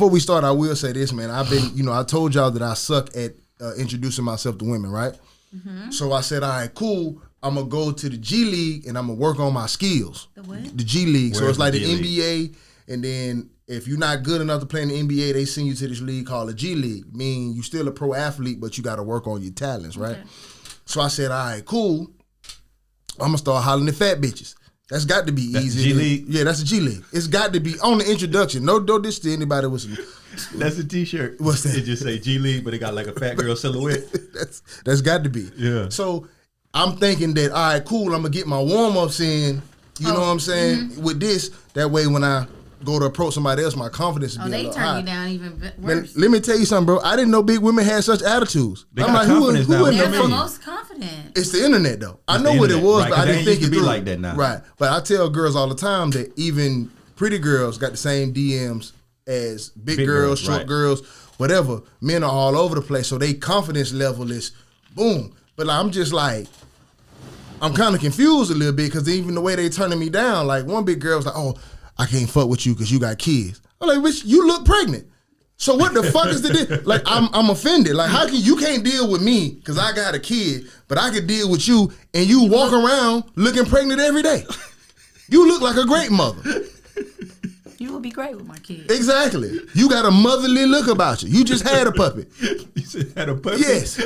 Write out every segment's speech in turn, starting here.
before we start, I will say this, man. I've been, I told y'all that I suck at introducing myself to women, right? Mm-hmm. So I said, all right, cool. I'm going to go to the G League and I'm going to work on my skills. The what? The G League. So it's like the G-League? NBA, and then if you're not good enough to play in the NBA, they send you to this league called the G League. Meaning you still a pro athlete, but you got to work on your talents, right? Okay. So I said, all right, cool. I'm going to start hollering at fat bitches. That's got to be easy. G League? Yeah, that's a G League. It's got to be on the introduction. No diss to anybody with some. That's a T-shirt. What's that? It just say G League, but it got like a fat girl silhouette. That's got to be. Yeah. So I'm thinking that, all right, cool, I'm going to get my warm-ups in, you know what I'm saying, with this. That way when I go to approach somebody else, my confidence will be a little high. They turn you down even worse. Man, let me tell you something, bro. I didn't know big women had such attitudes. They got confidence now. They're the most confident. It's the internet, though. I know what it was, but I didn't think it be through. like that now. Right. But I tell girls all the time that even pretty girls got the same DMs as big girls, short girls, whatever. Men are all over the place, so they confidence level is boom. But I'm just like, I'm kind of confused a little bit because even the way they turning me down, like one big girl was like, oh, I can't fuck with you because you got kids. I'm like, bitch, you look pregnant. So what the fuck is the deal? Like, I'm offended. Like, how can you can't deal with me because I got a kid, but I can deal with you and you walk around looking pregnant every day? You look like a great mother. You will be great with my kids. Exactly. You got a motherly look about you. You just had a puppy. You said had a puppy? Yes.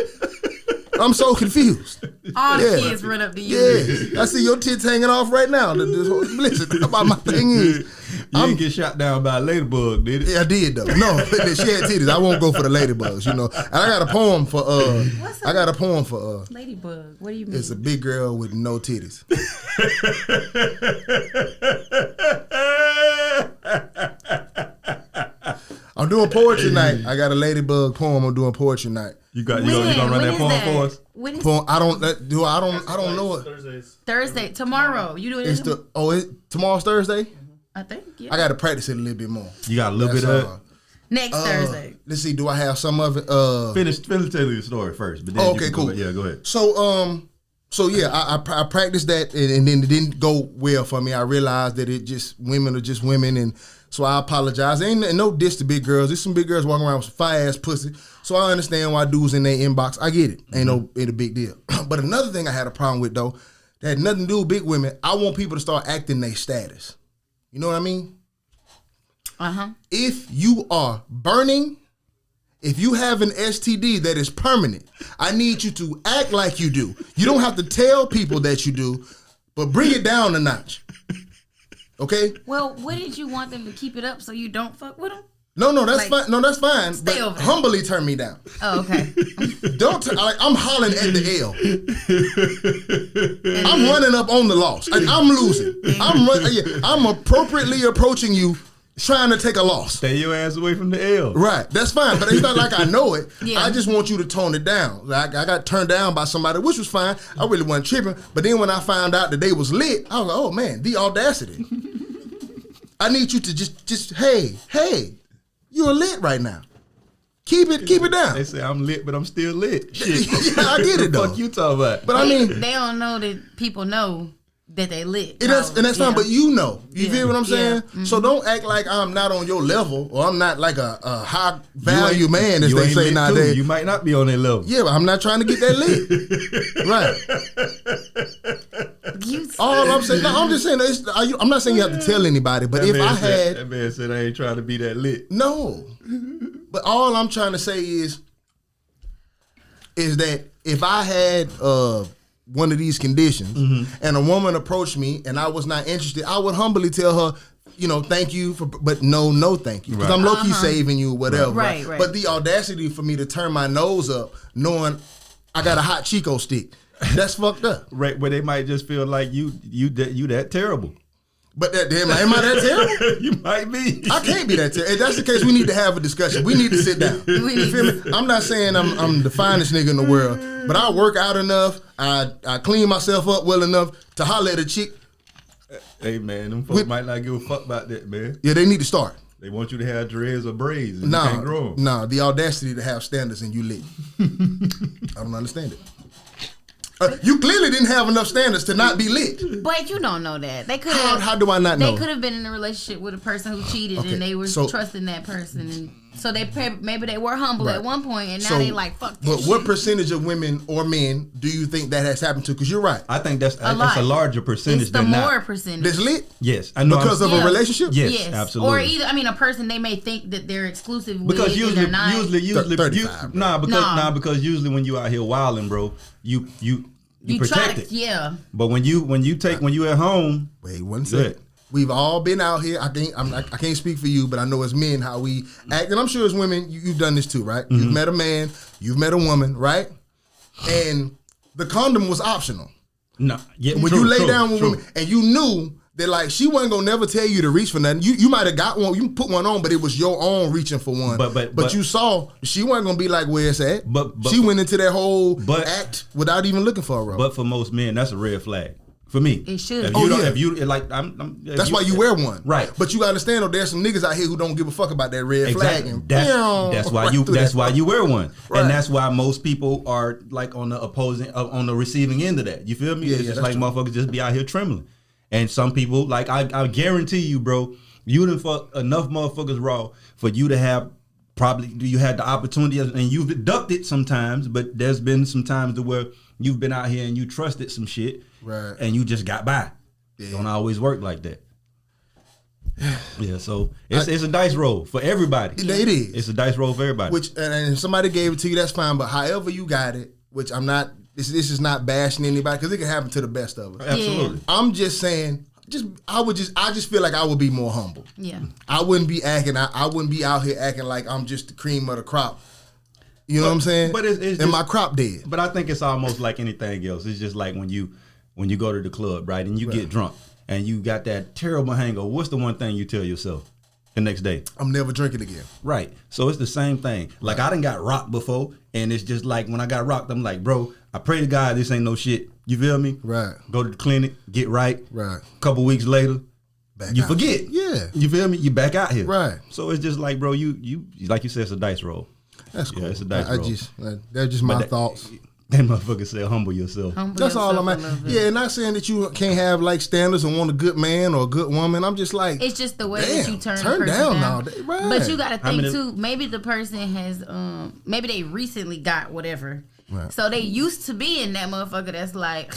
I'm so confused. All the kids run up to you. Yeah. I see your tits hanging off right now. Listen, my thing is, you didn't get shot down by a ladybug, did it? Yeah, I did though. No, she had titties. I won't go for the ladybugs, And I got a poem for ladybug. What do you mean? It's a big girl with no titties. I'm doing poetry night. I got a ladybug poem. I'm doing poetry night. You gonna run that poem for us? When is poem, I don't know it. Thursday. Tomorrow. You do it. Tomorrow's Thursday? I think, yeah. I gotta practice it a little bit more. You got a little bit of it? Next Thursday. Let's see, do I have some of it? Finish telling your story first. But then cool. Yeah, go ahead. So yeah, I practiced that and then it didn't go well for me. I realized that women are just women, and so I apologize. Ain't no diss to big girls. There's some big girls walking around with some fire ass pussy. So I understand why dudes in their inbox. I get it. Ain't a big deal. But another thing I had a problem with though, that had nothing to do with big women. I want people to start acting their status. You know what I mean? Uh-huh. If you are burning, if you have an STD that is permanent, I need you to act like you do. You don't have to tell people that you do, but bring it down a notch. Okay? Well, what did you want them to keep it up so you don't fuck with them? No, that's fine. No, that's fine. Stay but over humbly turn me down. Oh, okay. I'm hollering at the L. I'm running up on the loss. Like, I'm losing. I'm appropriately approaching you, trying to take a loss. Stay your ass away from the L. Right. That's fine. But it's not like I know it. Yeah. I just want you to tone it down. Like, I got turned down by somebody, which was fine. I really wasn't tripping. But then when I found out that they was lit, I was like, oh man, the audacity. I need you to just hey, you're lit right now. Keep it down. They say I'm lit, but I'm still lit. Shit. Yeah, I get it though. What the fuck you talking about? But I mean, they don't know that people know that they lit. And that's fine, but you know. You feel what I'm saying? Yeah. Mm-hmm. So don't act like I'm not on your level or I'm not like a high value man, as they say nowadays. You might not be on their level. Yeah, but I'm not trying to get that lit. Right. All I'm saying, no, I'm just saying, I'm not saying you have to tell anybody, but if I had... That man said I ain't trying to be that lit. No. But all I'm trying to say is that if I had one of these conditions and a woman approached me and I was not interested, I would humbly tell her, thank you, but no thank you. Because I'm low-key saving you or whatever. Right. But the audacity for me to turn my nose up knowing I got a hot Chico stick, that's fucked up. Right, where they might just feel like you that terrible. But am I that terrible? You might be. I can't be that terrible. If that's the case, we need to have a discussion. We need to sit down. You feel me? I'm not saying I'm the finest nigga in the world, but I work out enough. I clean myself up well enough to holler at a chick. Hey man, them folks might not give a fuck about that, man. Yeah, they need to start. They want you to have dreads or braids and you can't grow them. Nah, the audacity to have standards and you lit. I don't understand it. You clearly didn't have enough standards to not be lit. But you don't know that. They could How do I not know? They could have been in a relationship with a person who cheated, Okay, and they were so- trusting that person, and so maybe they were humble Right. at one point, and now So, they like fuck this But shit. what percentage of women or men do you think that has happened to? Because you're right. I think that's lot. a larger percentage It's the than more not. percentage. That's lit Yes, I know. because of Yeah. a relationship. Yes, absolutely. Or either, I mean, a person they may think that they're exclusive with, Because and usually, they're not. usually, 35, because usually when you out here wilding, bro, you you protect try to, it. yeah. But when you at home, Wait one Good. second. We've all been out here. I can't speak for you, but I know as men how we act, and I'm sure as women you've done this too, right? Mm-hmm. You've met a man, you've met a woman, right? And the condom was optional. no, yeah, When true, you lay true, down with true. women, and you knew that like she wasn't gonna never tell you to reach for nothing. You might have got one, you put one on, but it was your own reaching for one. But you saw she wasn't gonna be like where it's at. But she went into that whole but- act without even looking for a role. But for most men, that's a red flag. For me, It should. If Oh, you don't, yeah. if you like, if That's why you wear one, right? But you gotta understand though, there's some niggas out here who don't give a fuck about that red flag. Exactly. And That's why right you. through That's that. why you wear one, Right. and that's why most people are like on the opposing, on the receiving end of that. You feel me? Yeah, It's yeah, just that's like true. motherfuckers just be out here trembling, and some people like I guarantee you, bro, you done fuck enough motherfuckers raw for you to have. Probably you had the opportunity, and you've ducked it sometimes, but there's been some times to where you've been out here and you trusted some shit, Right. and you just got by. Yeah. Don't always work like that. Yeah, so it's a dice roll for everybody. It is. It's a dice roll for everybody. Which and if somebody gave it to you, that's fine. But however you got it, which I'm not. This is not bashing anybody because it can happen to the best of us. Absolutely. I'm just saying. I just feel like I would be more humble. Yeah. I wouldn't be acting. I wouldn't be out here acting like I'm just the cream of the crop. You know what I'm saying? but it's and just- my crop dead. But I think it's almost like anything else. It's just like when you go to the club, right, and you get drunk and you got that terrible hangover. What's the one thing you tell yourself the next day? I'm never drinking again. Right. So it's the same thing. Like I done got rocked before, and it's just like when I got rocked, I'm like, bro, I pray to God this ain't no shit. You feel me? Right. Go to the clinic, get right. Right. Couple weeks later, Back you out. forget. Yeah. You feel me? You back out here. Right. So it's just like, bro, you like you said, it's a dice roll. That's cool. it's a dice I roll. that's just my that- thoughts. That motherfucker said, humble yourself. Humble That's all yourself I'm a at. little bit. Yeah, not saying that you can't have like standards and want a good man or a good woman. I'm just like, It's just the way that damn, you turn turn the person down down. nowadays. Right. But you got to How think many- too. Maybe the person has, maybe they recently got whatever, Right. so they used to be in that motherfucker. That's like,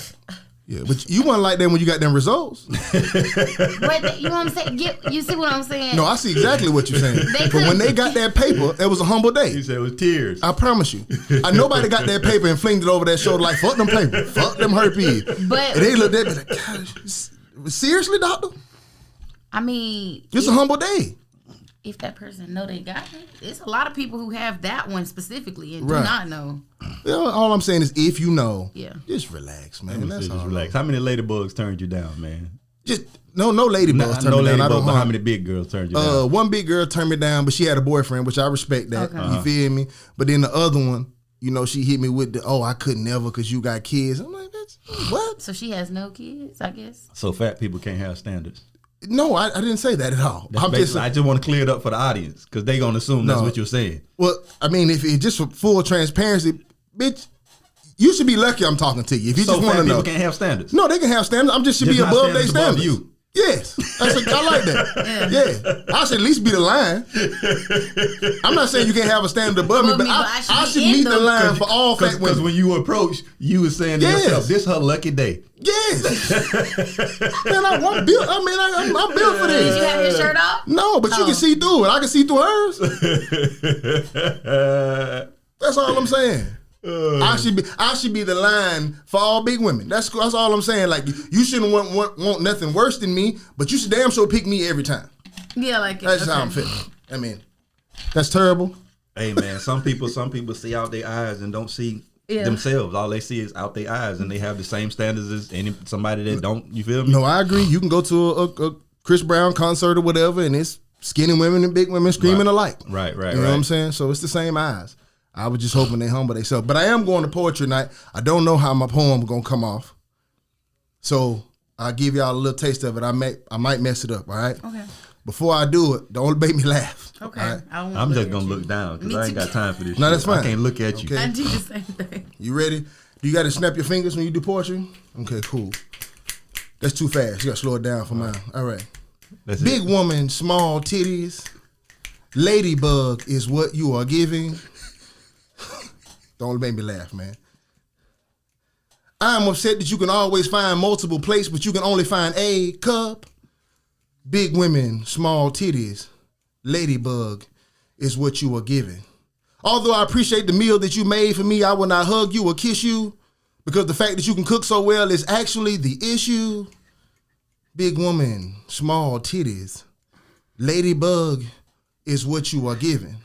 Yeah, but you wasn't like that when you got them results. but you know what I'm saying? You see what I'm saying? No, I see exactly what you're saying. They But could- when they got that paper, it was a humble He day. said it was tears. I promise you. Nobody got that paper and flinged it over their shoulder like, fuck them paper. Fuck them herpes. But And they looked at me like, gosh, seriously, doctor? I mean, It's a humble day. if that person know they got it, it's a lot of people who have that one specifically and Right. do not know. You know, all I'm saying is if you know, Yeah. just relax, man. Just That's all. relax. How many ladybugs turned you down, man? Just no ladybugs turned No me down. I ladybugs, don't but how harm. many big girls turned you down? One big girl turned me down, but she had a boyfriend, which I respect that. Okay. You feel me? But then the other one, you know, she hit me with the, I could never because you got kids. I'm like, bitch, what? So she has no kids, I guess. So fat people can't have standards. No, I didn't say that at all. That's I'm just I just want to clear it up for the audience because they gonna assume that's No. what you're saying. well, I mean, if it's just for full transparency, bitch, you should be lucky I'm talking to you. If you So just want fat to people know. can't have standards. No, they can have standards. I'm just should Just be not above their standards above standards. you. Yes, I like that. Yeah, I should at least be the line. I'm not saying you can't have a standard above me, but I should be in meet the them. line for all fat Because women. when you approach, you were saying to Yes. yourself, "This her lucky day." Yes, man, I'm built. I mean, I'm built for Did you this. have your shirt off? No, but you Oh. can see through it. I can see through hers. That's all I'm saying. I should be the line for all big women. That's all I'm saying. Like you shouldn't want nothing worse than me, but you should damn sure pick me every time. Yeah, like That's just how I'm feeling. I mean, that's terrible. Hey man, some people see out their eyes and don't see Yeah. themselves. All they see is out their eyes, and they have the same standards as somebody that don't. You feel me? No, I agree. You can go to a Chris Brown concert or whatever, and it's skinny women and big women screaming Right. alike. Right. You know what I'm saying? So it's the same eyes. I was just hoping they humble themselves. But I am going to poetry night. I don't know how my poem going to come off. So I'll give y'all a little taste of it. I might mess it up, all right? Okay. Before I do it, don't make me laugh. Okay. all right? I don't wanna I'm just at gonna you. look down because Me I ain't too. got time for this. No, shit. that's fine. I can't look at you. Okay. I do the same thing. You ready? Do you got to snap your fingers when you do poetry? Okay, cool. That's too fast. You got to slow it down for mine. All right. That's Big it. woman, small titties. Ladybug is what you are giving. Don't make me laugh, man. I'm upset that you can always find multiple plates, but you can only find a cup. Big women, small titties. Ladybug is what you are giving. Although I appreciate the meal that you made for me, I will not hug you or kiss you because the fact that you can cook so well is actually the issue. Big woman, small titties. Ladybug is what you are giving.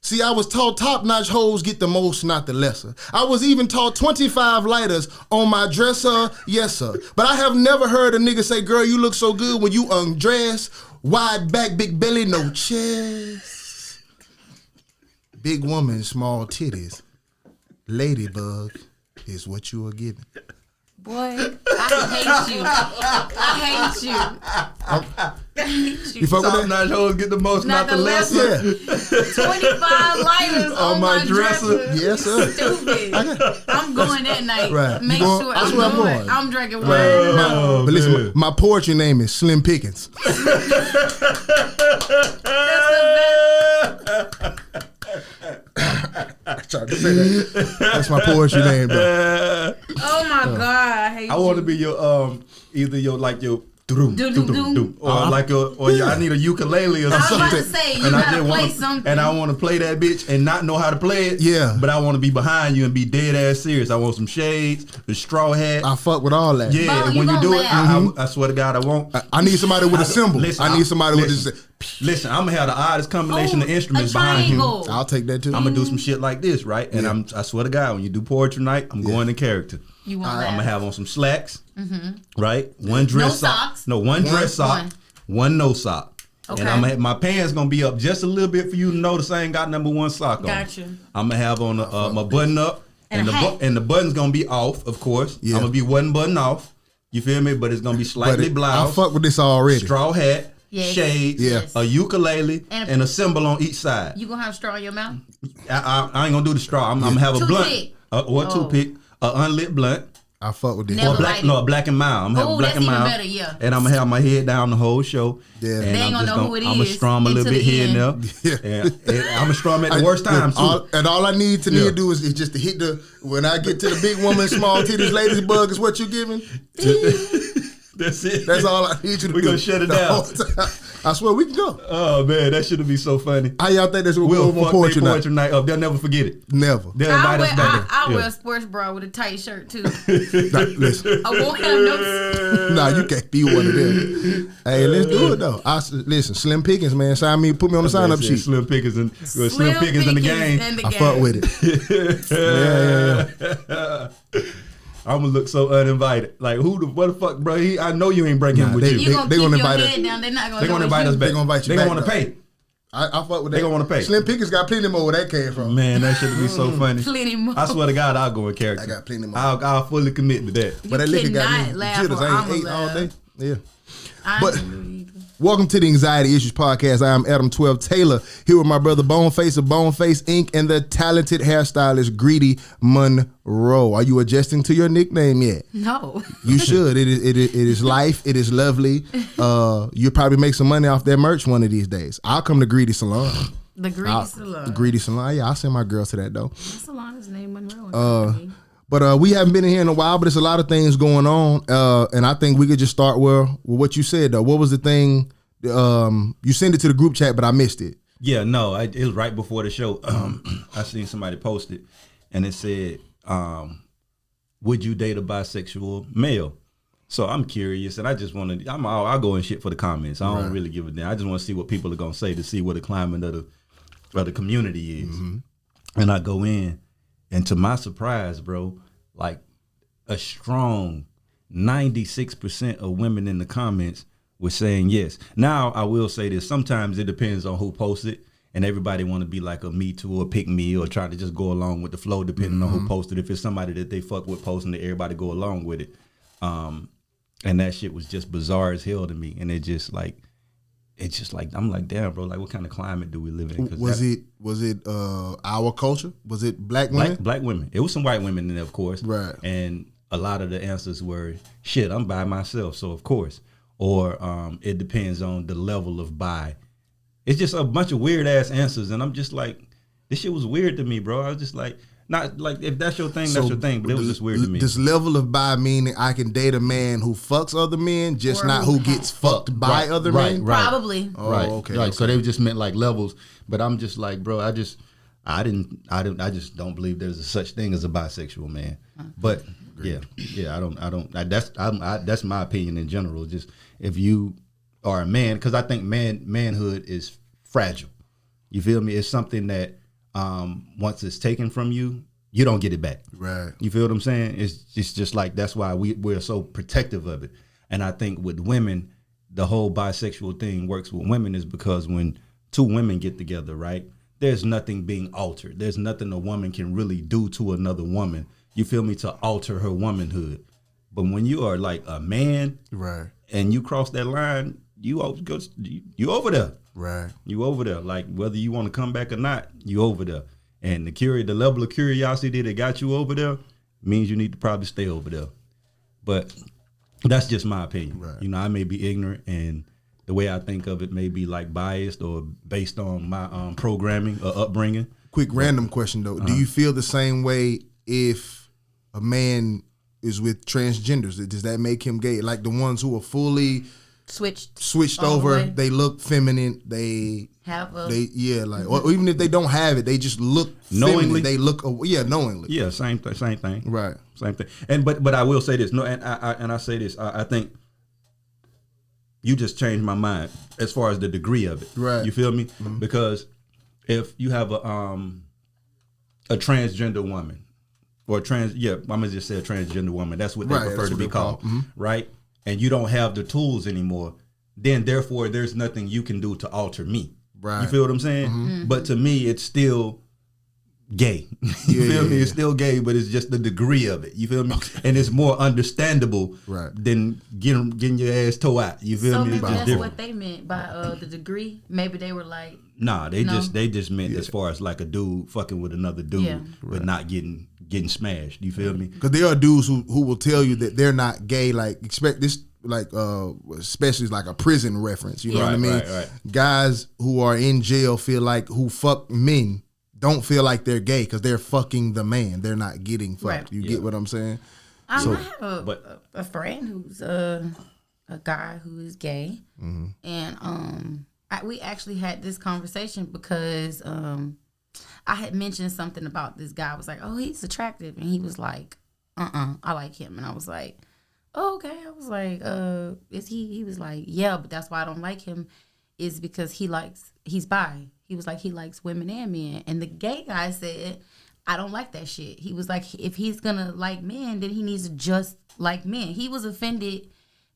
See, I was taught top-notch hoes get the most, not the lesser. I was even taught 25 lighters on my dresser, yes sir. But I have never heard a nigga say, girl, you look so good when you undress. Wide back, big belly, no chest. Big woman, small titties. Ladybug is what you are giving. Boy, I hate you. I hate you. You fuck with that? Top-notch hoes get the most, not the lesser. Yeah. 25 lighters on my dresser. Yes, sir. Stupid. I'm going that night. Right. Make You going? sure That's I'm where I'm going. going. I'm drinking wine. Oh, But listen, man. my poetry name is Slim Pickens. I tried to say that. That's my poetry name, though. Oh my God, I hate you. I want to be your either your like your doom, or like I need a ukulele or I was about something. to say, you and I gotta just play wanna, something. and I want to play that bitch and not know how to play it. Yeah. But I want to be behind you and be dead ass serious. I want some shades, the straw hat. I fuck with all that. Yeah, Bo, and you when you gonna do it, laugh. I swear to God, I won't. I need somebody with a symbol. Listen, I need somebody listen. with a. Listen, I'm gonna have the oddest combination of instruments a behind him. triangle. I'll take that too. I'm gonna do some shit like this, right? And I swear to God, when you do poetry night, I'm going in character. You want I'm that? gonna have on some slacks, right? One dress No sock. socks? No, one dress sock. One no sock. Okay. And I'm gonna have, my pants gonna be up just a little bit for you to notice I ain't got number one sock on. Gotcha. I'm gonna have on my button up, And a hat. and the button's gonna be off, of course. Yeah. I'm gonna be one button off. You feel me? But it's gonna be slightly I bloused. fuck with this already. Straw hat, Yes. shades, Yeah. a ukulele, And and a symbol on each side. You gonna have straw in your mouth? I ain't gonna do the straw. I'm gonna have a Toothpick. blunt or a toothpick, an unlit blunt, I fuck with this. Never or a black and mild. I'm gonna have Ooh, a black that's and even mild. better, yeah. And I'm gonna have my head down the whole show. Yeah. And They ain't I'm gonna just know who it I'm gonna is strum a little until bit the here and end. there. And I'm gonna strum at the worst time too. All I need to Yeah. do is just to hit the. When I get to the big woman, small titties, ladybug is what you giving. That's it. That's all I need you to We do. gonna shut it the down. whole time. I swear we can go. Oh man, that should be so funny. How y'all think that's what We'll we'll fuck poetry their night? poetry night up. They'll never forget it. Never. They'll I invite wear us back. I Yeah. wear a sports bra with a tight shirt too. Nah, listen. I won't have no. Nah, you can't be one of them. Hey, let's do it though. Listen, Slim Pickens, man. Sign me, put me on the sign up sheet. Slim Pickens and Slim Pickens in the game. I fuck with it. Yeah. I'm gonna look so uninvited. Like what the fuck, bro? I know you ain't breaking Nah, with they- you. You gonna they keep gonna your invite head down. They're not gonna. They gonna know invite it's us you. back. They gonna invite you They back, gonna though. pay. I fuck with that. They gonna wanna pay. Slim Pickens got plenty more where that came from. Man, that should be so funny. Plenty more. I swear to God, I'll go in character. I got plenty more. I'll fully commit to that. But that liquor got cannot me laugh jitters. or I ain't I'ma ate all laugh. day. Yeah. I But- ain't do either. Welcome to the Anxiety Issues Podcast. I am Adam 12 Taylor, here with my brother Boneface of Boneface Inc. and the talented hairstylist Greedy Monroe. Are you adjusting to your nickname yet? No. You should. It is life. It is lovely. You'll probably make some money off that merch one of these days. I'll come to Greedy Salon. The Greedy Salon. Greedy Salon. Yeah, I'll send my girls to that though. The salon is named Monroe. But we haven't been in here in a while, but there's a lot of things going on. And I think we could just start with what you said, though. What was the thing? You sent it to the group chat, but I missed it. Yeah, no, it was right before the show. I seen somebody post it, and it said, "Would you date a bisexual male?" So I'm curious, and I just want to. I'll go and shit for the comments. I don't really give a damn. I just want to see what people are gonna say to see what the climate of the community is. And I go in, and to my surprise, bro, like a strong 96% of women in the comments were saying yes. Now, I will say this. Sometimes it depends on who posts it, and everybody want to be like a Me Too or Pick Me or try to just go along with the flow depending on who posted. If it's somebody that they fuck with posting it, everybody go along with it. And that shit was just bizarre as hell to me. And it just like, it's just like I'm like, damn, bro, like what kind of climate do we live in? Was it our culture? Was it black women? Black women. It was some white women in there, of course. Right. And a lot of the answers were, shit, I'm by myself, so of course. Or it depends on the level of bi. It's just a bunch of weird ass answers, and I'm just like, this shit was weird to me, bro. I was just like, not like if that's your thing, that's your thing, but it was just weird to me. This level of bi meaning I can date a man who fucks other men, just not who gets fucked by other men. Right. Probably. Oh, Right. okay. Right. Okay. So they just meant like levels, but I'm just like, bro, I just don't believe there's a such thing as a bisexual man. But yeah, that's my opinion in general. Just if you are a man, because I think manhood is fragile. You feel me? It's something that once it's taken from you, you don't get it back. Right. You feel what I'm saying? It's just like that's why we're so protective of it. And I think with women, the whole bisexual thing works with women is because when two women get together, right? There's nothing being altered. There's nothing a woman can really do to another woman. You feel me? To alter her womanhood. But when you are like a man, Right. and you cross that line, you over there. Right. You over there. Like whether you want to come back or not, you over there. And the level of curiosity that got you over there means you need to probably stay over there. But that's just my opinion. Right. You know, I may be ignorant, and the way I think of it may be like biased or based on my programming or upbringing. Quick random question though. Do you feel the same way if a man is with transgenders? Does that make him gay? Like the ones who are fully switched all the over, way. they look feminine, they Have a or even if they don't have it, they just look Knowingly? feminine. They look knowingly. Yeah, same thing. Right. Same thing. And but I will say this. No, and I say this. I think you just changed my mind as far as the degree of it. Right. You feel me? Mm-hmm. Because if you have a transgender woman or I'm gonna just say a transgender woman. That's what they Right, prefer that's to what be they call called, it. right? And you don't have the tools anymore. Then therefore, there's nothing you can do to alter me. Right. You feel what I'm saying? Mm-hmm. But to me, it's still gay. You Yeah, feel me? yeah, It's still gay, but it's just the degree of it. You feel me? And it's more understandable Right. than getting your ass toe out. You feel So me? maybe It's just that's different. what they meant by the degree. Maybe they were like, Nah, they No. just meant as far as like a dude fucking with another dude, Yeah. but not getting smashed. You feel me? Because there are dudes who will tell you that they're not gay. Like expect this, like especially like a prison reference. You know what I Right, mean? right. Guys who are in jail feel like who fuck men don't feel like they're gay because they're fucking the man. They're not getting fucked. Right. You Yeah. get what I'm saying? I So- have a friend who's a guy who is gay, and we actually had this conversation because I had mentioned something about this guy. I was like, oh, he's attractive, and he was like, I like him, and I was like, oh, okay. I was like, is he? He was like, yeah, but that's why I don't like him, is because he's bi. He was like, he likes women and men, and the gay guy said, I don't like that shit. He was like, if he's gonna like men, then he needs to just like men. He was offended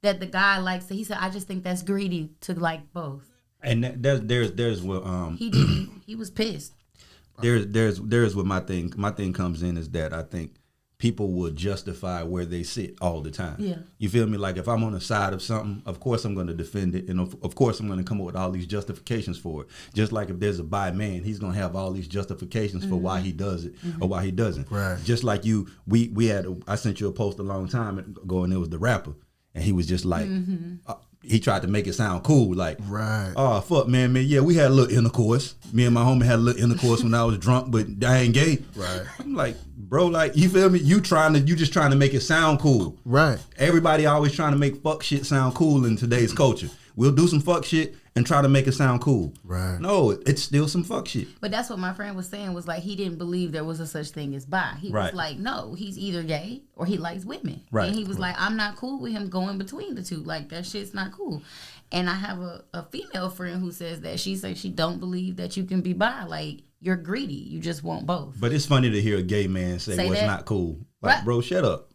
that the guy likes it. He said, I just think that's greedy to like both. And there's what He didn't. He was pissed. there's what my thing comes in is that I think people will justify where they sit all the time. Yeah. You feel me? Like if I'm on the side of something, of course I'm going to defend it, and of course I'm going to come up with all these justifications for it. Just like if there's a bi man, he's going to have all these justifications for why he does it or why he doesn't. Right. Just like I sent you a post a long time ago, and it was the rapper, and he was just like. He tried to make it sound cool, like, Right. oh, fuck, man, yeah, we had a little intercourse. Me and my homie had a little intercourse when I was drunk, but I ain't gay. Right. I'm like, bro, like, you feel me? You just trying to make it sound cool. Right. Everybody always trying to make fuck shit sound cool in today's culture. We'll do some fuck shit and try to make it sound cool. Right. No, it's still some fuck shit. But that's what my friend was saying, was like, he didn't believe there was a such thing as bi. He Right. was like, no, he's either gay or he likes women. Right. And he was like, I'm not cool with him going between the two. Like, that shit's not cool. And I have a female friend who says that she says she don't believe that you can be bi. Like, you're greedy. You just want both. But it's funny to hear a gay man say what's that. not cool. Like, Right. bro, shut up.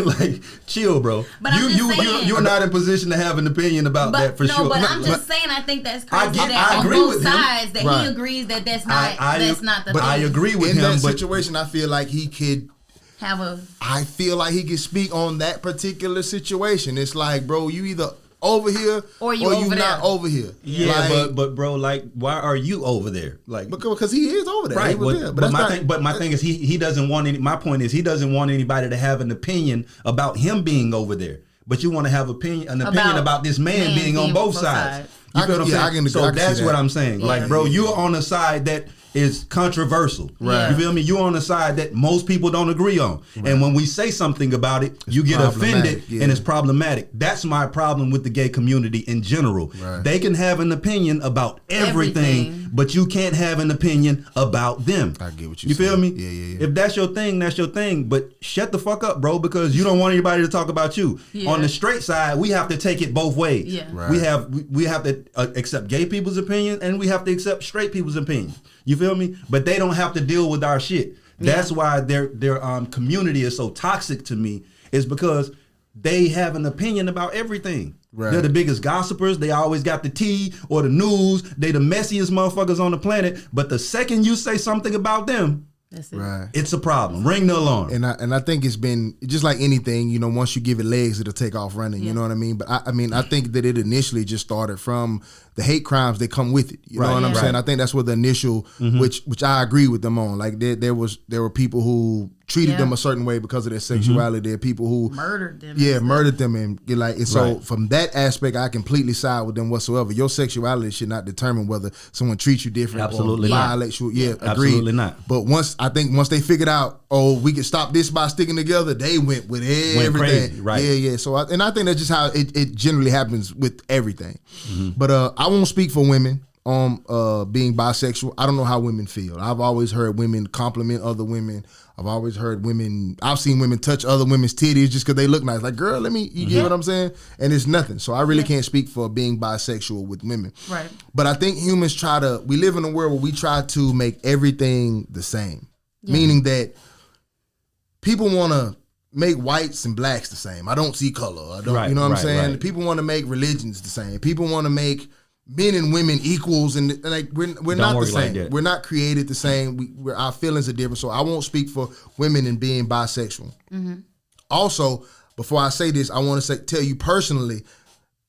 Like, chill, bro. But I'm just saying. You're not in position to have an opinion about that for sure. But I'm just saying, I think that's crazy that I on agree both with him. sides that Right. he agrees that that's not the but thing. I agree with In him. that But situation, I feel like he could. Have a I feel like he could speak on that particular situation. It's like, bro, you either over here or you over not over here. Yeah, like, but bro, like, why are you over there? Like, because he is over there, right? But my thing is he doesn't want any. My point is he doesn't want anybody to have an opinion about him being over there. But you want to have an opinion about this man being on both sides. You feel what I'm saying? So that's what I'm saying. Like, bro, you're on a side that is controversial. Right. You feel me? You're on a side that most people don't agree on. Right. And when we say something about it, you get offended and it's problematic. That's my problem with the gay community in general. Right. They can have an opinion about everything, but you can't have an opinion about them. I get what you feel me? Yeah. If that's your thing, that's your thing. But shut the fuck up, bro, because you don't want anybody to talk about you. Yeah. On the straight side, we have to take it both ways. Yeah. Right. We have to accept gay people's opinion and we have to accept straight people's opinion. You feel me? But they don't have to deal with our shit. That's why their community is so toxic to me, is because they have an opinion about everything. Right. They're the biggest gossipers. They always got the tea or the news. They the messiest motherfuckers on the planet. But the second you say something about them, that's it. Right. It's a problem. Ring the alarm. And I think it's been just like anything, you know, once you give it legs, it'll take off running. You know what I mean? But I think that it initially just started from the hate crimes that come with it. You know what I'm saying? I think that's what the initial, which I agree with them on. Like there were people who treated them a certain way because of their sexuality. There are people who murdered them. Yeah, murdered them and so from that aspect, I completely side with them whatsoever. Your sexuality should not determine whether someone treats you different or violates you. Yeah, agreed. Absolutely not. But once they figured out, we can stop this by sticking together, they went with everything. Crazy, right? Yeah. So I think that's just how it generally happens with everything. But I won't speak for women on being bisexual. I don't know how women feel. I've always heard women compliment other women. I've seen women touch other women's titties just because they look nice. Like, girl, you get what I'm saying? And it's nothing. So I really can't speak for being bisexual with women. Right. But I think humans we live in a world where we try to make everything the same. Yeah. Meaning that people want to make whites and blacks the same. I don't see color. You know what I'm saying? Right. People want to make religions the same. People want to make men and women equals, and like we're not the same. Like we're not created the same. Our feelings are different. So I won't speak for women and being bisexual. Also, before I say this, I want to tell you personally,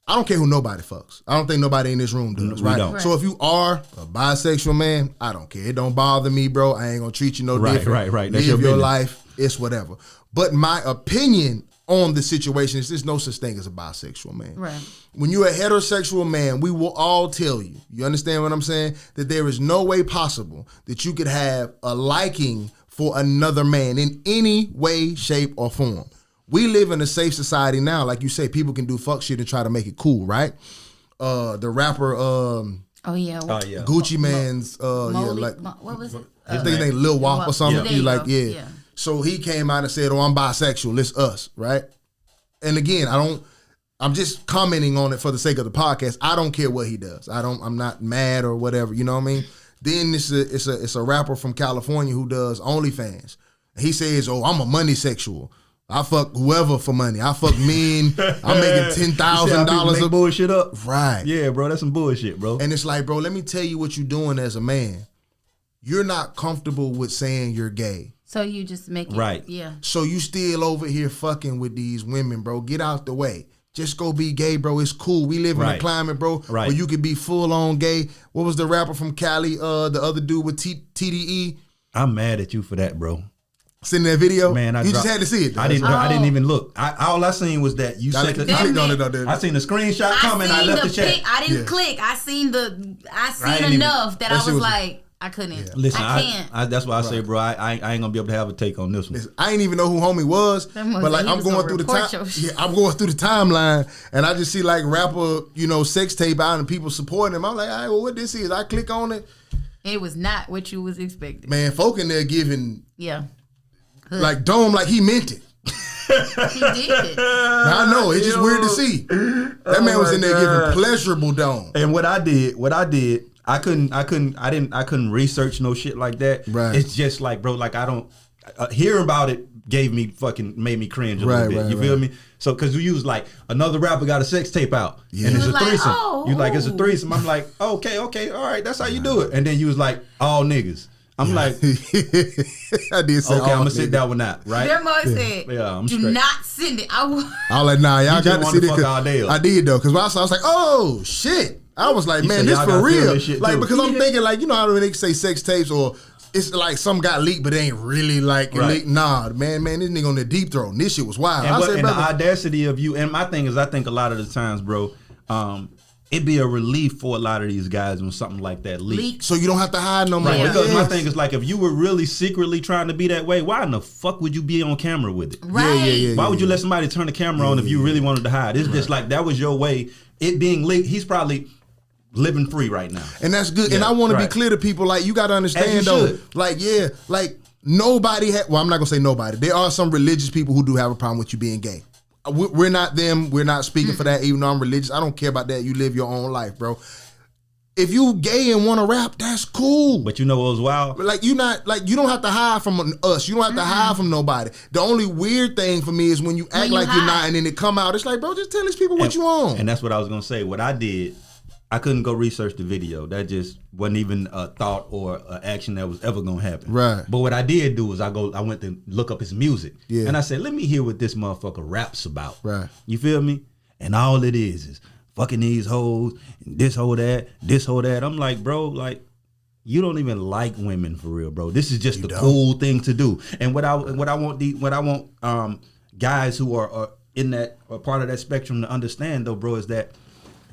I don't care who nobody fucks. I don't think nobody in this room does. Right? So if you are a bisexual man, I don't care. It don't bother me, bro. I ain't gonna treat you no different. Right. That's Live your life. It's whatever. But my opinion on the situation is there's no such thing as a bisexual man. Right. When you're a heterosexual man, we will all tell you understand what I'm saying? That there is no way possible that you could have a liking for another man in any way, shape, or form. We live in a safe society now. Like you say, people can do fuck shit and try to make it cool, right? The rapper Gucci Mane's what was it? I think his name Lil Wop or something. Yeah. So he came out and said, I'm bisexual, it's us, right? And again, I'm just commenting on it for the sake of the podcast. I don't care what he does. I'm not mad or whatever, you know what I mean? Then it's a rapper from California who does OnlyFans. He says, I'm a money sexual. I fuck whoever for money. I fuck men. I'm making $10,000 of bullshit up. Right. Yeah, bro, that's some bullshit, bro. And it's like, bro, let me tell you what you're doing as a man. You're not comfortable with saying you're gay. So you just make it. Right. Yeah. So you still over here fucking with these women, bro. Get out the way. Just go be gay, bro. It's cool. We live in a climate, bro, where you could be full on gay. What was the rapper from Cali, the other dude with TDE? I'm mad at you for that, bro. Seen that video? Man, you just had to see it. I didn't even look. All I seen was that you said clicked on it. I seen the screenshot comment. I left the chat. I didn't click. I seen enough that I was like, I couldn't. Yeah. Listen, I can't. That's why I say, bro, I ain't gonna be able to have a take on this one. Listen, I ain't even know who homie was, but like I'm going through I'm going through the timeline, and I just see like rapper, sex tape out, and people supporting him. I'm like, all right, well, what this is? I click on it. It was not what you was expecting. Man, folk in there giving like dome like he meant it. He did. Now, I know it's just weird to see. That man was in there giving pleasurable dome. And what I did. I couldn't research no shit like that. Right. It's just like, bro, like I don't hearing about it made me cringe a little bit. You feel me? So cause you was like another rapper got a sex tape out and it's a threesome. You like it's a threesome. I'm like, okay, all right, that's how you do it. And then you was like all niggas. I'm like, I did say, okay, I'm gonna sit that one out, right? Their mom said, Yeah, I'm do straight. not send it. I was like, nah, y'all You just got to wanted see to fuck all day it. up. I did though, because I was like, oh shit. I was like, You man, said this y'all for gotta feel real. this shit, Like, too. because I'm thinking, like, you know how they say sex tapes or it's like some got leaked, but it ain't really like Right. leaked. Nah, man, this nigga on the deep throat. And this shit was wild. And, I said, and the brother, audacity of you, and my thing is, I think a lot of the times, bro, it'd be a relief for a lot of these guys when something like that leaks. leaked. so you don't have to hide no more. Right, Yeah. because my Yes. thing is like, if you were really secretly trying to be that way, why in the fuck would you be on camera with it? Right. yeah. Why would you let somebody turn the camera on if you really wanted to hide? It's just like that was your way. It being leaked, he's probably living free right now. And that's good. And Yeah, I want to be right. clear to people, like, you got to understand, As you though, should. like, yeah, like, nobody, well, I'm not going to say nobody. There are some religious people who do have a problem with you being gay. We're not them. We're not speaking for that, even though I'm religious. I don't care about that. You live your own life, bro. If you gay and want to rap, that's cool. But you know what was wild? Like, you not, like, you don't have to hide from us. You don't have to hide from nobody. The only weird thing for me is when you act you like you're hide. not, and then it come out. It's like, bro, just tell these people what you on. And that's what I was gonna say. What I did, I couldn't go research the video. That just wasn't even a thought or an action that was ever gonna happen. Right. But what I did do is I went to look up his music. Yeah. And I said, let me hear what this motherfucker raps about. Right. You feel me? And all it is fucking these hoes, and this hoe that, this hoe that. I'm like, bro, like, you don't even like women for real, bro. This is just the cool thing to do. And what I want guys who are in that or part of that spectrum to understand though, bro, is that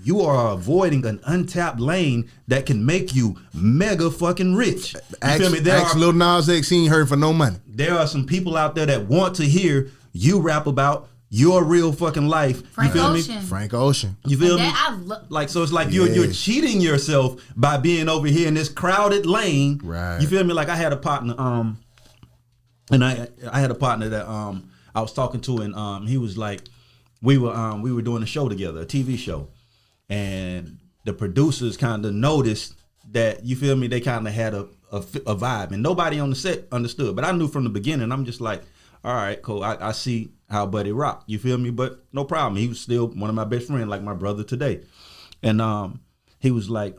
you are avoiding an untapped lane that can make you mega fucking rich. You feel me? Ask Lil Nas X, he ain't heard for no money. There are some people out there that want to hear you rap about your real fucking life. Frank you feel Ocean. me? Frank Ocean. You feel And me? that I love. Like, so it's like you're Yes. cheating yourself by being over here in this crowded lane. Right. You feel me? Like I had a partner, and I had a partner that I was talking to, and he was like, we were doing a show together, a TV show, and the producers kind of noticed that, you feel me, they kind of had a vibe, and nobody on the set understood, but I knew from the beginning. I'm just like, all right, cool. I see how Buddy rock. You feel me? But no problem. He was still one of my best friends, like my brother today. And he was like,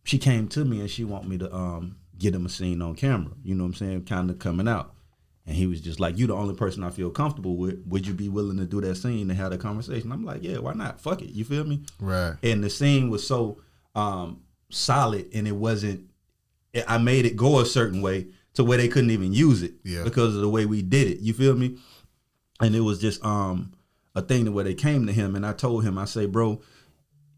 she came to me and she want me to get him a scene on camera. You know what I'm saying? Kind of coming out. And he was just like, you the only person I feel comfortable with. Would you be willing to do that scene and have a conversation? I'm like, yeah, why not? Fuck it. You feel me? Right. And the scene was so solid, and it wasn't, I made it go a certain way to where they couldn't even use it because of the way we did it. You feel me? And it was just a thing to where they came to him, and I told him, I say, bro,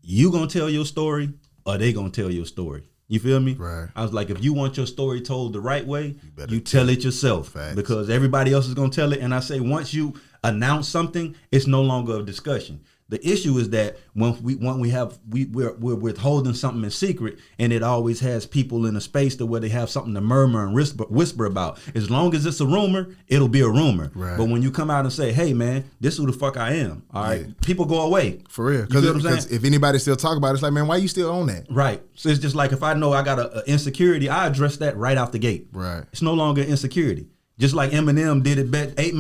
you gonna tell your story or they gonna tell your story? You feel me? Right. I was like, if you want your story told the right way, you tell it yourself. Facts. Because everybody else is gonna tell it. And I say, once you announce something, it's no longer a discussion. The issue is that when we're withholding something in secret, and it always has people in a space to where they have something to murmur and whisper about. As long as it's a rumor, it'll be a rumor. Right. But when you come out and say, "Hey, man, this is who the fuck I am," all right, people go away. For real. You feel what I'm Because saying? if anybody still talk about it, it's like, man, why you still on that? Right. So it's just like, if I know I got a insecurity, I address that right out the gate. Right. It's no longer insecurity. Just like Eminem did it that 8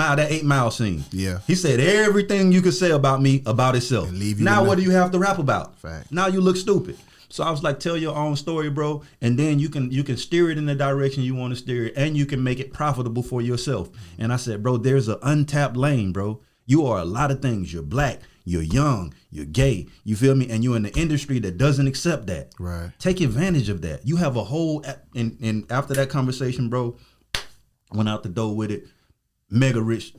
Mile scene. Yeah. He said everything you could say about me about itself. And leave you Now to what do you have to rap about? Fact. Now you look stupid. So I was like, tell your own story, bro, and then you can steer it in the direction you want to steer it, and you can make it profitable for yourself. And I said, bro, there's an untapped lane, bro. You are a lot of things. You're black, you're young, you're gay, you feel me? And you're in the industry that doesn't accept that. Right. Take advantage of that. You have a whole, and after that conversation, bro, went out the door with it. Mega rich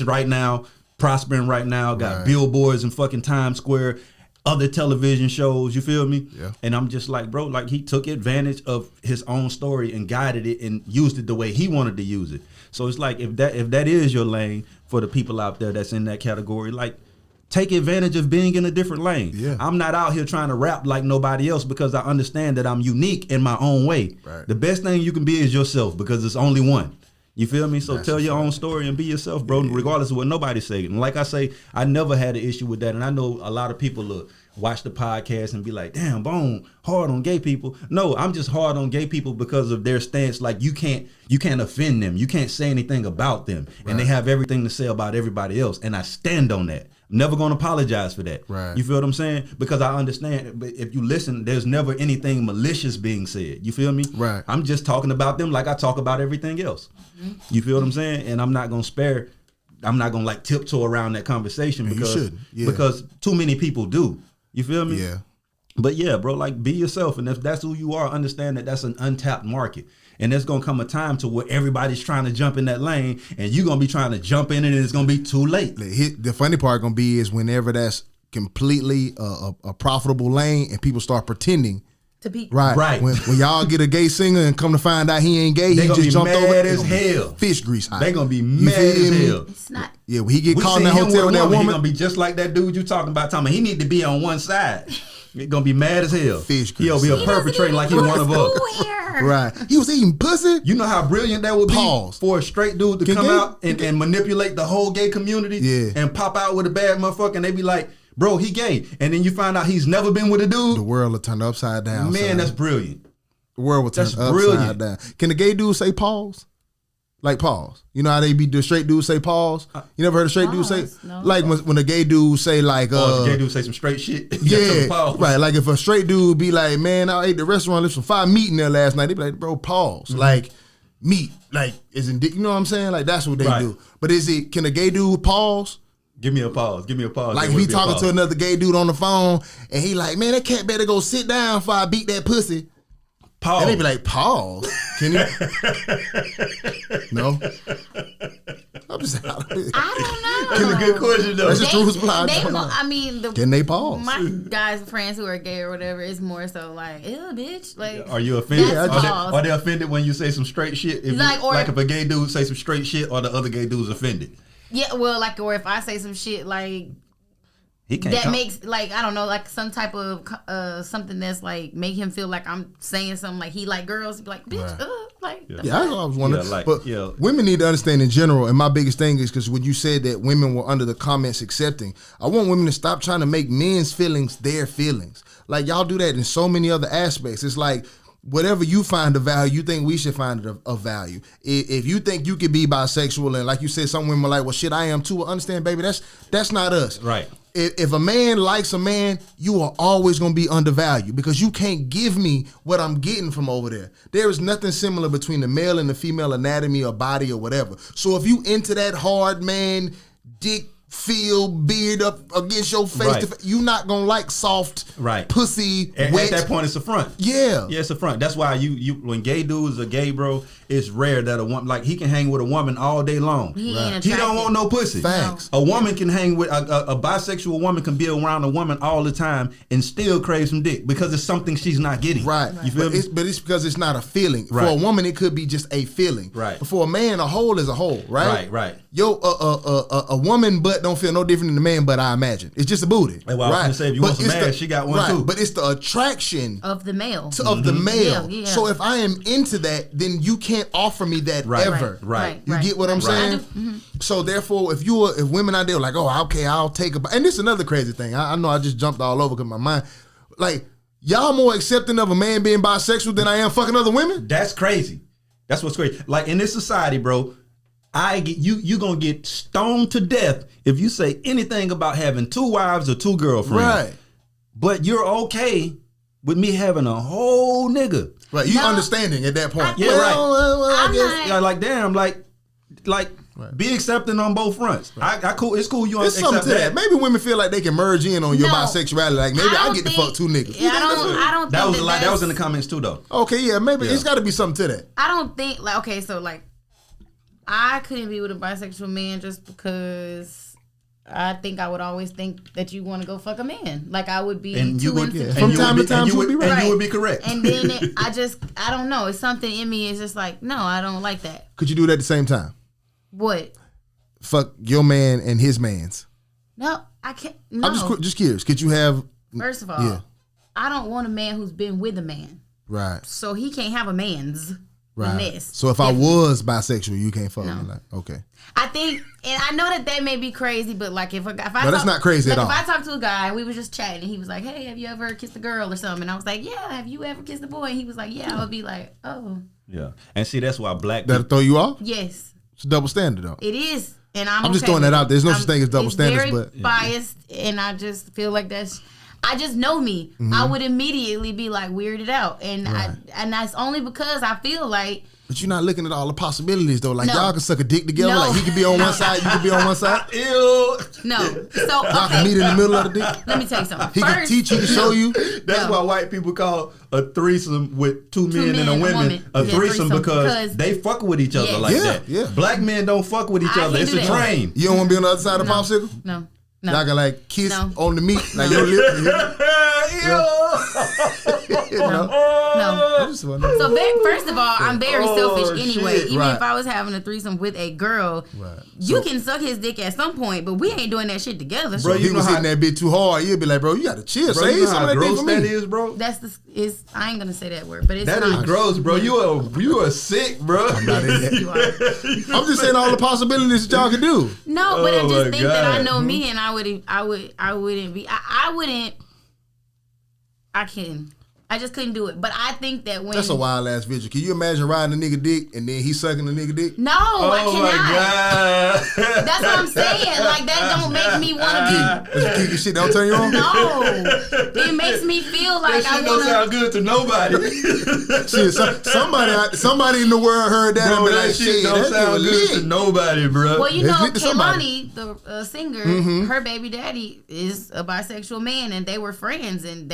right now, prospering right now, got Right. billboards in fucking Times Square, other television shows, you feel me? Yeah. And I'm just like, bro, like, he took advantage of his own story and guided it and used it the way he wanted to use it. So it's like, if that is your lane for the people out there that's in that category, like, take advantage of being in a different lane. Yeah. I'm not out here trying to rap like nobody else because I understand that I'm unique in my own way. Right. The best thing you can be is yourself because it's only one. You feel me? So That's tell a your fact. own story and be yourself, bro, regardless of what nobody say. And like I say, I never had an issue with that. And I know a lot of people look, watch the podcast and be like, damn, Bone, hard on gay people. No, I'm just hard on gay people because of their stance. Like, you can't offend them. You can't say anything about them. And they have everything to say about everybody else. And I stand on that. Never gonna apologize for that. Right. You feel what I'm saying? Because I understand. But if you listen, there's never anything malicious being said. You feel me? Right. I'm just talking about them like I talk about everything else. You feel what I'm saying? And I'm not gonna like tiptoe around that conversation because you shouldn't. Yeah. because too many people do. You feel me? Yeah. But yeah, bro, like be yourself, and if that's who you are, understand that that's an untapped market, and there's gonna come a time to where everybody's trying to jump in that lane, and you're gonna be trying to jump in it, and it's gonna be too late. The funny part gonna be is whenever that's completely a profitable lane and people start pretending. To be Right. When y'all get a gay singer and come to find out he ain't gay, They he gonna just be jumped mad over as hell. fish grease hot. They gonna be You mad feel as me? hell. It's not. Yeah, when he get caught in seen that him hotel with that He woman, gonna be just like that dude you talking about, Tommy. He need to be on one side. He gonna be mad as hell. Fish He'll be a grease. perpetrator like he one of us. right? He was eating pussy. You know how brilliant that would be Pause. for a straight dude to Can come gay- out and manipulate the whole gay community Yeah. and pop out with a bad motherfucker and they be like, bro, he gay. And then you find out he's never been with a The dude. world will turn upside down. Man, son. that's brilliant. The world will turn that's upside brilliant. down. Can the gay dude say pause? Like pause. You know how the straight dudes say pause? You never heard a straight dude say Pause? No. like when a gay dude say like Or if a gay dude say some straight shit. you gotta tell him yeah, pause. right. Like if a straight dude be like, man, I ate the restaurant, there's some fire meat in there last night. They be like, bro, pause. Mm-hmm. Like meat, like isn't you know what I'm saying? Like that's what they Right. do. But can a gay dude pause? Give me a pause. Give me a pause. Like There if would he be a talking pause. to another gay dude on the phone and he like, man, that cat better go sit down before I beat that pussy. Pause. And they be like, pause. Can you? No. I'm just I don't It's a know. good question though. That's just true reply. They, I mean, Can they pause? my guys, friends who are gay or whatever, is more so like, ew, bitch. Like, Are you offended? That's pause. Are they offended when you say some straight shit? If Like, or- if a gay dude say some straight shit, or the other gay dude's offended? yeah, well, like, or if I say some shit like He can't. that talk. makes like I don't know, like some type of something that's like make him feel like I'm saying something like he like girls, be like, bitch, like the Yeah, that's what I was wondering. Yeah, like, but yeah. women need to understand in general, and my biggest thing is because when you said that women were under the comments accepting, I want women to stop trying to make men's feelings their feelings. Like y'all do that in so many other aspects. It's like whatever you find of value, you think we should find it of value. If you think you could be bisexual, and like you said, some women are like, well, shit, I am too. Well, understand, baby, that's not us. Right. If a man likes a man, you are always going to be undervalued because you can't give me what I'm getting from over there. There is nothing similar between the male and the female anatomy or body or whatever. So if you into that hard man, dick, feel, beard up against your face, Right. you not going to like soft, Right. pussy, At wet. that point, it's a front. Yeah. Yeah, it's a front. That's why you when gay dudes are gay, bro, it's rare that a woman, like he can hang with a woman all day long. He ain't He don't attracted. want no pussy. Facts. A woman can hang with a bisexual woman can be around a woman all the time and still crave some dick because it's something she's not getting. Right. You feel me? But it's because it's not a feeling. For Right. a woman, it could be just a feeling. Right. But for a man, a hole is a hole, right? Right. Yo, a woman butt don't feel no different than a man butt, I imagine. It's just a booty. That's why I was gonna say, if you want some it's ass, she got one too. But it's the attraction of the male. of the male. Yeah. So if I am into that, then you can't offer me that Right. ever. Right. You get what I'm saying? I do. So therefore, if women out there are like, oh, okay, I'll take a, and this is another crazy thing. I know I just jumped all over because my mind, like, y'all more accepting of a man being bisexual than I am fucking other women? That's crazy. That's what's crazy. Like in this society, bro, you gonna get stoned to death if you say anything about having 2 wives or 2 girlfriends. Right. But you're okay with me having a whole nigga. Right. You No. understanding at that point. Yeah, right. I I'm guess. not- Yeah, like damn, like be accepting on both fronts. I cool. It's cool. You There's accept something to that. Maybe women feel like they can merge in on your No. bisexuality. Like maybe I don't get to think- fuck 2 niggas. Yeah, I don't That think was that was in the that's- comments too, though. Okay, yeah, maybe Yeah. it's got to be something to that. I don't think like okay, so like I couldn't be with a bisexual man just because I think I would always think that you want to go fuck a man. Like I would be And you too would, insecure. and From you time would to be, time, and you would be right. and you would be correct. And then I don't know. It's something in me. It's just like no, I don't like that. Could you do that at the same time? What? Fuck your man and his man's. No, I can't. No. I'm just curious. Could you have? First of all, Yeah. I don't want a man who's been with a man, Right. so he can't have a man's. in Right. this. So if I was bisexual, you can't fuck me. Like, okay. I think, and I know that may be crazy, but like if I No, that's not crazy like at if all. I talked to a guy and we was just chatting, and he was like, "Hey, have you ever kissed a girl or something?" And I was like, "Yeah." Have you ever kissed a boy? And he was like, "Yeah." I would be like, "Oh, Yeah, and see that's why black That'll people, throw you off? yes, It's a double standard though. it is." and I'm just okay throwing with that out there. There's no such I'm- thing as double it's standards, very but biased, and I just feel like I just know me. Mm-hmm. I would immediately be like weirded out, and and that's only because I feel like. But you're not looking at all the possibilities though. Like No. y'all can suck a dick together. No. Like he could be on one side, you could be on one side. Ew. No, so Y'all can meet in the middle of the dick. let me tell you something. He can teach you, he can show you. That's No. why white people call a threesome with two men and a woman a Yeah, threesome because because- they fuck with each other Yes. like Yeah, that. yeah. Black men don't fuck with each I other. can't It's do a that. train. You don't want to be on the other side of the popsicle? No. Y'all can like kiss No. on the meat, like your lip. You know? No. I just wanna- So first of all, I'm very selfish anyway. shit. Even Right. if I was having a threesome with a girl, Right. you can suck his dick at some point, but we ain't doing that shit together. Bro, If he you know was how- hitting that bit too hard, you'd be like, bro, you got to chill. Bro, Say you know some how of that thing gross for that me. is, bro? I ain't gonna say that word, but it's That not. is gross, bro. You are sick, bro. Not in that. You are. I'm just saying all the possibilities that y'all can do. No, but I Oh just my think that I God. know me, and I I just couldn't do it. But I think that when That's a wild ass visual. Can you imagine riding a nigga dick and then he sucking a nigga dick? no, I Oh cannot. my god. That's what I'm saying. Like that don't make me want to That's kinky shit. Don't turn you on. be. No, it makes me feel like That I shit don't want sound good to nobody. Shit, somebody in the world heard that and Bro, be that like, shit shit, don't that sound nigga good to lit. nobody, bro. Well, you It's know, lit to somebody. Kehlani, the singer, her baby daddy is a bisexual man, and they were friends, and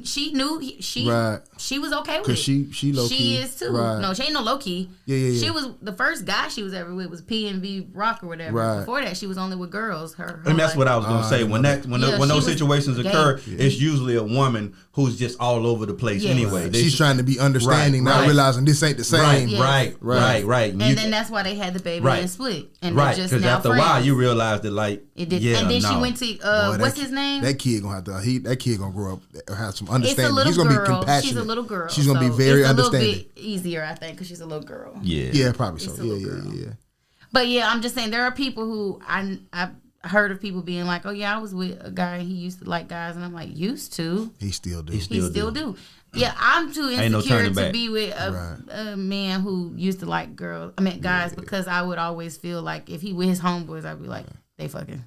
she knew Right. she was okay with it. 'Cause she low She key. is too. Right. No, she ain't no low key. Yeah. She was the first guy she was ever with was PNV Rock or whatever. Right. Before that, she was only with girls. Her And that's life. what I was gonna say. When Yeah, when she those was situations gay. occur, it's usually a woman who's just all over the place. Yes. Anyway, Right. They She's should- trying to be understanding, not right. realizing this ain't the same. Right, Yes. right. And then that's why they had the baby Right. and split. And right, they're just because now after friends. a while you realize that like It did. yeah, and then she no. went to Boy, what's that- his name? That kid gonna have to. That kid gonna grow up, have some It's understanding. a little He's gonna girl. be compassionate. She's a little girl. She's gonna be so very it's understanding. a little bit easier, I think, because she's a little girl. Yeah, Yeah, probably so. It's a little girl. Yeah. But yeah, I'm just saying there are people who I've heard of people being like, oh yeah, I was with a guy and he used to like guys, and I'm like, used to? He still do. He still do. Yeah, I'm too Ain't no insecure turning to back. be with a man who used to like guys because I would always feel like if he with his homeboys, I'd be like, they fucking.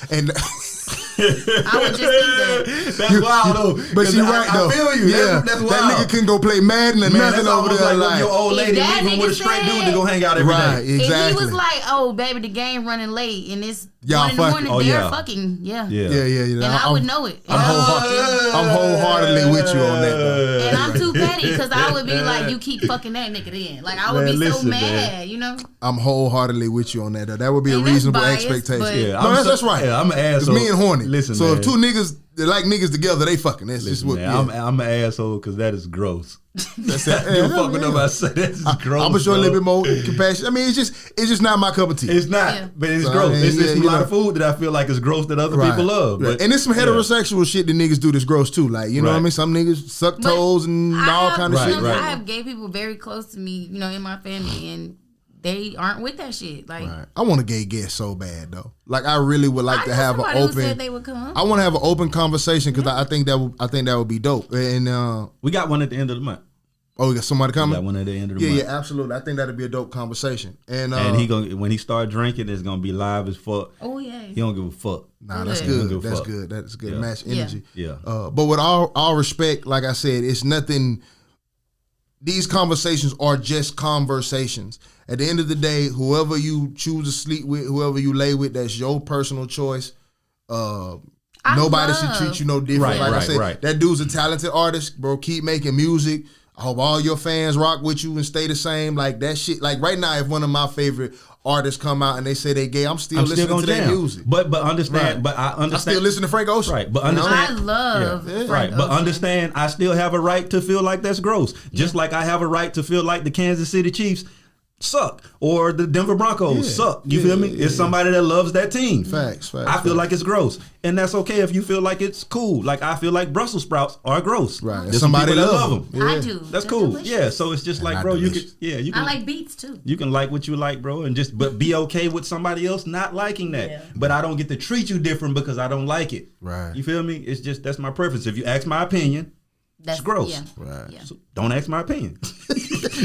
And I would just think that. That's wild though. but 'Cause she right though. I feel you. Yeah, That's that wild. nigga can go play Madden and Man, nothing that's over almost there. like when Like, your old lady If that leaving with a nigga straight dude to said- go hang out every day. right, If exactly. he was like, "Oh, baby, the game running late and it's Y'all 1 in the fucking. morning," Oh, they're yeah. fucking, yeah. yeah. And I would know it. I'm wholeheartedly with you on that. Though. And I'm too petty because I would be like, "You keep fucking that nigga then." Like I would Man, be so listen, mad, man. you know. I'm wholeheartedly with you on that. Though. That would be a And that's reasonable biased, expectation. but- Yeah, No, that's right. Yeah, I'm an It's asshole. me and horny. Listen, so man. if two niggas that like niggas together, they fucking. That's just Listen, what. man, Yeah. I'm an asshole because that is gross. That's You yeah, fuck with yeah. nobody say that's gross. I'm gonna show a bro. little bit more compassion. I mean, it's just not my cup of tea. It's not, Yeah. but it's So, gross. I mean, It's yeah, a you lot know. of food that I feel like is gross that other people love. Right. But And there's some heterosexual shit that niggas do that's gross too. Like, you know what I Right. mean? Some niggas suck But toes and all kind of Right, shit. right. I have gay people very close to me, you know, in my family, and they aren't with that shit. Like, Right. I want a gay guest so bad though. Like, I really would like I to know have an somebody who said open. they would come. I want to have an open conversation because I think that would be dope. And we got one at the end of the month. oh, we got somebody We coming. got one at the end of the Yeah, month. yeah, absolutely. I think that'd be a dope conversation. And And he gonna when he start drinking, it's gonna be live as fuck. Oh yeah. He don't give a fuck. Nah, that's Yeah. good. Give a That's fuck. good. That's good. Yeah. Match Yeah. energy. Yeah. But with all respect, like I said, it's nothing. These conversations are just conversations. At the end of the day, whoever you choose to sleep with, whoever you lay with, that's your personal choice. Nobody should treat you no different. Right, like I right, said, right. that dude's a talented artist, bro. Keep making music. I hope all your fans rock with you and stay the same. Like that shit. Like right now, if one of my favorite artists come out and they say they gay, I'm still listening gonna to their jam. music. But understand. Right. But I understand. I still listen to Frank Ocean. Right, but You know? understand. I love Yeah. Frank Right, but Ocean. understand, I still have a right to feel like that's gross. Just like I have a right to feel like the Kansas City Chiefs suck or the Denver Broncos Yeah. suck. You Yeah, feel me? yeah, It's somebody that loves that team. Facts. I feel like it's gross, and that's okay if you feel like it's cool. Like I feel like Brussels sprouts are gross. Right. There's some Somebody people that love love them. them. I Yeah. do. That's They're cool. delicious. Yeah. So it's just like, not bro, you delicious. can, you I can like beets too. you can like what you like, bro, and just but be okay with somebody else not liking that. Yeah. But I don't get to treat you different because I don't like it. Right. You feel me? It's just that's my preference. If you ask my opinion, That's gross. Yeah. Right. Yeah. so don't ask my opinion.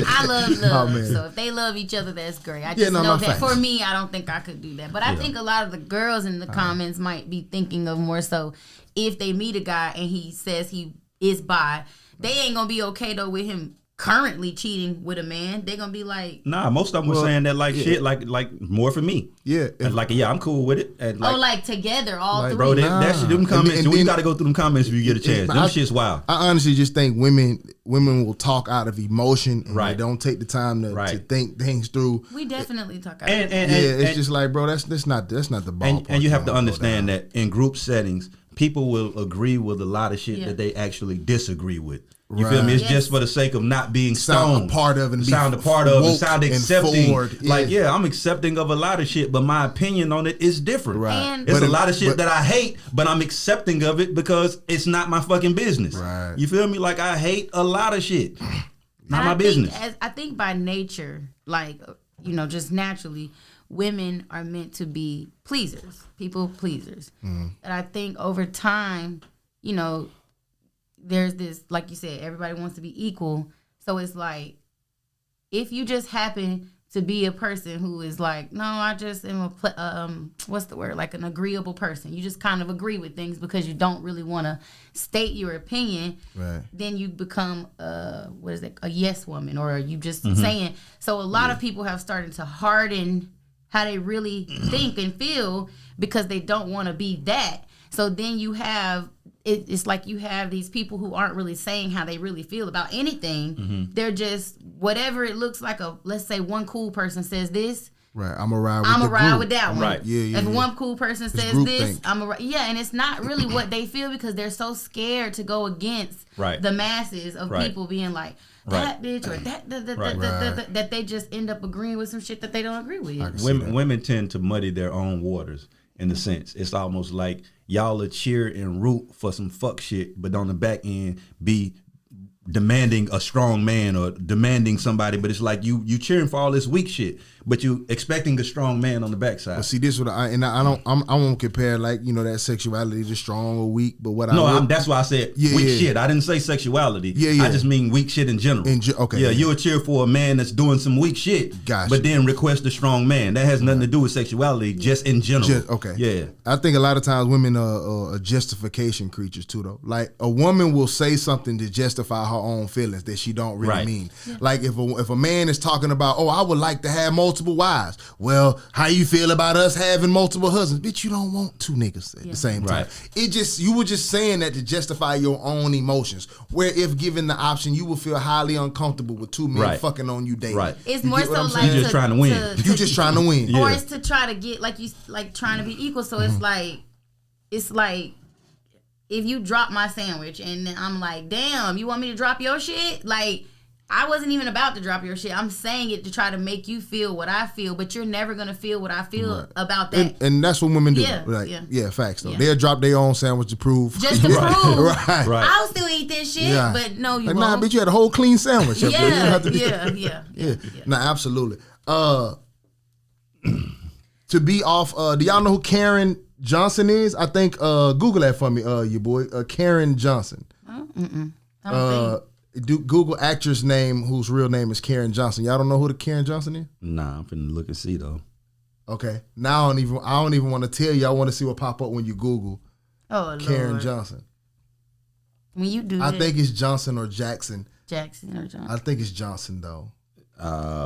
I love love. Oh, man. So if they love each other, that's great. I just know that facts. for me, I don't think I could do that. But I think a lot of the girls in the comments might be thinking of more so if they meet a guy and he says he is bi, they ain't gonna be okay though with him currently cheating with a man. They're gonna be like, Nah, most of them were saying that shit, like more for me. Yeah. And I'm cool with it. And like together, all three. Bro, that shit, them comments, and you got to go through them comments if you get a chance. Them shit's wild. I honestly just think women will talk out of emotion and Right. they don't take the time to think things through. We definitely talk about And it. It's just like, bro, that's not the ballpark. and you have to understand that in group settings, people will agree with a lot of shit Yeah. that they actually disagree with. You feel me? It's Yes. just for the sake of not being Sound stoned. a part of it and be sound a part of it. woke Sound and accepting. forward. Yeah. I'm accepting of a lot of shit, but my opinion on it is different. Right. And- It's But a lot of shit that I hate, but I'm accepting of it because it's not my fucking business. Right. You feel me? Like I hate a lot of shit. Not And my I think business. I think by nature, like, just naturally, women are meant to be pleasers, people pleasers. And I think over time, there's this, like you said, everybody wants to be equal. So it's like, if you just happen to be a person who is like, no, I just am what's the word? Like an agreeable person. You just kind of agree with things because you don't really want to state your opinion. Right. Then you become a yes woman, or you just saying. So a lot of people have started to harden how they really think and feel because they don't want to be that. So then you have, it's like you have these people who aren't really saying how they really feel about anything. They're just, whatever it looks like, let's say one cool person says this. Right, I'm gonna ride with that one. Right. Yeah. If one cool person says group this, think. and it's not really what they feel because they're so scared to go against Right. the masses of Right. people being like, that bitch or that they just end up agreeing with some shit that they don't agree with. Women tend to muddy their own waters in a sense. It's almost like y'all are cheer and root for some fuck shit, but on the back end be demanding a strong man or demanding somebody, but it's like you cheering for all this weak shit, but you expecting a strong man on the backside. But see, this what I won't compare that sexuality to strong or weak, but what that's why I said weak shit. I didn't say sexuality. Yeah. I just mean weak shit in general. Okay. Yeah, you'll cheer for a man that's doing some weak shit, Gotcha. but then request a strong man. That has nothing to do with sexuality, just in general. Okay. Yeah. I think a lot of times women are justification creatures too, though. Like a woman will say something to justify her own feelings that she don't really mean. Yeah. Like if a man is talking about, I would like to have multiple wives. Well, how you feel about us having multiple husbands? Bitch, you don't want two niggas at the same time. Right. You were just saying that to justify your own emotions. Where if given the option, you will feel highly uncomfortable with two men fucking on you daily. Right. It's more so like you're just trying to win. You're just trying to win. Or it's to try to get trying to be equal. So it's like if you drop my sandwich and then I'm like, damn, you want me to drop your shit? Like, I wasn't even about to drop your shit. I'm saying it to try to make you feel what I feel, but you're never gonna feel what I feel about that. And that's what women do. Yeah, Facts though. Yeah. They'll drop their own sandwich to prove. Just to prove. Right. I'll still eat this shit, but no, you won't. Nah, bitch, you had a whole clean sandwich. Yeah. Nah, absolutely. To be off, do y'all know who Karen Johnson is? I think Google that for me, your boy, Karen Johnson. I don't think. Google actress name whose real name is Karen Johnson. Y'all don't know who the Karen Johnson is? Nah, I'm finna look and see though. Okay. Now I don't even want to tell you. I want to see what pop up when you Google Karen Lord. Johnson. When you do I think it's Johnson or Jackson. Jackson or Johnson. I think it's Johnson though.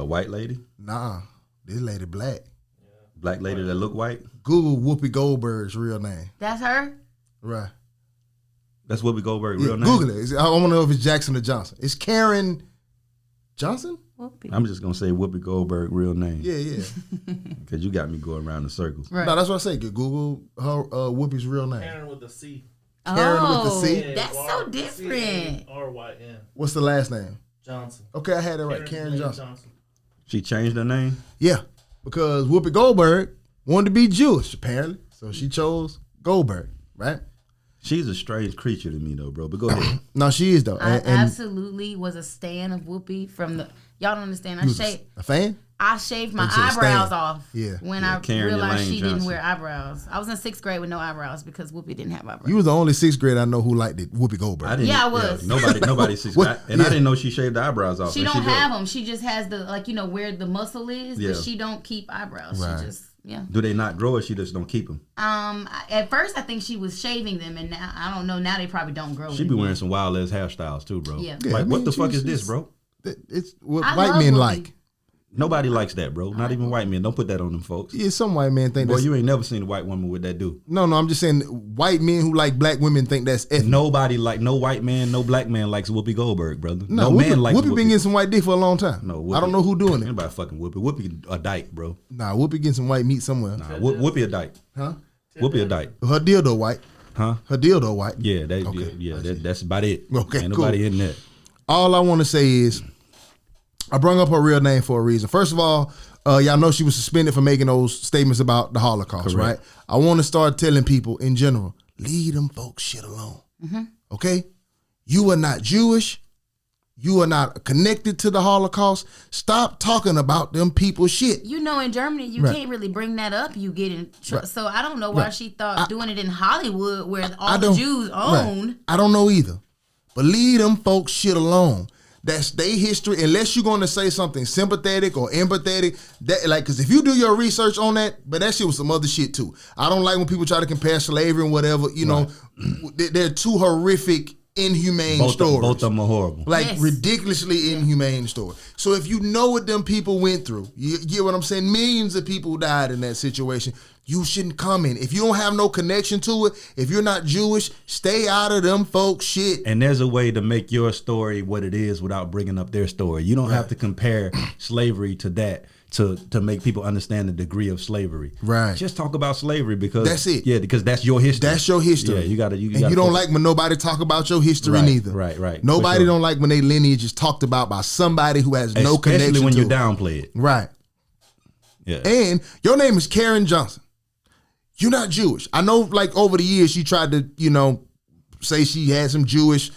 White lady? Nah. This lady black. Black lady that look white? Google Whoopi Goldberg's real name. That's her? Right. That's Whoopi Goldberg's real name? Google it. I want to know if it's Jackson or Johnson. It's Karen Johnson? Whoopi. I'm just going to say Whoopi Goldberg real name. Yeah. Because you got me going around in circles. Right. No, that's what I say. Google her Whoopi's real name. Karen with a C. Karen with the C? Yeah, That's so different. R-Y-N. What's the last name? Johnson. Okay, I had it right. Karen Johnson. She changed her name? Yeah, because Whoopi Goldberg wanted to be Jewish, apparently. So she chose Goldberg, right? She's a strange creature to me, though, bro. But go ahead. No, she is, though. I absolutely was a stan of Whoopi from the... Y'all don't understand. A fan? I shaved my Into the eyebrows stand. off Yeah. when Yeah, I Karen realized Elaine she didn't Johnson. wear eyebrows. I was in 6th grade with no eyebrows because Whoopi didn't have eyebrows. You was the only 6th grade I know who liked it. Whoopi Goldberg. I didn't, Yeah, I was. Nobody sees What? that. And I Yeah. didn't know she shaved the eyebrows off. She and don't does. have them. She just has the where the muscle is, Yeah. but she don't keep eyebrows. Right. She just Do they not grow or she just don't keep them? At first I think she was shaving them, and now I don't know. Now they probably don't grow. She be wearing some wild ass hairstyles too, bro. Yeah. Yeah, Like, I what mean, the fuck is she's- this, bro? It's what I white love men Whoopi. like. Nobody likes that, bro. Not even white men. Don't put that on them folks. Yeah, some white men think Boy, that's... you ain't never seen a white woman with that do. No, I'm just saying white men who like black women think that's ethnic. Nobody like no white man, no black man likes Whoopi Goldberg, brother. No, man likes Whoopi been getting some white dick for a long time. No, Whoopi. I don't know who doing it. Anybody fucking Whoopi. Whoopi a dyke, bro. Nah, Whoopi getting some white meat somewhere. Nah, Whoopi a dyke. Huh? Whoopi a dyke. Her dildo white. Huh? Her dildo white. Yeah, Okay, that's about it. Okay, Ain't cool. nobody in there. All I want to say is, I brung up her real name for a reason. First of all, y'all know she was suspended for making those statements about the Holocaust, Correct. right? I want to start telling people in general, leave them folks shit alone. Okay? You are not Jewish. You are not connected to the Holocaust. Stop talking about them people's shit. You know, in Germany, you Right. can't really bring that up. You get in trouble. Right. So I don't know why Right. she thought doing it in Hollywood, where I all the don't- Jews right. own. I don't know either. But leave them folks shit alone. That's their history. Unless you're going to say something sympathetic or empathetic, that like, because if you do your research on that, but that shit was some other shit too. I don't like when people try to compare slavery and whatever. You know, they're two horrific, inhumane stories. Both of them are horrible. Like Yes. ridiculously inhumane story. So if you know what them people went through, you get what I'm saying? Millions of people died in that situation. You shouldn't comment. If you don't have no connection to it, if you're not Jewish, stay out of them folks shit. And there's a way to make your story what it is without bringing up their story. You don't have to compare slavery to that to make people understand the degree of slavery. Right. Just talk about slavery because That's it. Yeah, because that's your history. That's your history. Yeah, you gotta. And gotta you don't focus. like when nobody talk about your history Right, neither. right. Nobody For sure. don't like when they lineage is talked about by somebody who has no connection Especially when to you it. downplay it. Right. Yeah. And your name is Karen Johnson. You're not Jewish. I know, like, over the years, she tried to, say she had some Jewish,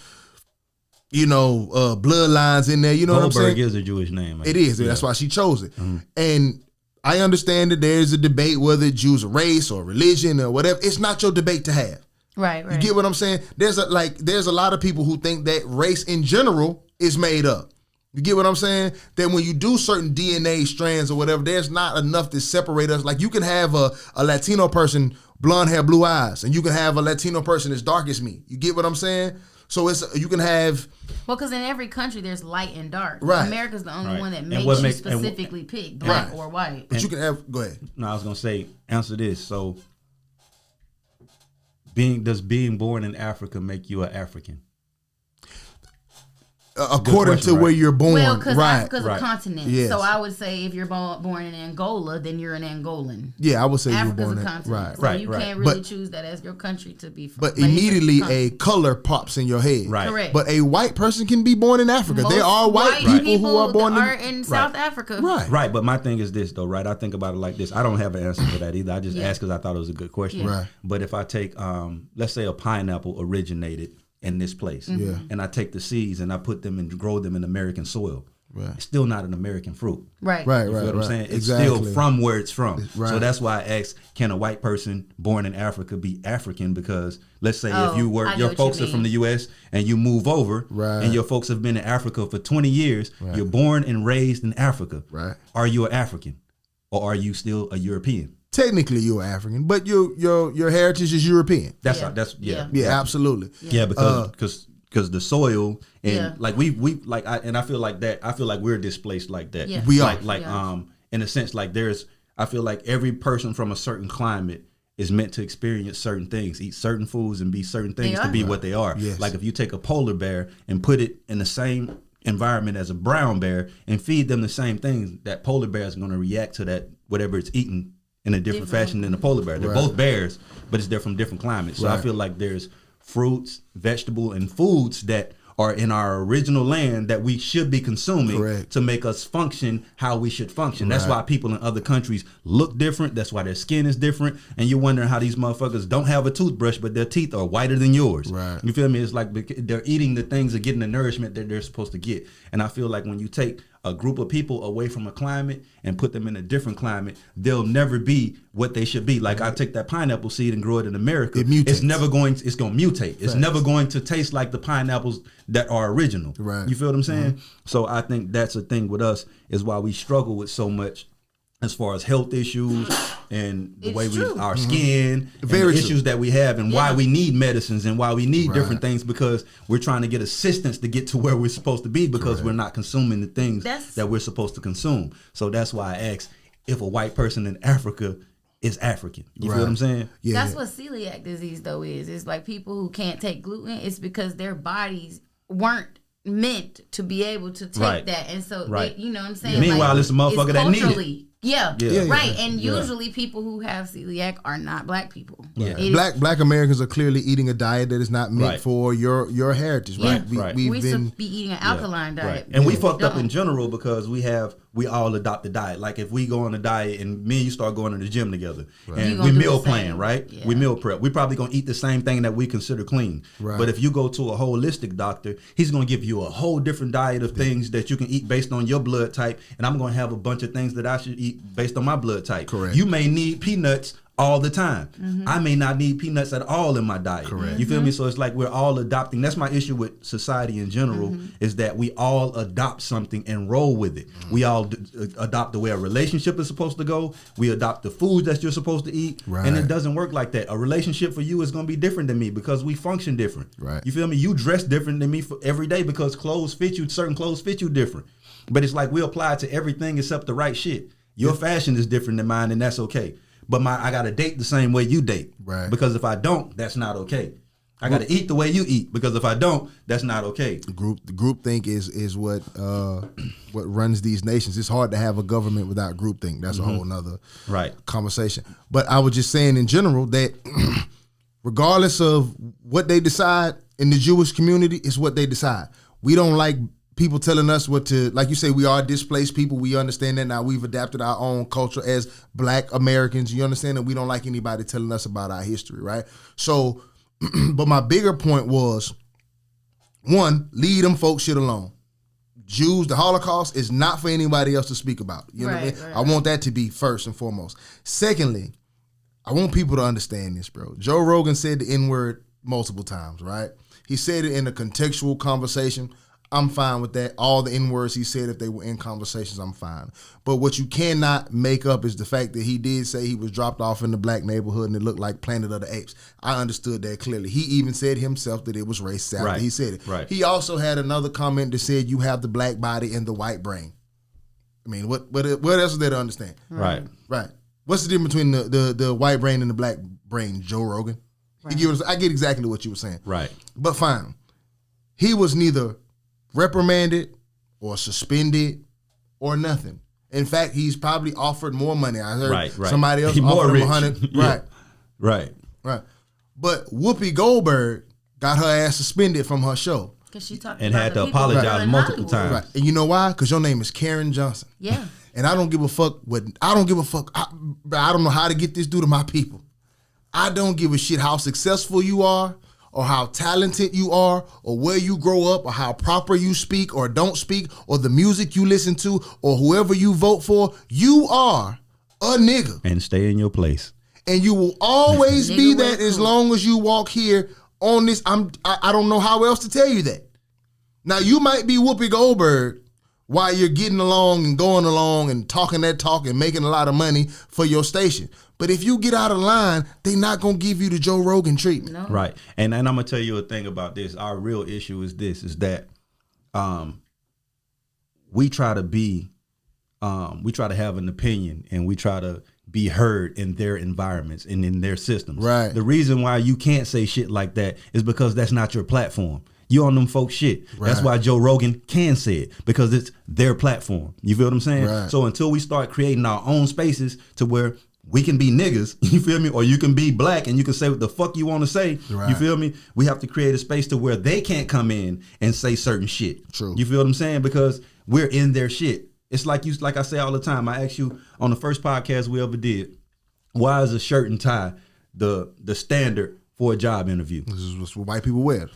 bloodlines in there. You know what I'm Goldberg saying? is a Jewish name. It is. Yeah. That's why she chose it. And I understand that there's a debate whether Jews are race or religion or whatever. It's not your debate to have. Right, right. You get what I'm saying? There's a lot of people who think that race in general is made up. You get what I'm saying? That when you do certain DNA strands or whatever, there's not enough to separate us. Like you can have a Latino person, blonde hair, blue eyes, and you can have a Latino person as dark as me. You get what I'm saying? So you can have Well, because in every country there's light and dark. Right. America's the only Right. one that And makes what you makes- and what- specifically pick black Right. or white. but you can have go ahead. No, I was gonna say answer this. So, does being born in Africa make you an African? According question, to where right? you're born. Well, because right. Africa's right. a continent. Yes. So I would say if you're born in Angola, then you're an Angolan. Yeah, I would say Africa's you're born a in continent. right. So Right, you right. can't really But- choose that as your country to be from. But it's a immediately a continent. color pops in your head. Right. Correct. But a white person can be born in Africa. there Most are white people who are born in South Africa. Right. Right, but my thing is this though, right? I think about it like this. I don't have an answer for that either. I just Yeah. asked because I thought it was a good question. Yeah. Right. But if I take, let's say a pineapple originated in this place, Yeah. and I take the seeds and I put them and grow them in American soil, Right. it's still not an American fruit. Right. Right, You right, feel what right. I'm saying? It's Exactly. still from where it's from. Right. So that's why I asked, can a white person born in Africa be African? Because let's say Oh, if you were I know your what folks you are from mean. the US and you move over Right. and your folks have been in Africa for 20 years, you're born and raised in Africa. Right. Are you an African? Or are you still a European? Technically, you're African, but your heritage is European. That's Yeah. yeah. Yeah, absolutely. Yeah, because the soil and Yeah. like we like I feel like that. I feel like we're displaced like that. Yeah. We are. like Yeah. in a sense like I feel like every person from a certain climate is meant to experience certain things, eat certain foods, and be certain things to are. be what they are. Yes. Like if you take a polar bear and put it in the same environment as a brown bear and feed them the same things, that polar bear is going to react to that whatever it's eating in a different fashion than the polar bear. They're Right. both bears, but they're from different climates. So I Right. feel like there's fruits, vegetable, and foods that are in our original land that we should be consuming Correct. to make us function how we should function. That's Right. why people in other countries look different. That's why their skin is different. And you're wondering how these motherfuckers don't have a toothbrush, but their teeth are whiter than yours. Right. You feel me? It's like they're eating the things and getting the nourishment that they're supposed to get. And I feel like when you take a group of people away from a climate and put them in a different climate, they'll never be what they should be. Like I take that pineapple seed and grow it in America. It's going to mutate. It's never going to taste like the pineapples that are original. Right. You feel what I'm saying? So I think that's the thing with us is why we struggle with so much as far as health issues and the way our skin, and the issues that we have, and why we need medicines and why we need different things, because we're trying to get assistance to get to where we're supposed to be, because we're not consuming the things that we're supposed to consume. So that's why I asked if a white person in Africa is African. You feel what I'm saying? Yeah. That's what celiac disease though is. It's like people who can't take gluten. It's because their bodies weren't meant to be able to take that, and so they, you know what I'm saying. Meanwhile, it's a motherfucker that needs it. Yeah, right. And usually people who have celiac are not black people. Yeah. Black Americans are clearly eating a diet that is not meant for your heritage, right? We should be eating an alkaline diet. And we fucked up in general because we all adopt the diet. Like if we go on a diet and me and you start going to the gym together and we meal plan, right? Yeah. We meal prep. We probably gonna eat the same thing that we consider clean. Right. But if you go to a holistic doctor, he's gonna give you a whole different diet of things that you can eat based on your blood type, and I'm gonna have a bunch of things that I should eat based on my blood type. Correct. You may need peanuts all the time. I may not need peanuts at all in my diet. Correct. You feel me? So it's like we're all adopting. That's my issue with society in general, is that we all adopt something and roll with it. We all adopt the way a relationship is supposed to go. We adopt the foods that you're supposed to eat. Right. And it doesn't work like that. A relationship for you is going to be different than me because we function different. Right. You feel me? You dress different than me for every day because clothes fit you. Certain clothes fit you different. But it's like we apply it to everything except the right shit. Your fashion is different than mine, and that's okay. But I gotta date the same way you date. Right. Because if I don't, that's not okay. I gotta eat the way you eat, because if I don't, that's not okay. The group think is what runs these nations. It's hard to have a government without group think. That's a whole nother conversation. But I was just saying in general that regardless of what they decide in the Jewish community, it's what they decide. We don't like people telling us what to, like you say, we are displaced people. We understand that now. We've adapted our own culture as Black Americans. You understand that we don't like anybody telling us about our history, right? So, but my bigger point was, one, leave them folks shit alone. Jews, the Holocaust is not for anybody else to speak about. You know what I mean? I want that to be first and foremost. Secondly, I want people to understand this, bro. Joe Rogan said the N-word multiple times, right? He said it in a contextual conversation. I'm fine with that. All the N-words he said, if they were in conversations, I'm fine. But what you cannot make up is the fact that he did say he was dropped off in the black neighborhood and it looked like Planet of the Apes. I understood that clearly. He even said himself that it was racist after he said it. Right. He also had another comment that said you have the black body and the white brain. I mean, what else is there to understand? Right. Right. What's the difference between the white brain and the black brain, Joe Rogan? Right. I get exactly what you were saying. Right. But fine. He was neither reprimanded or suspended or nothing. In fact, he's probably offered more money. I heard somebody else offered him 100. Right. But Whoopi Goldberg got her ass suspended from her show. Because she talked and had to apologize multiple times. Right. And you know why? Because your name is Karen Johnson. Yeah. And I don't give a fuck I don't know how to get this due to my people. I don't give a shit how successful you are, or how talented you are, or where you grow up, or how proper you speak or don't speak, or the music you listen to, or whoever you vote for. You are a nigga. And stay in your place. And you will always be that as long as you walk here on this. I don't know how else to tell you that. Now, you might be Whoopi Goldberg while you're getting along and going along and talking that talk and making a lot of money for your station. But if you get out of line, they not going to give you the Joe Rogan treatment. No. Right. And I'm going to tell you a thing about this. Our real issue is this, is that we try to have an opinion, and we try to be heard in their environments and in their systems. Right. The reason why you can't say shit like that is because that's not your platform. You on them folks shit. Right. That's why Joe Rogan can say it, because it's their platform. You feel what I'm saying? Right. So until we start creating our own spaces to where we can be niggas, you feel me? Or you can be black and you can say what the fuck you want to say. Right. You feel me? We have to create a space to where they can't come in and say certain shit. True. You feel what I'm saying? Because we're in their shit. It's like I say all the time. I asked you on the first podcast we ever did, why is a shirt and tie the standard for a job interview? This is what white people wear.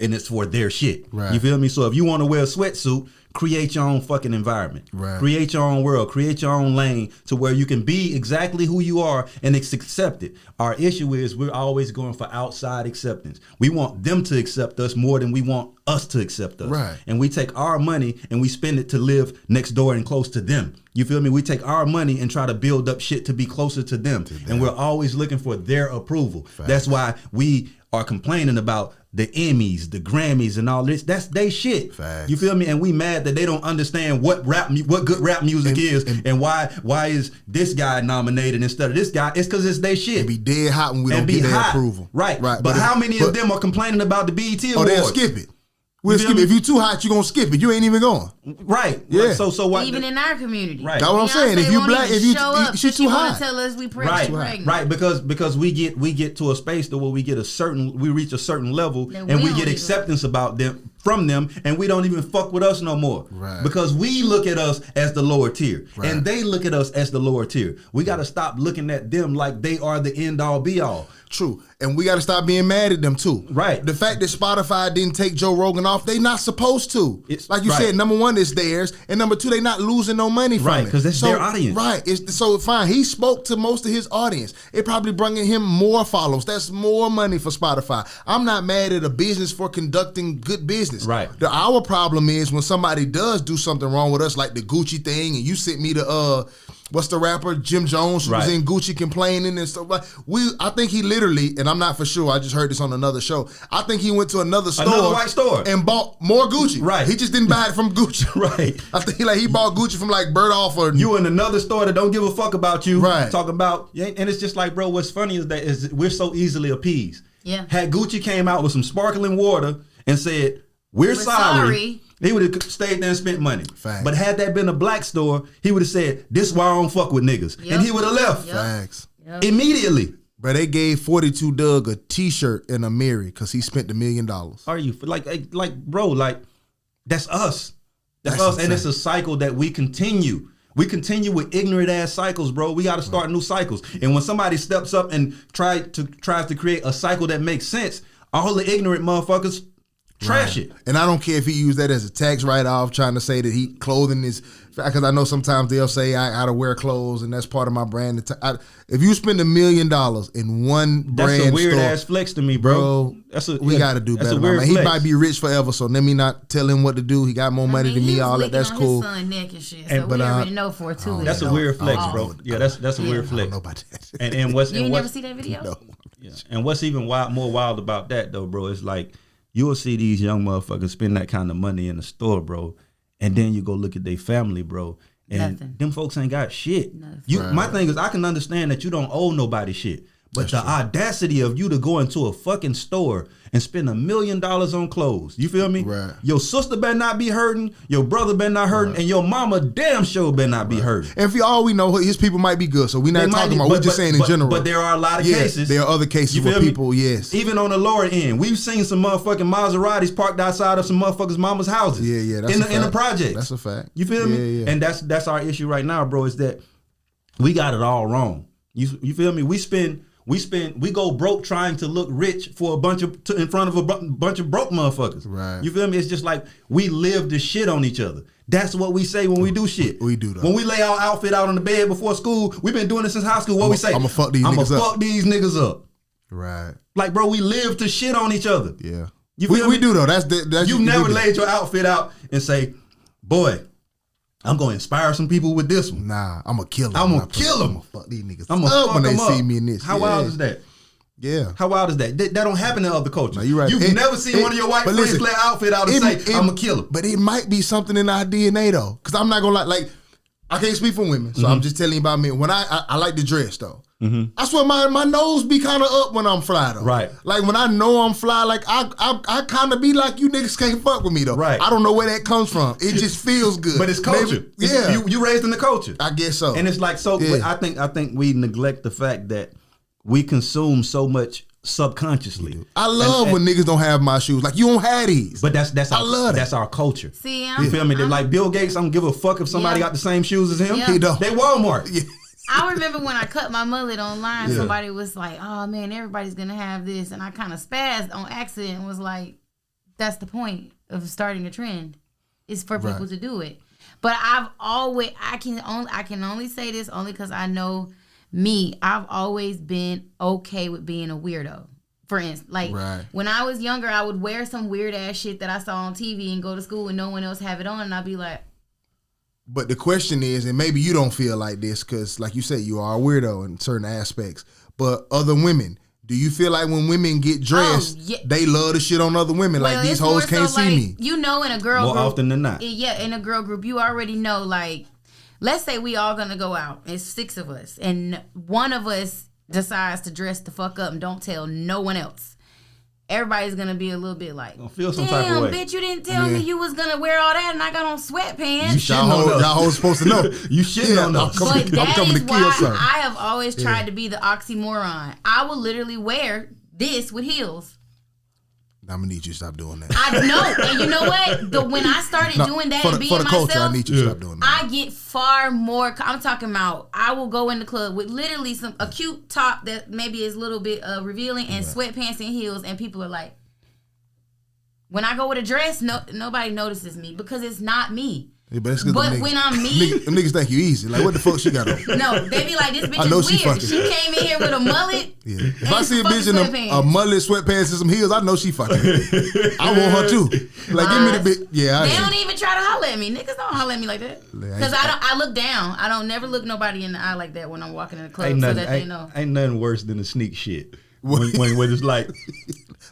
and it's for their shit. Right. You feel me? So if you want to wear a sweatsuit, create your own fucking environment. Right. Create your own world. Create your own lane to where you can be exactly who you are and it's accepted. Our issue is we're always going for outside acceptance. We want them to accept us more than we want us to accept us. Right. And we take our money and we spend it to live next door and close to them. You feel me? We take our money and try to build up shit to be closer to them. And we're always looking for their approval. Facts. That's why we are complaining about the Emmys, the Grammys, and all this. That's they shit. Facts. You feel me? And we mad that they don't understand what good rap music is, and why is this guy nominated instead of this guy? It's because it's they shit. And be dead hot when we don't get their approval. Right. But how many of them are complaining about the BET Awards? Oh, they'll skip it. We'll skip it. If you too hot, you gonna skip it. You ain't even going. Right. Yeah. So why? Even in our community. Right. That's what I'm saying. If you black, if you she too hot. Tell us we pregnant. Right. Because we get to a space to where we reach a certain level and we get acceptance about them from them, and we don't even fuck with us no more. Right. Because we look at us as the lower tier, and they look at us as the lower tier. We got to stop looking at them like they are the end all be all. True. And we got to stop being mad at them too. Right. The fact that Spotify didn't take Joe Rogan off, they not supposed to. It's, like you said, number one, it's theirs. And number two, they not losing no money from it. Because that's their audience. Right. So fine. He spoke to most of his audience. It probably bringing him more follows. That's more money for Spotify. I'm not mad at a business for conducting good business. Right. Our problem is when somebody does do something wrong with us, like the Gucci thing, and you sent me the what's the rapper Jim Jones who was in Gucci complaining and stuff like. I think he literally, and I'm not for sure, I just heard this on another show. I think he went to another white store, and bought more Gucci. Right, he just didn't buy it from Gucci. Right, I think he bought Gucci from like Bergdorf or you in another store that don't give a fuck about you. Right, talking about, and it's just like, bro, what's funny is that we're so easily appeased. Yeah, had Gucci came out with some sparkling water and said we're sorry. He would have stayed there and spent money. Facts. But had that been a black store, he would have said, "This is why I don't fuck with niggas," and he would have left. Facts. Immediately. But they gave 42 Doug a T-shirt and a mirror because he spent $1 million. Are you like bro? Like that's us. That's us, and it's a cycle that we continue. We continue with ignorant ass cycles, bro. We got to start new cycles. And when somebody steps up and tries to create a cycle that makes sense, all the ignorant motherfuckers trash it. And I don't care if he used that as a tax write-off, trying to say that clothing is, because I know sometimes they'll say I gotta wear clothes and that's part of my brand. If you spend $1 million in one brand store, that's a weird ass flex to me, bro. We gotta do better. Man. He might be rich forever, so let me not tell him what to do. He got more money than me. All that. That's cool. His son neck and shit, so we already know for 2 weeks. That's a weird flex, bro. Yeah, that's a weird flex. I don't know about that. And what's you never see that video? No. Yeah. And what's even more wild about that though, bro, is like you'll see these young motherfuckers spend that kind of money in the store, bro, and then you go look at their family, bro, and them folks ain't got shit. My thing is, I can understand that you don't owe nobody shit, but the audacity of you to go into a fucking store and spend $1 million on clothes, you feel me? Right. Your sister better not be hurting, your brother better not hurting, and your mama damn sure better not be hurting. And for all we know, his people might be good, so we're not talking about. We're just saying in general. But there are a lot of cases. There are other cases where people, even on the lower end, we've seen some motherfucking Maseratis parked outside of some motherfuckers' mama's houses. Yeah, that's in the projects. That's a fact. You feel me? Yeah. And that's our issue right now, bro. Is that we got it all wrong. You feel me? We go broke trying to look rich for in front of a bunch of broke motherfuckers. Right. You feel me? It's just like we live to shit on each other. That's what we say when we do shit. We do that. When we lay our outfit out on the bed before school, we've been doing this since high school. What we say? I'ma fuck these niggas up. Right. Like, bro, we live to shit on each other. Yeah. We do though. That's you've never laid your outfit out and say, boy, I'm gonna inspire some people with this one. Nah, I'm gonna kill them. I'm gonna kill them. I'm gonna fuck these niggas I'm gonna up when they see me in this. How wild is that? Yeah. How wild is that? That don't happen in other cultures. No, you're right. You've never seen one of your white friends lay outfit out and say, I'm gonna kill him. But it might be something in our DNA though. Cause I'm not gonna like I can't speak for women, so I'm just telling you about me. When I like to dress though. I swear my nose be kind of up when I'm fly though. Right. Like when I know I'm fly, like I kind of be like, you niggas can't fuck with me though. Right. I don't know where that comes from. It just feels good. But it's culture. Maybe, You raised in the culture. I guess so. And it's like so. Yeah. But I think we neglect the fact that we consume so much subconsciously. I love when niggas don't have my shoes. Like, you don't have these. But that's I love that's our culture. See, you feel me? Like Bill Gates, I don't give a fuck if somebody got the same shoes as him. Yeah. He don't. They Walmart. Yeah. I remember when I cut my mullet online, somebody was like, oh man, everybody's gonna have this, and I kind of spazzed on accident and was like, that's the point of starting a trend, is for people to do it. But I can only say this only because I know me. I've always been okay with being a weirdo. For instance, like when I was younger, I would wear some weird ass shit that I saw on TV and go to school and no one else have it on, and I'd be like. But the question is, and maybe you don't feel like this because, like you said, you are a weirdo in certain aspects. But other women, do you feel like when women get dressed, they love the shit on other women? Well, like, these hoes can't see me. You know, in a girl group. More often than not. Yeah, in a girl group, you already know, like, let's say we all gonna go out. It's 6 of us. And one of us decides to dress the fuck up and don't tell no one else. Everybody's gonna be a little bit like, feel some type of way. Bitch, you didn't tell me you was gonna wear all that, and I got on sweatpants. You shitting on us. Y'all hoes supposed to know. You shitting on us. But that is why I have always tried to be the oxymoron. I will literally wear this with heels. I'm gonna need you to stop doing that. I know, and you know what? When I started doing that and being for the myself, culture, I need you to stop doing that. I get far more. I'm talking about. I will go in the club with literally a cute top that maybe is a little bit revealing and sweatpants and heels, and people are like, when I go with a dress, nobody notices me because it's not me. Yeah, but when I'm me, them niggas think you easy. Like, what the fuck she got on? No, they be like, this bitch is weird. She came in here with a mullet. Yeah. If I see a bitch in a mullet, sweatpants, and some heels, I know she fucking. I want her too. Like, give me the bitch. Yeah, they don't even try to holler at me. Niggas don't holler at me like that. Because I look down. I don't never look nobody in the eye like that when I'm walking in the club, so that they know. Ain't nothing worse than the sneak shit. When it's like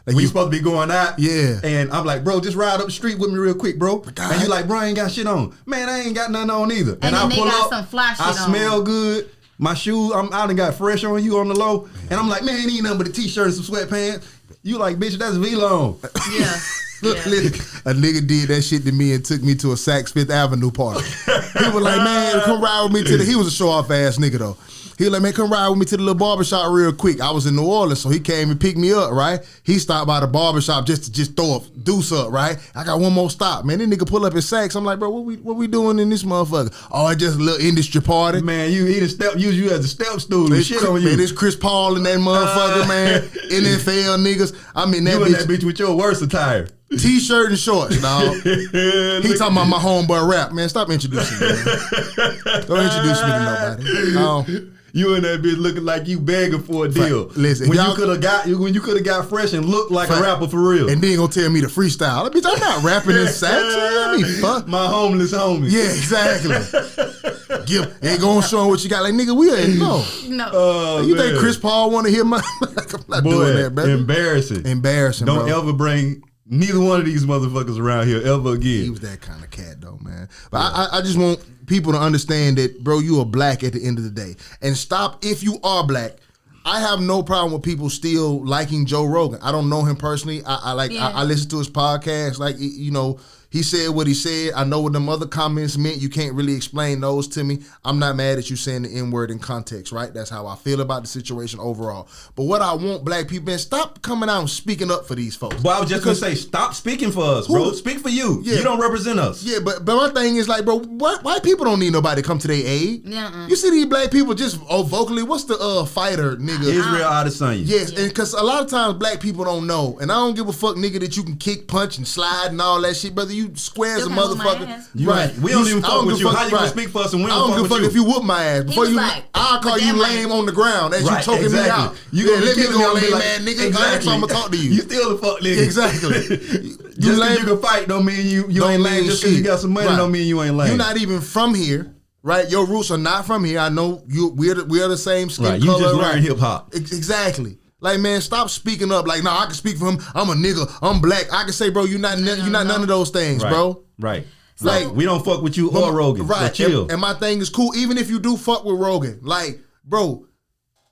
we supposed to be going out, and I'm like, bro, just ride up the street with me real quick, bro. And you like, bro, I ain't got shit on. Man, I ain't got nothing on either. And I pull up, some fly shit I smell on. good. My shoes, I done got fresh on you on the low, and I'm like, man, ain't nothing but a t-shirt and some sweatpants. You like, bitch, that's V-Long. Yeah. A nigga did that shit to me and took me to a Saks Fifth Avenue party. He was like, man, come ride with me to he was a show-off ass nigga though. He was like, man, come ride with me to the little barbershop real quick. I was in New Orleans, so he came and picked me up, right? He stopped by the barbershop just to throw a deuce up, right? I got one more stop. Man, this nigga pull up his Saks. I'm like, bro, what we doing in this motherfucker? Oh, it's just a little industry party. Man, use you as a step stool and shit on you. Man, this Chris Paul and that motherfucker, man. NFL niggas. I mean, that you bitch. You and that bitch with your worst attire. T-shirt and shorts, dog. He talking about my homeboy rap. Man, stop introducing me, man. Don't introduce me to nobody. You and that bitch looking like you begging for a deal. Listen, when you could have got fresh and looked like a rapper for real. And then gonna tell me to freestyle. Bitch, I'm not rapping in Saks. Fuck. My homeless homie. Yeah, exactly. Ain't gonna show him what you got. Like, nigga, we ain't know. No. You think Chris Paul want to hear my? I'm not doing that, bro. Embarrassing. Don't ever bring neither one of these motherfuckers around here ever again. He was that kind of cat though, man. But I just want people to understand that, bro, you are black at the end of the day. And stop, if you are black, I have no problem with people still liking Joe Rogan. I don't know him personally. I listen to his podcast. Like, you know, he said what he said. I know what them other comments meant. You can't really explain those to me. I'm not mad at you saying the N-word in context, right? That's how I feel about the situation overall. But what I want black people, man, stop coming out and speaking up for these folks. Well, I was just going to say, stop speaking for us, bro. Speak for you. Yeah. You don't represent us. Yeah, but my thing is like, bro, white people don't need nobody to come to their aid. Yeah. You see these black people just vocally, what's the fighter nigga? Israel Adesanya. Yes, and because a lot of times black people don't know. And I don't give a fuck, nigga, that you can kick, punch, and slide and all that shit, brother. You square as a motherfucker. Right. We don't even fuck with you. How you gonna speak for us and we don't fuck with you? I don't give a fuck if you whoop my ass. Before you, I'll call you lame on the ground as you choking me out. You gonna let me go lame man, nigga. Exactly. I'm gonna talk to you. You still the fuck nigga. Exactly. Just because you can fight don't mean you ain't lame. Just because you got some money don't mean you ain't lame. You're not even from here. Right, your roots are not from here. I know we're the same skin color. You just learn hip hop. Exactly. Like, man, stop speaking up. Like, I can speak for him. I'm a nigga. I'm black. I can say, bro, you're not none of those things, bro. Right. So, like, we don't fuck with you or Rogan. Right. So chill. And my thing is cool. Even if you do fuck with Rogan, like, bro,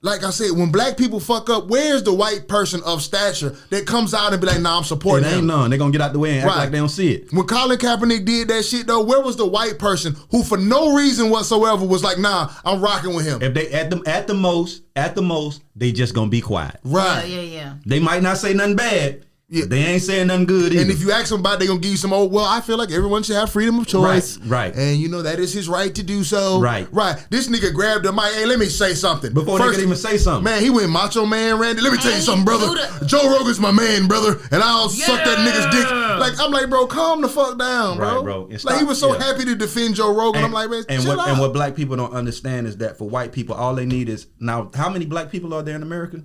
like I said, when black people fuck up, where's the white person of stature that comes out and be like, nah, I'm supporting him? Ain't none. They're going to get out the way and act like they don't see it. When Colin Kaepernick did that shit, though, where was the white person who, for no reason whatsoever, was like, nah, I'm rocking with him? If they at the most, they just going to be quiet. Right. Yeah. They might not say nothing bad. Yeah. They ain't saying nothing good either. And if you ask them about it, they gonna give you some old, well, I feel like everyone should have freedom of choice. Right. And you know, that is his right to do so. Right. This nigga grabbed the mic. Hey, let me say something. Before they could even say something. Man, he went Macho Man Randy. Let me tell you something, brother. Joe Rogan's my man, brother. And I'll suck that nigga's dick. Like, I'm like, bro, calm the fuck down, bro. Right, bro. Like, he was so happy to defend Joe Rogan. I'm like, man, chill out. And what black people don't understand is that for white people, all they need is, now, how many black people are there in America?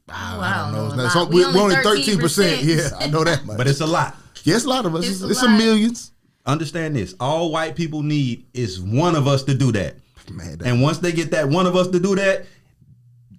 I don't know. We're only 13%. Yeah, I know that much. But it's a lot. Yeah, it's a lot of us. It's some millions. Understand this. All white people need is one of us to do that. Man, and once they get that one of us to do that,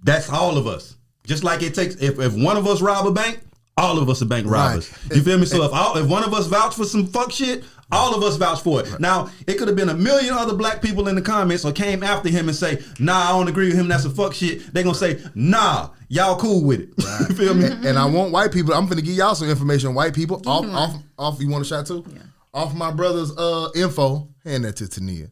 that's all of us. Just like it takes, if one of us rob a bank, all of us are bank robbers. Right. You feel me? So if one of us vouch for some fuck shit, all of us vouch for it. Right. Now, it could have been a million other black people in the comments or came after him and say, nah, I don't agree with him, that's a fuck shit. They gonna say, nah, y'all cool with it. Right. You feel me? And I want white people, I'm finna give y'all some information on white people. Off, you want a shot too? Yeah. Off my brother's info, hand that to Tania.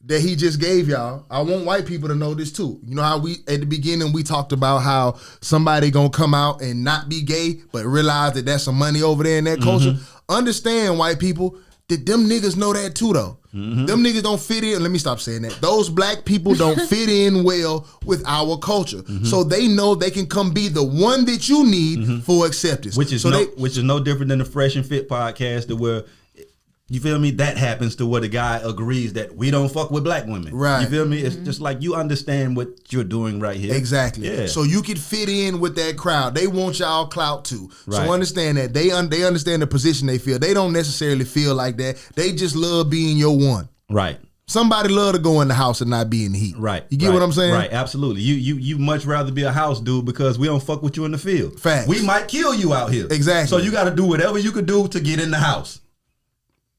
That he just gave y'all. I want white people to know this too. You know how we, at the beginning, we talked about how somebody gonna come out and not be gay, but realize that that's some money over there in that culture. Understand, white people, that them niggas know that too, though. Them niggas don't fit in. Let me stop saying that. Those black people don't fit in well with our culture. So they know they can come be the one that you need for acceptance. Which is no different than the Fresh and Fit podcast, to where, you feel me, that happens to where the guy agrees that we don't fuck with black women. Right. You feel me? It's just like, you understand what you're doing right here. Exactly. Yeah. So you can fit in with that crowd. They want y'all clout too. Right. So understand that. They understand the position they feel. They don't necessarily feel like that. They just love being your one. Right. Somebody love to go in the house and not be in the heat. Right. You get what I'm saying? Right, absolutely. You much rather be a house dude because we don't fuck with you in the field. Facts. We might kill you out here. Exactly. So you got to do whatever you could do to get in the house.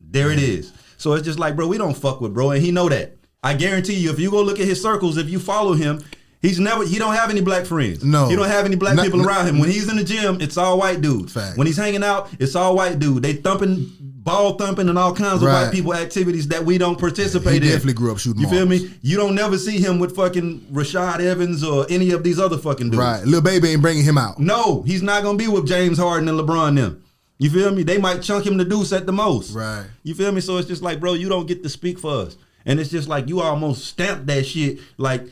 There it is. So it's just like, bro, we don't fuck with bro, and he know that. I guarantee you, if you go look at his circles, if you follow him, he don't have any black friends. No. He don't have any black people around him. When he's in the gym, it's all white dudes. Fact. When he's hanging out, it's all white dude. They ball thumping and all kinds of white people activities that we don't participate in. He definitely grew up shooting You feel me? You don't never see him with fucking Rashad Evans or any of these other fucking dudes. Right. Lil Baby ain't bringing him out. No, he's not going to be with James Harden and LeBron them. You feel me? They might chunk him the deuce at the most. Right. You feel me? So it's just like, bro, you don't get to speak for us. And it's just like, you almost stamped that shit like,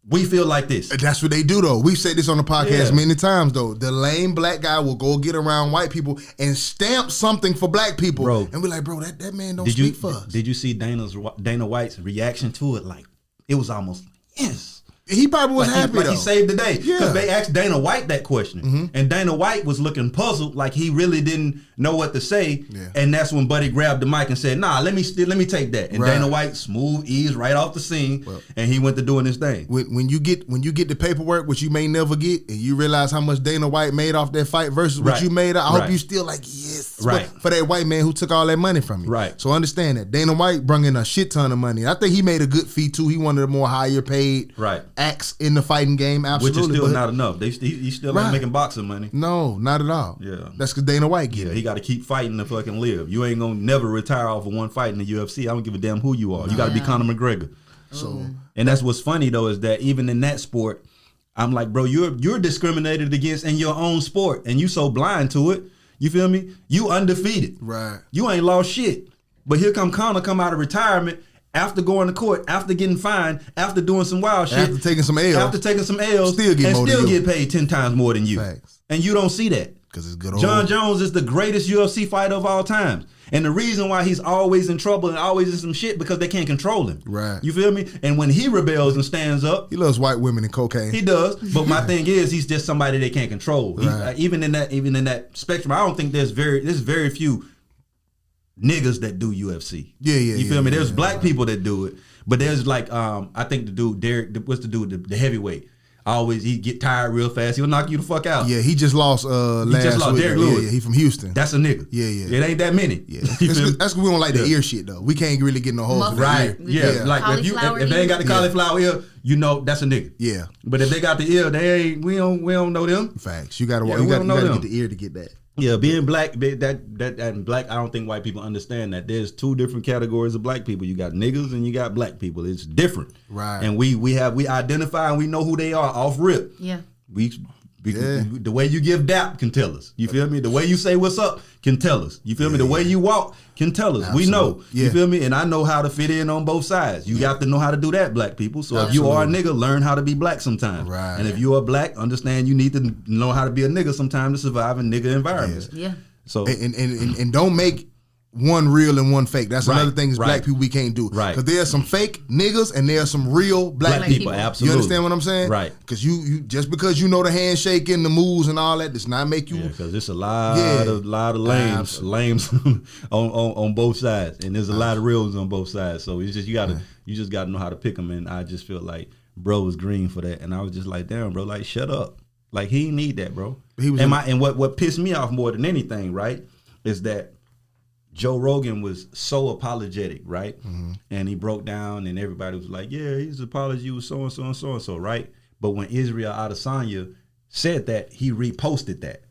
we feel like this. That's what they do, though. We've said this on the podcast many times, though. The lame black guy will go get around white people and stamp something for black people. Bro. And we're like, bro, that man don't speak for us. Did you see Dana White's reaction to it? Like, it was almost, yes. He probably was happy, though. He saved the day. Because they asked Dana White that question. And Dana White was looking puzzled, like he really didn't know what to say. Yeah. And that's when Buddy grabbed the mic and said, nah, let me take that. And Dana White smooth eased right off the scene, and he went to doing his thing. When you get the paperwork, which you may never get, and you realize how much Dana White made off that fight versus what you made, I hope you still like, yes, for that white man who took all that money from you. Right. So understand that. Dana White brought in a shit ton of money. I think he made a good fee, too. He one of the more higher paid acts in the fighting game, absolutely. Which is still not enough. He still ain't making boxing money. No, not at all. Yeah. That's because Dana White get it. He got to keep fighting to fucking live. You ain't gonna never retire off of one fight in the UFC. I don't give a damn who you are. You got to be Conor McGregor. So, and that's what's funny though, is that even in that sport, I'm like, bro, you're discriminated against in your own sport, and you so blind to it. You feel me? You undefeated. Right. You ain't lost shit. But here Conor come out of retirement after going to court, after getting fined, after doing some wild shit, after taking some L's, still get paid 10 times more than you. Facts. And you don't see that. Because it's good old John Jones is the greatest UFC fighter of all time. And the reason why he's always in trouble and always in some shit, because they can't control him. Right. You feel me? And when he rebels and stands up, he loves white women and cocaine. He does. But my thing is, he's just somebody they can't control. Right. Even in that spectrum, I don't think there's very few niggas that do UFC. You feel me? There's black people that do it, but there's like I think the dude the heavyweight. He get tired real fast. He'll knock you the fuck out. Yeah, he just lost last week. Derek Lewis. Yeah, he from Houston. That's a nigga. Yeah. It ain't that many. Yeah. That's because we don't like the ear shit though. We can't really get no holes for the ear. Yeah. Like if they ain't got the cauliflower ear, you know that's a nigga. Yeah. But if they got the ear, we don't know them. Facts. You gotta get the ear to get that. Yeah, being black, that black, I don't think white people understand that. There's two different categories of black people. You got niggas and you got black people. It's different. Right. And we identify and we know who they are off rip. Yeah. The way you give dap can tell us. You feel me? The way you say what's up can tell us. You feel me? The way you walk can tell us. Absolutely. We know. Yeah. You feel me? And I know how to fit in on both sides. You got to know how to do that, black people. So if you are a nigga, learn how to be black sometimes. Right. And if you are black, understand you need to know how to be a nigga sometimes to survive in nigga environments. Yeah. So and don't make one real and one fake. That's another thing is black people we can't do. Right. Because there's some fake niggas and there's some real black people. Absolutely. You understand what I'm saying? Right. Because you just because you know the handshake and the moves and all that does not make you. Yeah, because it's a lot of lames on both sides, and there's a lot of real ones on both sides. So it's just you just gotta know how to pick them. And I just feel like bro was green for that, and I was just like, damn, bro, like shut up. Like he didn't need that, bro. And what pissed me off more than anything, right, is that Joe Rogan was so apologetic, right? Mm-hmm. And he broke down and everybody was like, yeah, his apology was so-and-so and so-and-so, right? But when Israel Adesanya said that, he reposted that.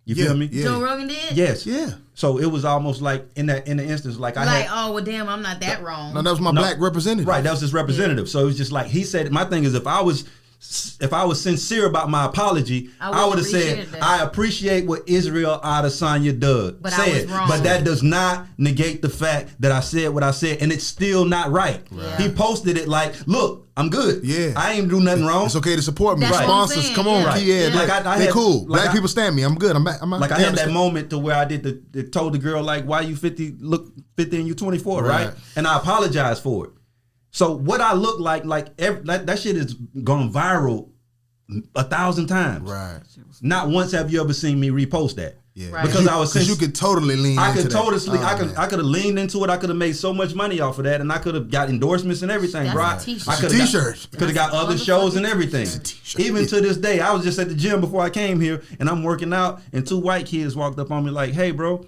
You feel me? Yeah. Joe Rogan did? Yes. Yeah. So it was almost like in the instance, like oh, well, damn, I'm not that wrong. No, that was my black representative. Right, that was his representative. Yeah. So it was just like, he said, my thing is if I was sincere about my apology, I would have said, I appreciate what Israel Adesanya does. But I was wrong. But that does not negate the fact that I said what I said, and it's still not right. He posted it like, look, I'm good. Yeah. I ain't do nothing wrong. It's okay to support me. That's Sponsors, come on. Right. Yeah. Like, they cool. Black people stand me. I'm good. I'm back. I had that moment to where I told the girl, like, why you 50, look 50 and you 24, right? And I apologized for it. So what I look like that shit has gone viral 1,000 times. Right. Not once have you ever seen me repost that. Yeah. Right. Because you could totally lean into that. I could have leaned into it. I could have made so much money off of that, and I could have got endorsements and everything, bro. I could have T-shirts. Could have got other shows and everything. Even to this day, I was just at the gym before I came here, and I'm working out, and 2 white kids walked up on me like, hey, bro,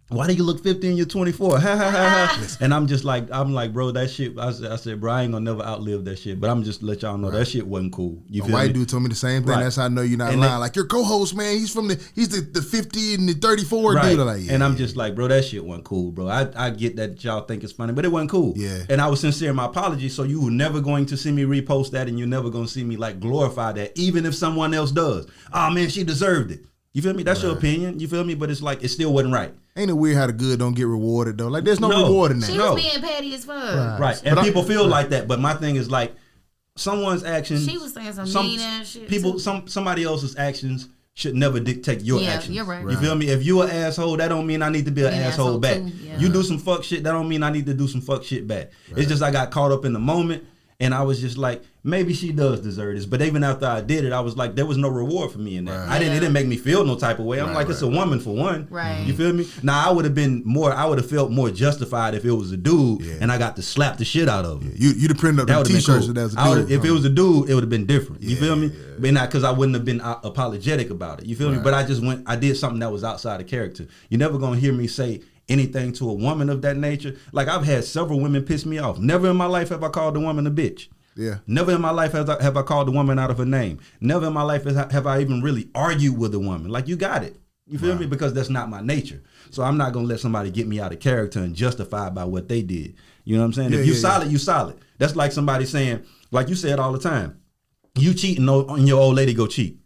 why do you look 50 and you're 24? Ha ha ha ha. And I'm like, bro, that shit. I said, bro, I ain't gonna never outlive that shit. But I'm just let y'all know that shit wasn't cool. You feel me? A white dude told me the same thing. That's how I know you're not lying. Like your co-host, man, he's the 50 and the 34 dude. Like, and I'm just like, bro, that shit wasn't cool, bro. I get that y'all think it's funny, but it wasn't cool. Yeah. And I was sincere in my apology. So you were never going to see me repost that, and you're never gonna see me like glorify that, even if someone else does. Oh man, she deserved it. You feel me? That's your opinion. You feel me? But it's like it still wasn't right. Ain't it weird how the good don't get rewarded though? Like there's no reward in that. She was being petty as fuck. Right. And people feel like that. But my thing is like someone's actions. She was saying some mean ass shit. People, somebody else's actions should never dictate your actions. You're right. You feel me? If you an asshole, that don't mean I need to be an asshole back. Yeah. You do some fuck shit, that don't mean I need to do some fuck shit back. Right. It's just I got caught up in the moment. And I was just like, maybe she does deserve this. But even after I did it, I was like, there was no reward for me in that. Right. It didn't make me feel no type of way. I'm like, it's a woman for one. Right. You feel me? Now I would have felt more justified if it was a dude and I got to slap the shit out of him. Yeah. You'd have printed up the t-shirts if that was a dude. If it was a dude, it would have been different. You feel me? But not because I wouldn't have been apologetic about it. You feel me? But I did something that was outside of character. You're never gonna hear me say anything to a woman of that nature. Like I've had several women piss me off. Never in my life have I called a woman a bitch. Yeah. Never in my life have I called a woman out of her name. Never in my life have I even really argued with a woman. Like you got it. You feel me? Because that's not my nature. So I'm not gonna let somebody get me out of character and justify by what they did. You know what I'm saying? If you solid, you solid. That's like somebody saying, like you said all the time, you cheating and your old lady go cheat.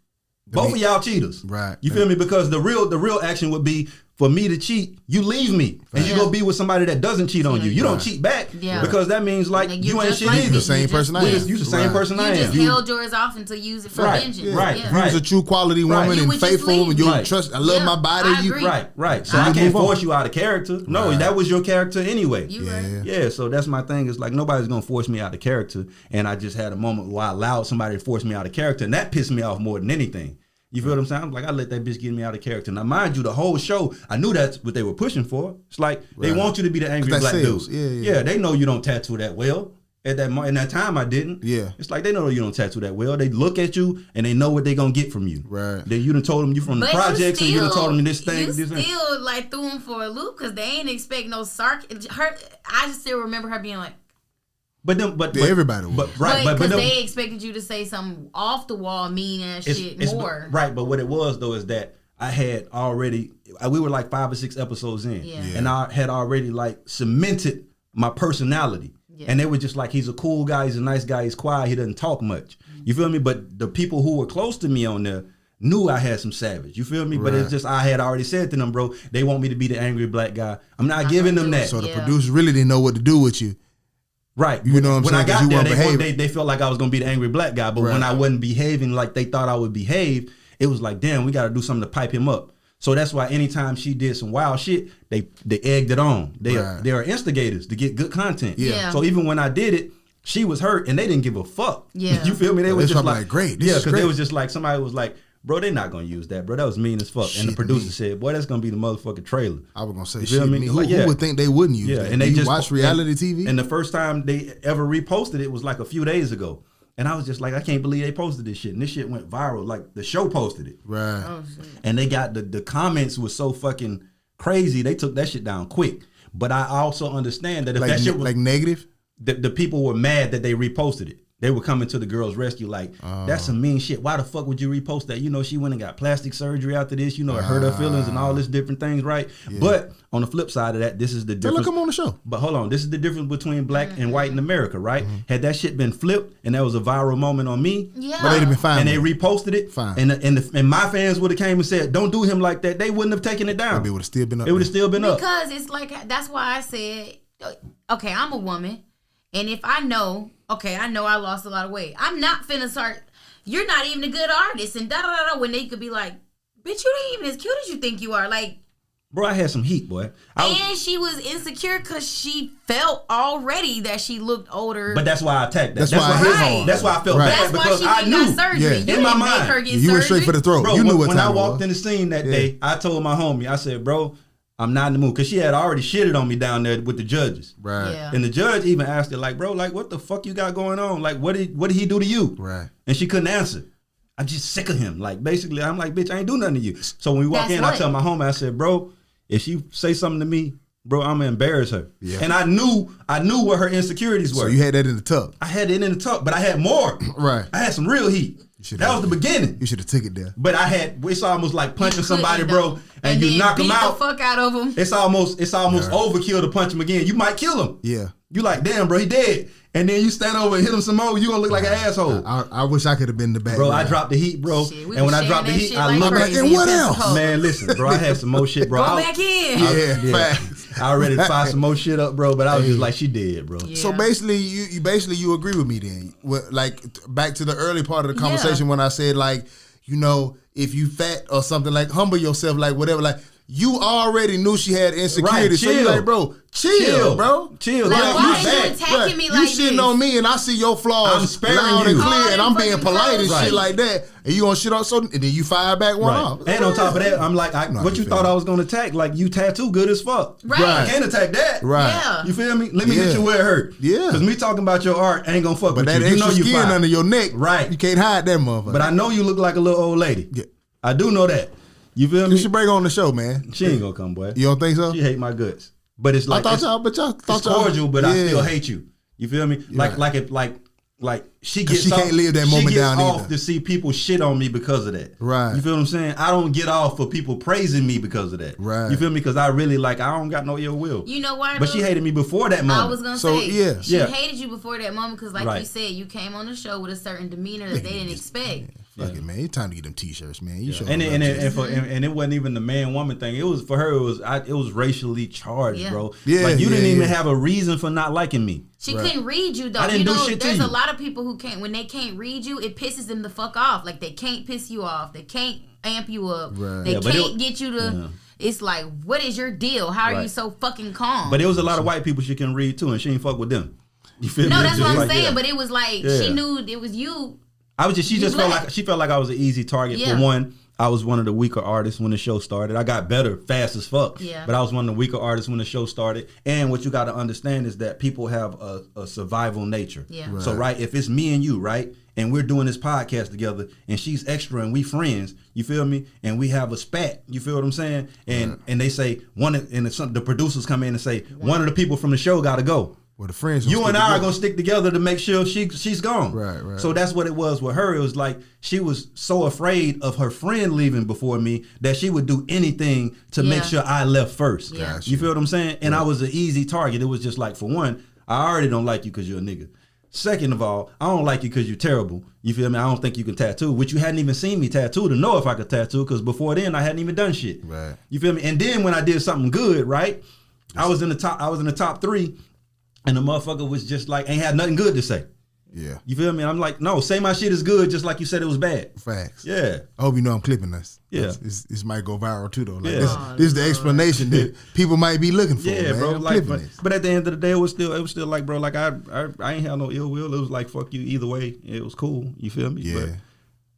Both of y'all cheaters. Right. You feel me? Because the real action would be for me to cheat, you leave me. And you go be with somebody that doesn't cheat on you. You don't cheat back. Yeah. Because that means like you ain't shit either. You the same person I am. You the same person I am. You just held yours off until you use it for vengeance. Right. You was a true quality woman and faithful and you trust. I love my body. Right. So I can't force you out of character. No, that was your character anyway. Yeah. So that's my thing. It's like nobody's gonna force me out of character. And I just had a moment where I allowed somebody to force me out of character, and that pissed me off more than anything. You feel what I'm saying? I'm like, I let that bitch get me out of character. Now, mind you, the whole show, I knew that's what they were pushing for. It's like they want you to be the angry black dude. Yeah, they know you don't tattoo that well. In that time, I didn't. Yeah. It's like they know you don't tattoo that well. They look at you and they know what they gonna get from you. Right. Then you done told them you from the projects and you done told them this thing. You still like threw them for a loop because they ain't expect no I just still remember her being like. But everybody was. But they expected you to say some off the wall mean ass shit more. Right, but what it was though is that I had already, we were like 5 or 6 episodes in, and I had already like cemented my personality. Yeah. And they were just like, he's a cool guy, he's a nice guy, he's quiet, he doesn't talk much. You feel me? But the people who were close to me on there, knew I had some savage. You feel me? But it's just I had already said to them, bro, they want me to be the angry black guy. I'm not giving them that. So the producers really didn't know what to do with you. Right. You know what I'm when saying? I got there, they they felt like I was going to be the angry black guy. But when I wasn't behaving like they thought I would behave, it was like, damn, we got to do something to pipe him up. So that's why anytime she did some wild shit, they egged it on. They are instigators to get good content. Yeah. So even when I did it, she was hurt and they didn't give a fuck. Yeah. You feel me? They was just like great. Because they was just like, somebody was like, bro, they not gonna use that, bro. That was mean as fuck. Shit, and the producer said, boy, that's gonna be the motherfucking trailer. I was gonna say, you feel me? Who would think they wouldn't use that? And they just watch reality TV. And the first time they ever reposted it was like a few days ago. And I was just like, I can't believe they posted this shit. And this shit went viral. Like the show posted it. Right. Oh, shit. And they got the comments was so fucking crazy. They took that shit down quick. But I also understand that if that shit was like negative, the people were mad that they reposted it. They were coming to the girl's rescue like, that's some mean shit. Why the fuck would you repost that? You know, she went and got plastic surgery after this. You know, it hurt her feelings and all this different things, right? Yeah. But on the flip side of that, this is the difference. Tell her come on the show. But hold on, this is the difference between black and white in America, right? Had that shit been flipped and that was a viral moment on me, but they'd have been fine. And they reposted it, fine. And my fans would have came and said, don't do him like that. They wouldn't have taken it down. Maybe it would have still been up. It would have still been up. Because it's like, that's why I said, okay, I'm a woman. And if I know, I know I lost a lot of weight. I'm not finna start, you're not even a good artist. And da-da-da-da, when they could be like, bitch, you ain't even as cute as you think you are. Like, bro, I had some heat, boy. And she was insecure because she felt already that she looked older. But that's why I attacked that. That's why I hit home. That's why I felt bad. That's because why she I knew. got surgery. You in my didn't mind. make her get you surgery. went straight for the throat. Bro, you knew what when time I it walked was. in the scene that day, I told my homie, I said, bro, I'm not in the mood. Because she had already shitted on me down there with the judges. Right. Yeah. And the judge even asked her, like, bro, like, what the fuck you got going on? Like, what did he do to you? Right. And she couldn't answer. I'm just sick of him. Like, basically, I'm like, bitch, I ain't do nothing to you. So when we walk in, I tell my homie, I said, bro, if she say something to me, bro, I'm gonna embarrass her. Yeah. And I knew what her insecurities were. So you had that in the tub. I had it in the tub, but I had more. Right. I had some real heat. That was the beginning. You should have took it there. But it's almost like punching somebody, bro, and you knock them out. The fuck out of them. It's almost overkill to punch him again. You might kill him. Yeah. You like, damn, bro, he dead. And then you stand over and hit him some more, you gonna look like an asshole. I wish I could have been the back. Bro, I dropped the heat, bro. Shit, and when I dropped the heat, I looked like, and what else? Man, listen, bro, I had some more shit, bro. Go back in. Yeah. I ready to fire some more shit up, bro, but I was just like, she dead, bro. Yeah. So basically, you agree with me then? Like back to the early part of the conversation when I said like, you know, if you fat or something, like humble yourself, like whatever, like you already knew she had insecurity. Right, so you're like, bro, chill, bro. Chill. Like, Like, why you are you back. attacking me You like shitting this? on me and I see your flaws I'm sparing loud you. and clear All and them I'm being fucking polite and flaws. shit like that. And you gonna shit on and then you fire back one Right. off. And on top of that, I'm like, what you thought I was gonna attack? Like, you tattoo good as fuck. Right. I can't attack that. Right. Yeah. You feel me? Let me hit you where it hurt. Yeah. Because me talking about your art ain't gonna fuck But with that you. You know extra you skin fine. under your neck, Right. you can't hide that motherfucker. But I know you look like a little old lady. Yeah. I do know that. You feel You me? should bring her on the show, man. She ain't gonna come, boy. You don't think so? She hate my guts. But it's like I it's thought y'all cordial, but I yeah. still hate you. You feel me? Right. Like she gets she can't live that moment she gets down off either. to see people shit on me because of that. Right. You feel what I'm saying? I don't get off for people praising me because of that. Right. You feel me? Because I really I don't got no ill will. You know why? But she hated me before that moment. I was gonna So, say, yeah. she Yeah. hated you before that moment because, like Right. you said, you came on the show with a certain demeanor that they didn't expect. Fuck it, man. It's time to get them t-shirts, man. You show And them and, love, and, and, for, and it wasn't even the man woman thing. It was for her. It was racially charged, Yeah. bro. Yeah, like you didn't yeah, even yeah. have a reason for not liking me. She Right. couldn't read you though. I didn't you do know, shit to there's you. a lot of people who can't. When they can't read you, it pisses them the fuck off. Like they can't piss you off. They can't amp you up. Right. They Yeah, but can't get you to. It's like, what is your deal? How are you Right. so fucking calm? But there was a lot of white people she can read too, and she ain't fuck with them. You feel me? no, It's that's just what I'm like, saying. yeah. But it was like Yeah. she knew it was you. She You just felt black. like she felt like I was an easy target. Yeah. For one, I was one of the weaker artists when the show started. I got better fast as fuck. Yeah. But I was one of the weaker artists when the show started. And what you got to understand is that people have a survival nature. Yeah. Right. So if it's me and you, right, and we're doing this podcast together, and she's extra and we friends, you feel me? And we have a spat, you feel what I'm saying? And they say the producers come in and say one of the people from the show got to go. Well, the friends. You and I are gonna stick together to make sure she's gone. Right. So that's what it was with her. It was like she was so afraid of her friend leaving before me that she would do anything to make sure I left first. Yeah. You feel what I'm saying? And I was an easy target. It was just like, for one, I already don't like you because you're a nigga. Second of all, I don't like you because you're terrible. You feel me? I don't think you can tattoo, which you hadn't even seen me tattoo to know if I could tattoo, because before then I hadn't even done shit. Right. You feel me? And then when I did something good, right? I was in the top 3, and the motherfucker was just like, ain't had nothing good to say. Yeah. You feel me? I'm like, no, say my shit is good just like you said it was bad. Facts. Yeah. I hope you know I'm clipping this. Yeah. This might go viral too though. Like Yeah. this is the explanation that people might be looking for. Yeah, man. bro. I'm Like, clipping this. but at the end of the day, it was still like, bro, like I ain't had no ill will. It was like, fuck you either way. It was cool. You feel me? Yeah. But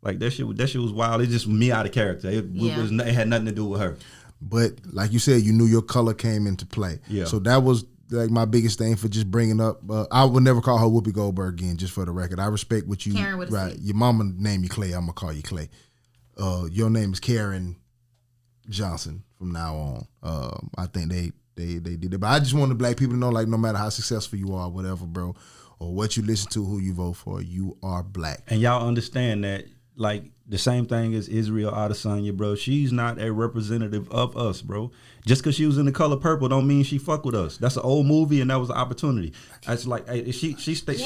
like that shit was wild. It's just me out of character. It had nothing to do with her. But like you said, you knew your color came into play. Yeah. So that was like my biggest thing for just bringing up. I would never call her Whoopi Goldberg again, just for the record. I respect what you. Karen with a right. C. Your mama named you Clay. I'm gonna call you Clay. Your name is Karen Johnson from now on. I think they did it. But I just wanted black people to know, like, no matter how successful you are, whatever, bro, or what you listen to, who you vote for, you are black. And y'all understand that, like, the same thing as Israel Adesanya, bro. She's not a representative of us, bro. Just because she was in The Color Purple don't mean she fuck with us. That's an old movie, and that was an opportunity. It's like, hey, she played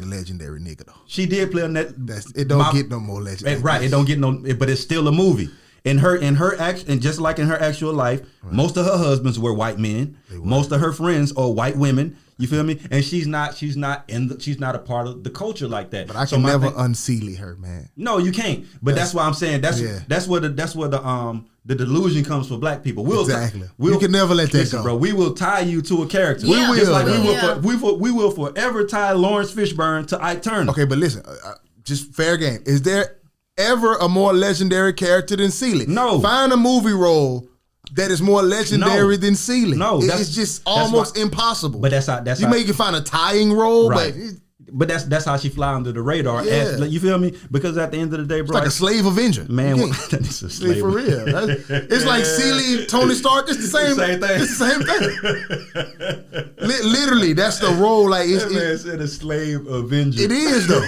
a legendary nigga though. She did play on that. It don't get no more legendary. Right, it don't get no, but it's still a movie. In her act, and just like in her actual life, most of her husbands were white men. Most of her friends are white women. You feel me? And she's not a part of the culture like that. But I can never unsealy her, man. No, you can't. But that's why I'm saying that's where the delusion comes for black people. You can never let that go, bro. We will tie you to a character. Yeah. We will forever tie Lawrence Fishburne to Ike Turner. Okay, but listen, just fair game. Is there ever a more legendary character than Celie? No. Find a movie role that is more legendary than Celie. No, it's just almost impossible. But that's you may can find a tying role, right. but that's how she fly under the radar. Yeah. You feel me? Because at the end of the day, bro, it's like a slave avenger. Man, that's a slave for real. It's like Celie and Tony Stark. It's the same thing. It's the same thing. Literally, that's the role. Like that man said a slave avenger. It is though.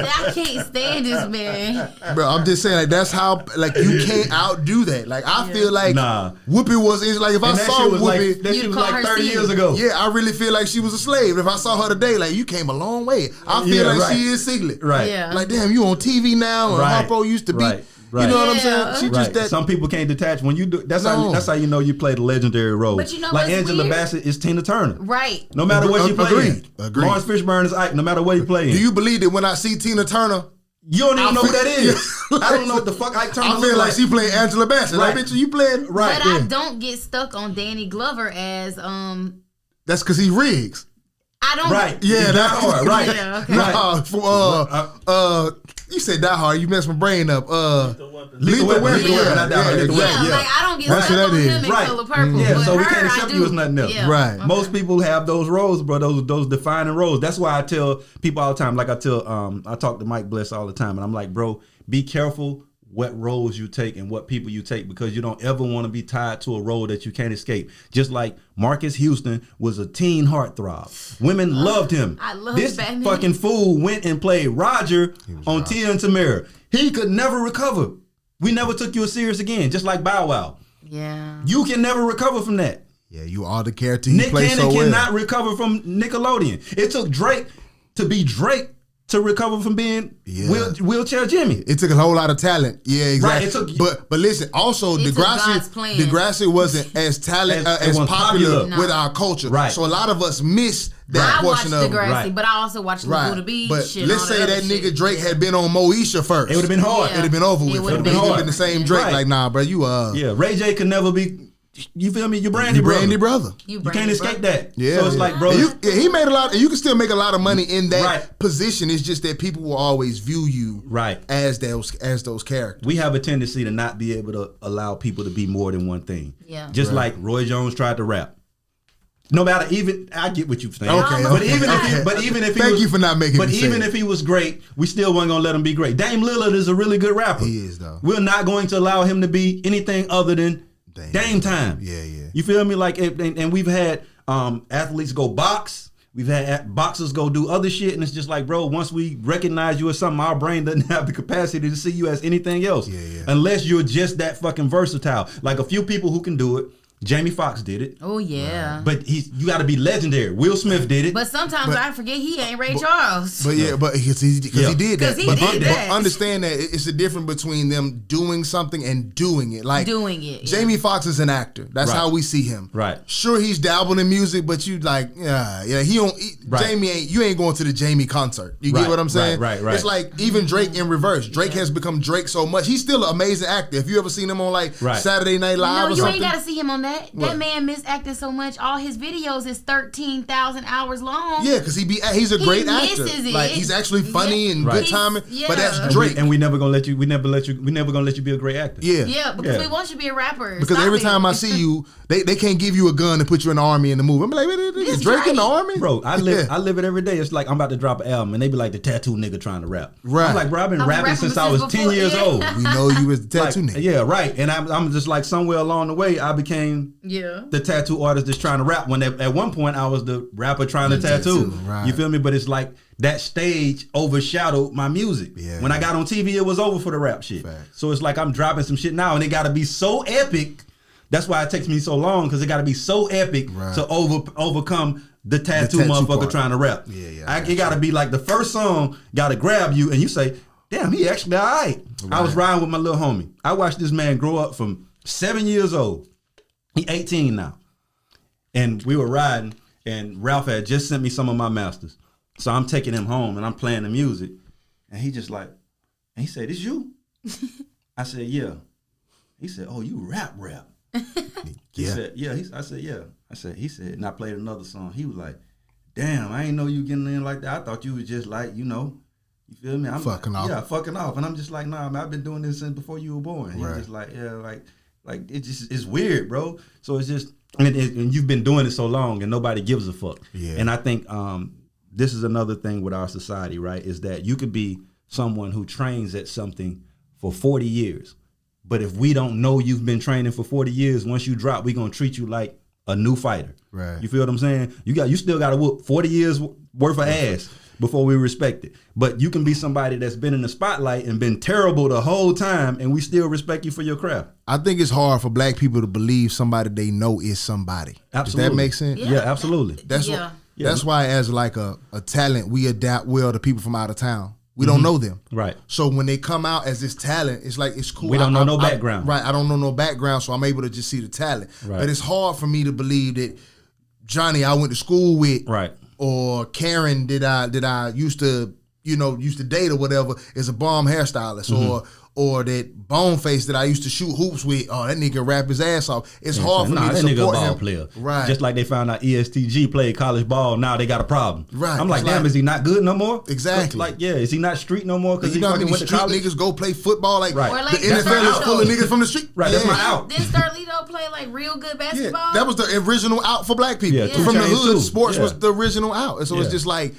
I can't stand this man, bro. I'm just saying, like, that's how, like, you can't outdo that. Like, I feel like Whoopi was. It's like if I saw Whoopi, that shit was like 30 years ago. Yeah, I really feel like she was a slave. If I saw her today, like, you came a long way. I feel like she is Celie. Right. Yeah. Like, damn, you on TV now, and Harpo used to be. Right. You know what I'm saying? She just that. Some people can't detach when you do. That's how you know you played a legendary role. But you know like what's Angela weird? Bassett is Tina Turner. Right. No matter what you play. Agreed. Lawrence Fishburne is Ike. No matter what you play. Do you believe that when I see Tina Turner, you don't even know who that is? I don't know what the fuck Ike Turner. I feel like she played Angela Bassett. Right. Like, bitch, you playing right? But I don't get stuck on Danny Glover as That's because he Riggs. I don't. Right. Yeah, that hard. Right. Yeah, okay. Nah, you said Die Hard. You messed my brain up. Lethal Weapon. Like I don't get stuck on him in Color Purple. Yeah, but so we her, can't accept you as nothing else. Yeah. Right. Okay. Most people have those roles, bro. Those defining roles. That's why I tell people all the time. Like I talk to Mike Bliss all the time, and I'm like, bro, be careful what roles you take and what people you take, because you don't ever want to be tied to a role that you can't escape. Just like Marcus Houston was a teen heartthrob. Women loved him. I love this Batman. fucking fool went and played Roger on Tia and Tamara. He could never recover. We never took you as serious again, just like Bow Wow. Yeah. You can never recover from that. Yeah, you are the character you Nick play Cannon so well. cannot recover from Nickelodeon. It took Drake to be Drake to recover from being Wheelchair Jimmy. It took a whole lot of talent. Yeah, exactly. Right, but listen, also Degrassi wasn't as as popular with our culture. Right. So a lot of us miss that portion of it. Degrassi, Right. but I also watched Buddha Beach. But shit, let's all say that other nigga shit. Drake had been on Moesha first. It would have been hard. Yeah. It'd have been over with. It It would would have have been been the same Drake. Right. Like, nah, bro, you Yeah, Ray J could never be. You feel me? Your Brandy you brother. Brandy brother. You can't escape that. Yeah, so it's like, bro. He made a lot, and you can still make a lot of money in that Right. position. It's just that people will always view you as those characters. We have a tendency to not be able to allow people to be more than one thing. Yeah. Just like Roy Jones tried to rap. No matter, even I get what you're saying. Okay, but even if he Thank you for not making me say even it. if he was great, we still weren't gonna let him be great. Dame Lillard is a really good rapper. He is, though. We're not going to allow him to be anything other than Dame time. Yeah, yeah. You feel me? Like, and we've had athletes go box. We've had boxers go do other shit, and it's just like, bro, once we recognize you as something, our brain doesn't have the capacity to see you as anything else. Yeah, yeah. Unless you're just that fucking versatile. Like a few people who can do it. Jamie Foxx did it. Oh yeah. But you got to be legendary. Will Smith did it. But sometimes I forget he ain't Ray Charles. But yeah, but because he did that. But understand that it's a difference between them doing something and doing it. Like doing it. Jamie Foxx is an actor. That's how we see him. Right. Sure, he's dabbling in music, but you like, he don't. Jamie ain't. You ain't going to the Jamie concert. You get what I'm saying? Right. It's like even Drake in reverse. Drake has become Drake so much. He's still an amazing actor. If you ever seen him on like Saturday Night Live or something, you ain't got to see him on that. That man misacted so much. All his videos is 13,000 hours long. Yeah, because he's a great actor. Like he's actually funny and good timing. Yeah. But that's Drake. And we never gonna let you. We never gonna let you be a great actor. Yeah, because we want you to be a rapper. Because every time I see you, they can't give you a gun and put you in the army in the movie. I'm like, is Drake in the army? Bro, I live it every day. It's like I'm about to drop an album and they be like the tattoo nigga trying to rap. Right. I'm like, bro, I've been rapping since I was 10 years old. We know you as the tattoo nigga. Yeah, right. And I'm just like somewhere along the way I became the tattoo artist that's trying to rap. When at one point I was the rapper trying to tattoo. Right. You feel me? But it's like that stage overshadowed my music. Yeah. When I got on TV, it was over for the rap shit. Facts. So it's like I'm dropping some shit now and it got to be so epic. That's why it takes me so long, because it got to be so epic to overcome the tattoo motherfucker part. Trying to rap. It got to be like the first song got to grab you and you say, damn, he actually all right. I was riding with my little homie. I watched this man grow up from 7 years old. He 18 now. And we were riding and Ralph had just sent me some of my masters. So I'm taking him home and I'm playing the music. And he just like, and he said, "This you?" I said, "Yeah." He said, "Oh, you rap." He said, "Yeah." I said, "Yeah." He said, and I played another song. He was like, "Damn, I ain't know you getting in like that. I thought you was just like, you feel me? I'm fucking off." Yeah, fucking off. And I'm just like, nah, man, I've been doing this since before you were born. He was just like, yeah, like it's weird, bro. So it's just, and you've been doing it so long and nobody gives a fuck. Yeah. And I think this is another thing with our society, right? Is that you could be someone who trains at something for 40 years. But if we don't know you've been training for 40 years, once you drop, we're going to treat you like a new fighter. Right. You feel what I'm saying? You still got to whoop 40 years worth of ass before we respect it. But you can be somebody that's been in the spotlight and been terrible the whole time, and we still respect you for your craft. I think it's hard for black people to believe somebody they know is somebody. Absolutely. Does that make sense? Yeah, absolutely. That's why as like a talent, we adapt well to people from out of town. We don't know them. Right. So when they come out as this talent, it's like, it's cool. We don't know no background. Right. I don't know no background, so I'm able to just see the talent. Right. But it's hard for me to believe that Johnny I went to school with, or Karen that I used to date or whatever, is a bomb hairstylist, or that Boneface that I used to shoot hoops with, oh, that nigga rap his ass off. It's hard for me to support him. Player. Right. Just like they found out ESTG played college ball, now they got a problem. Right. I'm like, damn, is he not good no more? Exactly. Like, yeah, is he not street no more because he fucking went to college? Niggas go play football, like, like the NFL is full of niggas from the street. Right, that's my out. Didn't Starlito play like real good basketball? Yeah, that was the original out for black people. From the hood, sports was the original out. And so it's just like,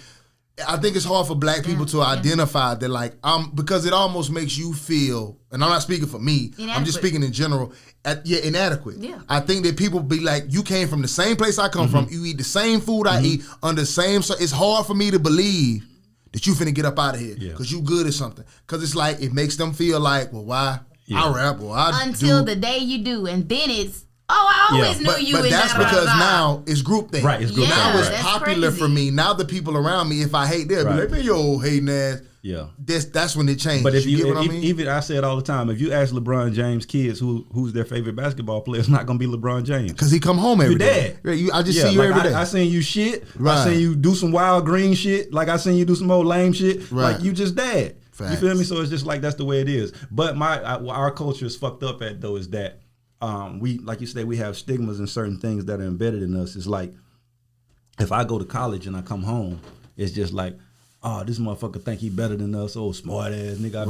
I think it's hard for black people to identify that, like, because it almost makes you feel, and I'm not speaking for me, I'm just speaking in general, inadequate. Yeah. I think that people be like, you came from the same place I come from, you eat the same food I eat, under the same, so it's hard for me to believe that you finna get up out of here because you good at something. Because it's like, it makes them feel like, well, why? I rap, or I Until the day you do, and then it's, I always knew you. But that's because now it's groupthink. Right, it's groupthink. Now it's popular for me. Now the people around me, if I hate them, be like, man, you old hating ass. Yeah. That's when it changes. But if you get what I mean? Even I say it all the time, if you ask LeBron James kids who's their favorite basketball player, it's not gonna be LeBron James. Because he come home every day. I just see you every day. I seen you shit. Right. I seen you do some wild green shit. Like I seen you do some old lame shit. Right. Like you just dad. Facts. You feel me? So it's just like that's the way it is. But our culture is fucked up at though is that we, like you said, we have stigmas and certain things that are embedded in us. It's like, if I go to college and I come home, it's just like, oh, this motherfucker think he better than us, old smart ass nigga.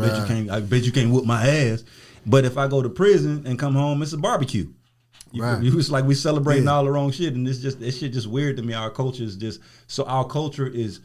I bet you can't whoop my ass. But if I go to prison and come home, it's a barbecue. It's like we celebrating all the wrong shit, and this shit just weird to me. Our culture is just our culture is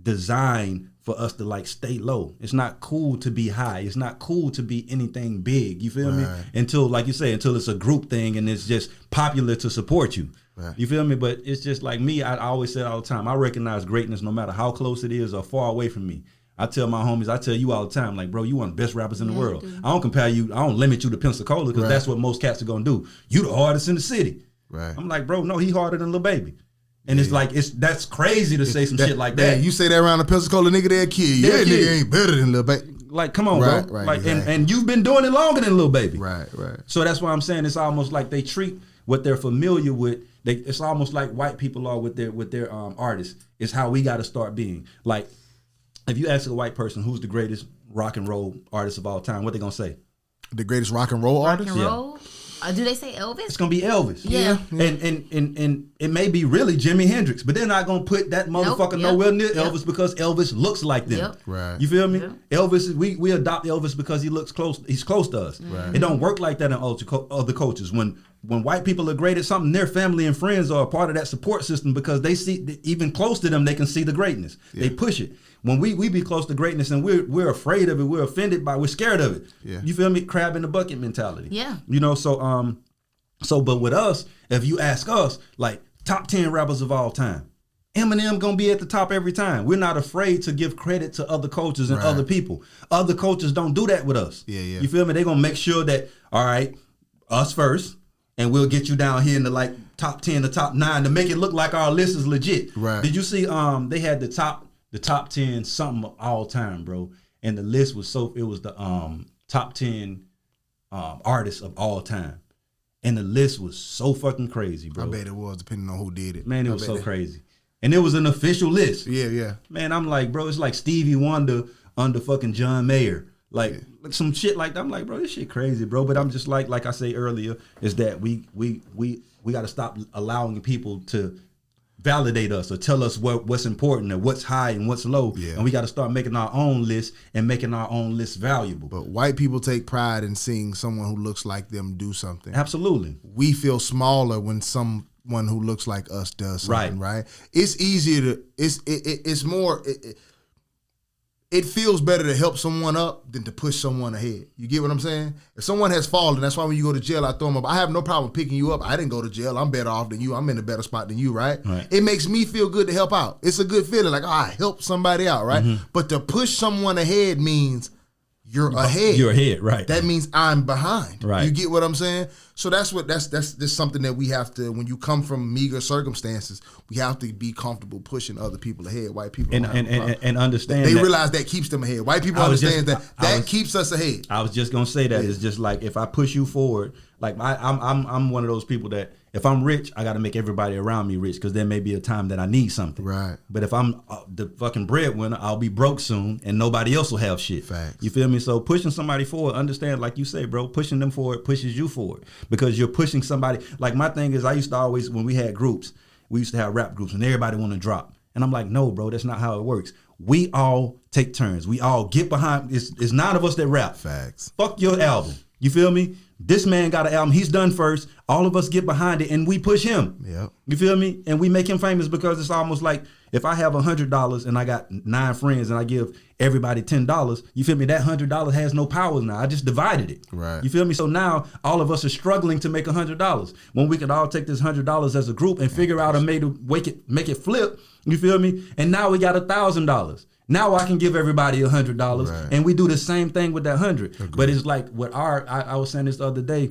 designed for us to like stay low. It's not cool to be high. It's not cool to be anything big. You feel me? Until, like you say, until it's a group thing and it's just popular to support you. Right. You feel me? But it's just like me. I always say all the time, I recognize greatness no matter how close it is or far away from me. I tell my homies, I tell you all the time, like, bro, you one of the best rappers in the world. Dude. I don't compare you, I don't limit you to Pensacola because that's what most cats are gonna do. You the hardest in the city. Right. I'm like, bro, no, he harder than Lil Baby. And it's like, that's crazy to say some shit like that. You say that around the Pensacola nigga, they'll kill you. Yeah, nigga ain't better than Lil Baby. Like, come on, Right, bro. right, Like, exactly. and you've been doing it longer than Lil Baby. Right. So that's why I'm saying it's almost like they treat what they're familiar with. It's almost like white people are with their artists. It's how we got to start being. Like, if you ask a white person who's the greatest rock and roll artist of all time, what they gonna say? The greatest rock and roll Rock artist? and roll. Do they say Elvis? It's gonna be Elvis. Yeah. And it may be really Jimi Hendrix, but they're not gonna put that motherfucker Yep. nowhere near Yep. Elvis because Elvis looks like them. Yep. Right. You feel me? Yep. Elvis, we adopt Elvis because he looks close. He's close to us. Right. It don't work like that in other cultures. When white people are great at something, their family and friends are a part of that support system because they see even close to them, they can see the greatness. They push it. When we be close to greatness and we're afraid of it, we're offended by, we're scared of it. Yeah. You feel me? Crab in the bucket mentality. Yeah. You know, so but with us, if you ask us, like top 10 rappers of all time, Eminem gonna be at the top every time. We're not afraid to give credit to other cultures and Right. other people. Other cultures don't do that with us. Yeah. You feel me? They're gonna make sure that, all right, us first, and we'll get you down here in the like top 10, the top 9 to make it look like our list is legit. Right. Did you see they had the top 10 something of all time, bro. And the list was it was the top 10 artists of all time. And the list was so fucking crazy, bro. I bet it was, depending on who did it. Man, it I was bet so it. crazy. And it was an official list. Yeah. Man, I'm like, bro, it's like Stevie Wonder under fucking John Mayer. Like some shit like that. I'm like, bro, this shit crazy, bro. But I'm just like I say earlier, is that we got to stop allowing people to validate us or tell us what's important and what's high and what's low. Yeah. And we got to start making our own list and making our own list valuable. But white people take pride in seeing someone who looks like them do something. Absolutely. We feel smaller when someone who looks like us does something, right? It's easier to, it's more, it feels better to help someone up than to push someone ahead. You get what I'm saying? If someone has fallen, that's why when you go to jail, I throw them up. I have no problem picking you up. I didn't go to jail. I'm better off than you. I'm in a better spot than you, right? It makes me feel good to help out. It's a good feeling, like, I helped somebody out, right? But to push someone ahead means you're ahead. You're ahead, right. That means I'm behind. Right. You get what I'm saying? So that's something that we have to, when you come from meager circumstances, we have to be comfortable pushing other people ahead. White people don't have a problem. and understand They that, realize that keeps them ahead. White people understand that keeps us ahead. I was just gonna say that it's just like if I push you forward, like I'm one of those people that if I'm rich, I got to make everybody around me rich because there may be a time that I need something. Right. But if I'm the fucking breadwinner, I'll be broke soon, and nobody else will have shit. Facts. You feel me? So pushing somebody forward, understand, like you say, bro, pushing them forward pushes you forward because you're pushing somebody. Like my thing is, I used to always, when we had groups, we used to have rap groups, and everybody want to drop, and I'm like, no, bro, that's not how it works. We all take turns. We all get behind. It's 9 of us that rap. Facts. Fuck your album. You feel me? This man got an album. He's done first. All of us get behind it and we push him. Yep. You feel me? And we make him famous because it's almost like if I have $100 and I got 9 friends and I give everybody $10, you feel me? That $100 has no power now. I just divided it. Right. You feel me? So now all of us are struggling to make $100 when we could all take this $100 as a group and figure out a way to make it flip. You feel me? And now we got $1,000. Now I can give everybody $100, Right. and we do the same thing with that 100. But it's like what I was saying this the other day.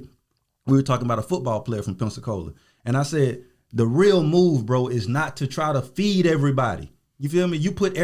We were talking about a football player from Pensacola, and I said the real move, bro, is not to try to feed everybody. You feel me? You give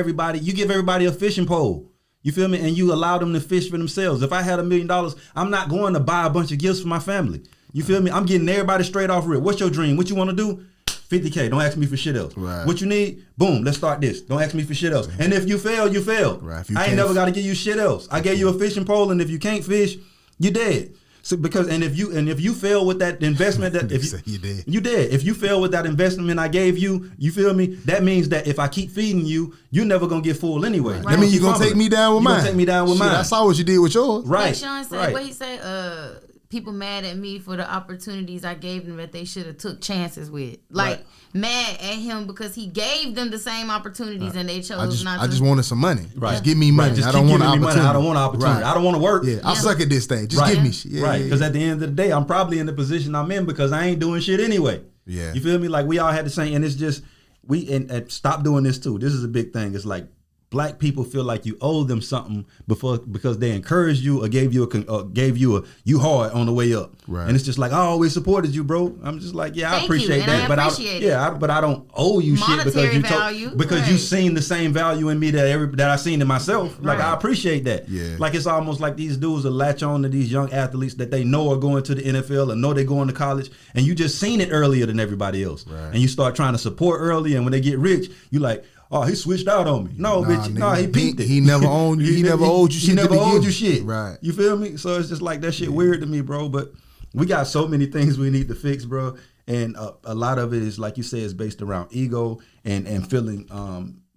everybody a fishing pole. You feel me? And you allow them to fish for themselves. If I had $1 million, I'm not going to buy a bunch of gifts for my family. You feel me? I'm getting everybody straight off rip. What's your dream? What you want to do? $50K. Don't ask me for shit else. Right. What you need? Boom. Let's start this. Don't ask me for shit else. And if you fail, you failed. Right. If you I ain't can't never got to give you shit else. I gave you a fishing pole, and if you can't fish, you're dead. So if you fail with that investment, that if Say you dead. you dead. If you fail with that investment I gave you, you feel me? That means that if I keep feeding you, you're never gonna get full anyway. Right. That means you're gonna take me down with You mine. gonna take me down with Shit, mine. I saw what you did with yours. Right. Like Sean said, right. what he said, people mad at me for the opportunities I gave them that they should have took chances with. Like, Right. mad at him because he gave them the same opportunities and they chose not to. I just wanted some money. Right. Just give me money. Just I keep don't want an giving me opportunity. money. I don't want an opportunity. Right. I don't want to work. Yeah, I'll suck at this thing. Just Right. give me shit. Yeah, right. yeah, Because yeah. at the end of the day, I'm probably in the position I'm in because I ain't doing shit anyway. Yeah. You feel me? Like we all had the same, and it's just and stop doing this too. This is a big thing. It's like black people feel like you owe them something because they encouraged you or gave you a you hard on the way up. Right. And it's just like, I always supported you, bro. I'm just like, yeah, I appreciate that. But I don't owe you monetary shit because you seen the same value in me that I seen in myself. Like, I appreciate that. Yeah. Like, it's almost like these dudes will latch on to these young athletes that they know are going to the NFL or know they're going to college, and you just seen it earlier than everybody else. Right. And you start trying to support early, and when they get rich, you like, oh, he switched out on me. No, bitch. No, he peaked it. He never owned you. He never owed you shit. He never owed you shit. Right. You feel me? So it's just like that shit weird to me, bro. But we got so many things we need to fix, bro. And a lot of it is, like you said, is based around ego and feeling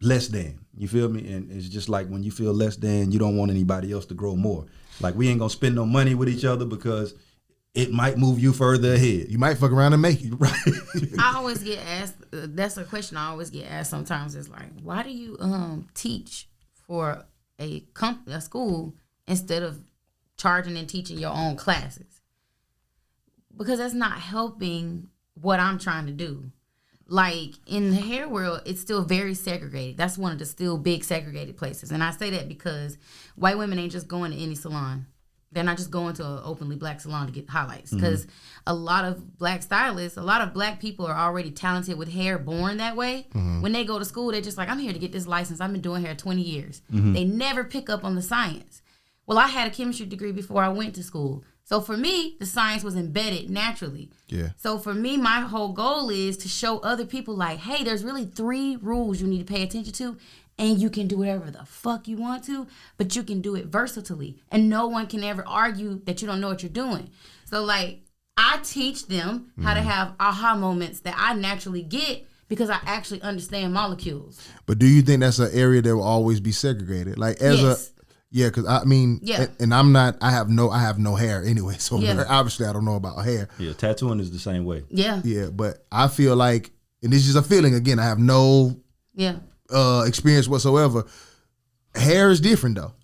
less than. You feel me? And it's just like when you feel less than, you don't want anybody else to grow more. Like, we ain't gonna spend no money with each other because it might move you further ahead. You might fuck around and make it. Right. I always get asked, that's a question I always get asked sometimes, is like, why do you teach for a school instead of charging and teaching your own classes? Because that's not helping what I'm trying to do. Like, in the hair world, it's still very segregated. That's one of the still big segregated places. And I say that because white women ain't just going to any salon. They're not just going to an openly black salon to get highlights. Because a lot of black stylists, a lot of black people are already talented with hair, born that way. When they go to school, they're just like, I'm here to get this license. I've been doing hair 20 years. They never pick up on the science. Well, I had a chemistry degree before I went to school. So for me, the science was embedded naturally. Yeah. So for me, my whole goal is to show other people like, hey, there's really 3 rules you need to pay attention to. And you can do whatever the fuck you want to, but you can do it versatilely. And no one can ever argue that you don't know what you're doing. So, like, I teach them how to have aha moments that I naturally get because I actually understand molecules. But do you think that's an area that will always be segregated? Like, because I mean, and I have no hair anyway, so obviously I don't know about hair. Yeah, tattooing is the same way. Yeah. Yeah, but I feel like, and this is a feeling, again, I have no experience whatsoever. Hair is different though.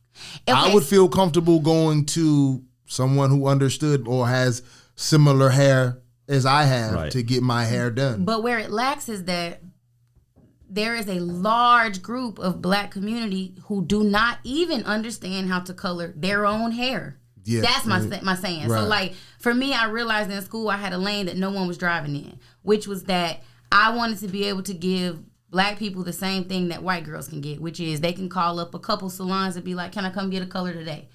Okay. I would feel comfortable going to someone who understood or has similar hair as I have to get my hair done. But where it lacks is that there is a large group of black community who do not even understand how to color their own hair. Yeah, that's my saying. Right. So, like, for me, I realized in school I had a lane that no one was driving in, which was that I wanted to be able to give black people the same thing that white girls can get, which is they can call up a couple salons and be like, can I come get a color today?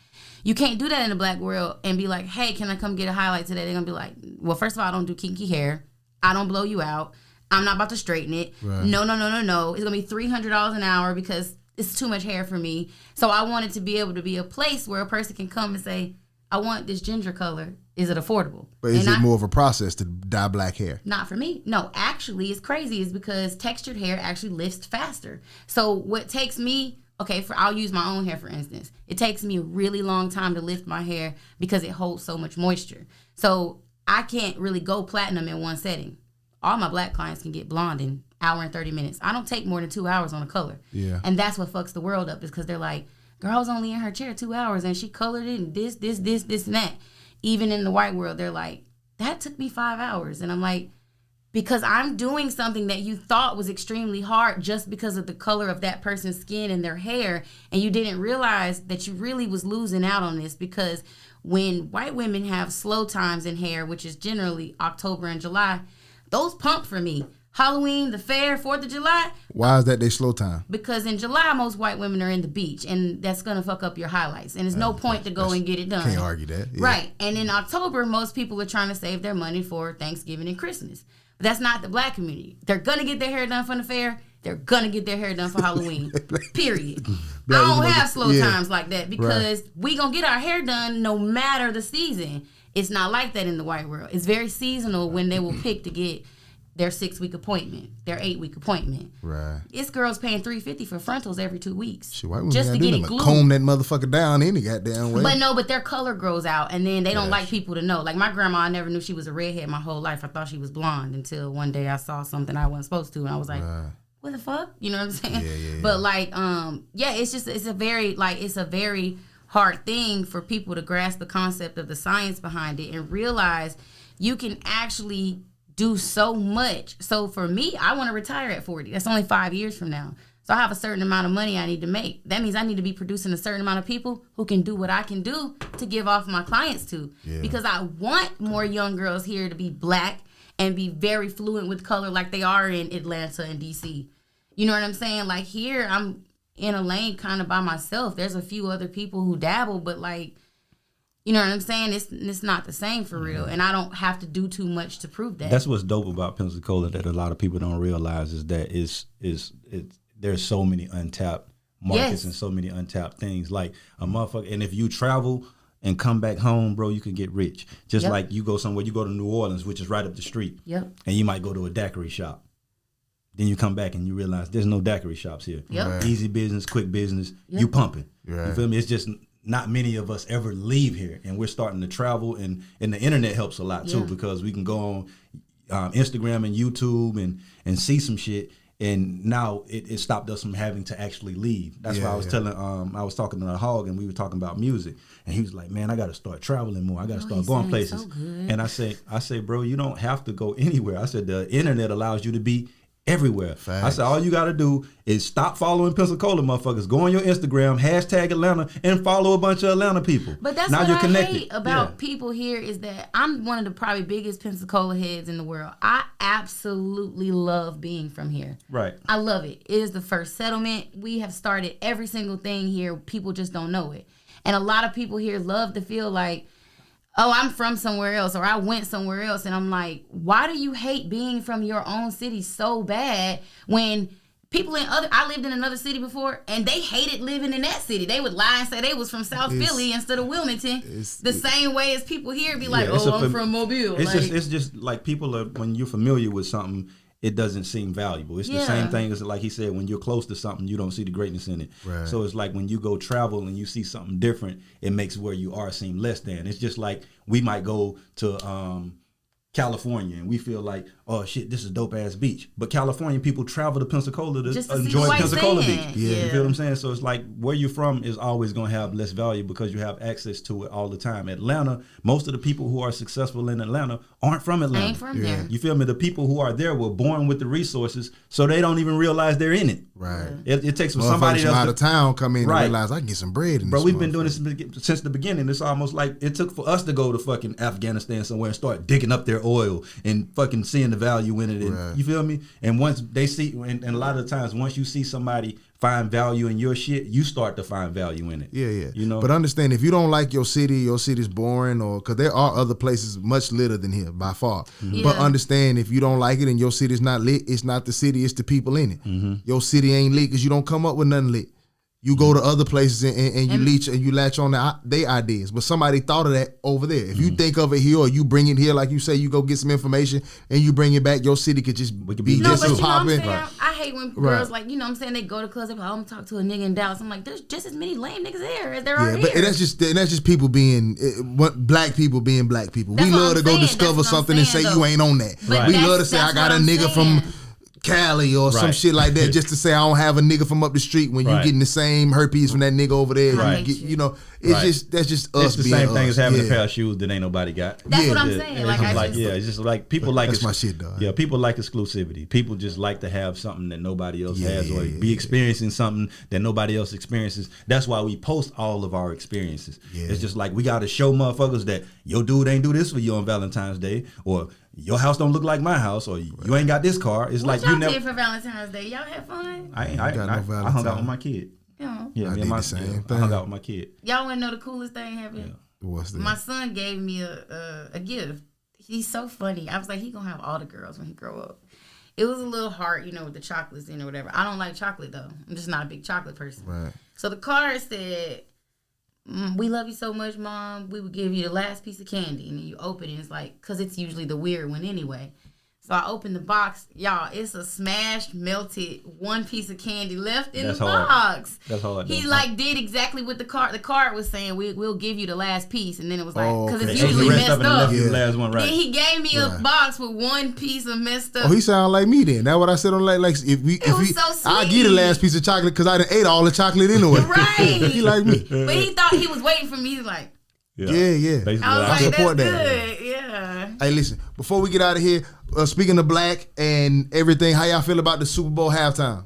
You can't do that in the black world and be like, hey, can I come get a highlight today? They're going to be like, well, first of all, I don't do kinky hair. I don't blow you out. I'm not about to straighten it. Right. No. It's going to be $300 an hour because it's too much hair for me. So I wanted to be able to be a place where a person can come and say, I want this ginger color. Is it affordable? But is it more of a process to dye black hair? Not for me. No, actually, it's crazy. It's because textured hair actually lifts faster. So what takes me, I'll use my own hair for instance. It takes me a really long time to lift my hair because it holds so much moisture. So I can't really go platinum in one setting. All my black clients can get blonde in an hour and 30 minutes. I don't take more than 2 hours on a color. Yeah. And that's what fucks the world up is because they're like, girl was only in her chair 2 hours and she colored it and this, and that. Even in the white world, they're like, that took me 5 hours. And I'm like, because I'm doing something that you thought was extremely hard just because of the color of that person's skin and their hair. And you didn't realize that you really was losing out on this because when white women have slow times in hair, which is generally October and July, those pump for me. Halloween, the fair, 4th of July. Why is that they slow time? Because in July, most white women are in the beach, and that's going to fuck up your highlights. And there's no point to go and get it done. Can't argue that. Yeah. Right. And in October, most people are trying to save their money for Thanksgiving and Christmas. But that's not the black community. They're going to get their hair done for the fair. They're going to get their hair done for Halloween. Period. I don't have slow times like that because we going to get our hair done no matter the season. It's not like that in the white world. It's very seasonal when they will pick to get their 6-week appointment, their 8-week appointment. Right. It's girls paying $350 for frontals every 2 weeks. Shit, why just to get it glued. Comb that motherfucker down any goddamn way. But their color grows out, and then they don't like people to know. Like my grandma, I never knew she was a redhead my whole life. I thought she was blonde until one day I saw something I wasn't supposed to, and I was like, what the fuck? You know what I'm saying? Yeah. But like, it's a very hard thing for people to grasp the concept of the science behind it and realize you can actually do so much. So for me, I want to retire at 40. That's only 5 years from now. So I have a certain amount of money I need to make. That means I need to be producing a certain amount of people who can do what I can do to give off my clients to. Yeah. Because I want more young girls here to be black and be very fluent with color like they are in Atlanta and DC. You know what I'm saying? Like here, I'm in a lane kind of by myself. There's a few other people who dabble, but like, you know what I'm saying? It's not the same for real. And I don't have to do too much to prove that. That's what's dope about Pensacola that a lot of people don't realize is that there's so many untapped markets and so many untapped things. Like a motherfucker, and if you travel and come back home, bro, you can get rich. Just like you go somewhere, you go to New Orleans, which is right up the street. And you might go to a daiquiri shop. Then you come back and you realize there's no daiquiri shops here. Right. Easy business, quick business, you pumping. Right. You feel me? It's just not many of us ever leave here, and we're starting to travel, and the internet helps a lot too, because we can go on Instagram and YouTube and see some shit. And now it stopped us from having to actually leave. That's why I was telling, I was talking to the Hog, and we were talking about music, and he was like, "Man, I got to start traveling more. I got to start going places." So and I say, "Bro, you don't have to go anywhere." I said, "The internet allows you to be everywhere." Facts. I said, all you got to do is stop following Pensacola motherfuckers. Go on your Instagram, hashtag Atlanta, and follow a bunch of Atlanta people. But that's now what I hate about people here is that I'm one of the probably biggest Pensacola heads in the world. I absolutely love being from here. Right. I love it. It is the first settlement. We have started every single thing here. People just don't know it. And a lot of people here love to feel like, oh, I'm from somewhere else, or I went somewhere else. And I'm like, why do you hate being from your own city so bad when people I lived in another city before, and they hated living in that city. They would lie and say they was from South Philly instead of Wilmington. The same way as people here be like, I'm from Mobile. It's just like people are, when you're familiar with something, it doesn't seem valuable. It's the same thing as, like he said, when you're close to something, you don't see the greatness in it. Right. So it's like when you go travel and you see something different, it makes where you are seem less than. It's just like we might go to California and we feel like, oh shit, this is dope ass beach. But California people travel to Pensacola to enjoy Pensacola Beach. You feel what I'm saying? So it's like where you're from is always going to have less value because you have access to it all the time. Atlanta, most of the people who are successful in Atlanta aren't from Atlanta. Ain't from there. You feel me? The people who are there were born with the resources, so they don't even realize they're in it. Right. It takes somebody else out of town come in and realize I can get some bread in Bro, we've been doing this since the beginning. It's almost like it took for us to go to fucking Afghanistan somewhere and start digging up their oil and fucking seeing the value in it. And you feel me? And once they see, and a lot of the times, once you see somebody find value in your shit, you start to find value in it. Yeah. You know. But understand, if you don't like your city's boring, or because there are other places much litter than here by far. Mm-hmm. But understand, if you don't like it and your city's not lit, it's not the city, it's the people in it. Mm-hmm. Your city ain't lit because you don't come up with nothing lit. You go to other places and you latch on their ideas. But somebody thought of that over there. If you think of it here or you bring it here, like you say, you go get some information and you bring it back, your city could just be just as popping. I hate when girls like, you know what I'm saying, they go to clubs, they're like, I'm going to talk to a nigga in Dallas. I'm like, there's just as many lame niggas there as there are here. But that's just people being, black people being black people. We love to go discover something and say you ain't on that. Right. We love to say I got a nigga from Cali or some shit like that, just to say I don't have a nigga from up the street when you getting the same herpes from that nigga over there. Right. You know, it's that's just us. It's the same thing as having a pair of shoes that ain't nobody got. That's what I'm saying. It's just like people like that's my shit, though. Yeah, people like exclusivity. People just like to have something that nobody else has, or be experiencing something that nobody else experiences. That's why we post all of our experiences. Yeah. It's just like we got to show motherfuckers that your dude ain't do this for you on Valentine's Day, or your house don't look like my house, or you ain't got this car. It's what like you never did for Valentine's Day. Y'all had fun? I hung out with my kid. Yeah, me and my son. I hung out with my kid. Y'all want to know the coolest thing happened? Yeah. What's that? My son gave me a gift. He's so funny. I was like, he gonna have all the girls when he grow up. It was a little heart, with the chocolates in or whatever. I don't like chocolate though. I'm just not a big chocolate person. Right. So the card said, we love you so much, Mom. We would give you the last piece of candy. And then you open it, and it's like, because it's usually the weird one anyway. So I opened the box. Y'all, it's a smashed, melted, one piece of candy left in the box. That's hard. He did exactly what the card was saying. We'll give you the last piece. And then it was like, because it's usually messed up. The last one, right. Then he gave me a box with one piece of messed up. Oh, he sounded like me then. That's what I said on like so sweet. I get the last piece of chocolate because I done ate all the chocolate anyway. Right. He like me. But he thought he was waiting for me. He's like, yeah. Basically, I was like, support that's that. Good. Yeah. Hey, listen, before we get out of here, speaking of black and everything, how y'all feel about the Super Bowl halftime?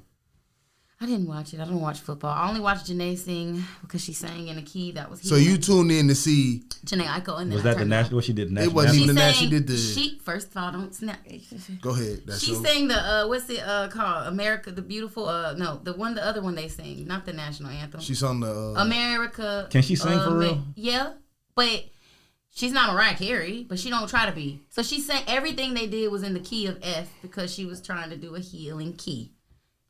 I didn't watch it. I don't watch football. I only watched Janae sing because she sang in a key that was. So you tuned in to see Janae Aiko, and then Was that the national? What she did? The it national wasn't anthem? even the sang, she did the. She first of all don't snap. Go ahead. That's She sang the what's it called? America the Beautiful. No, the other one they sing, not the national anthem. She's on the America. Can she sing for real? Yeah, but she's not Mariah Carey, but she don't try to be. So she sang everything they did was in the key of F because she was trying to do a healing key.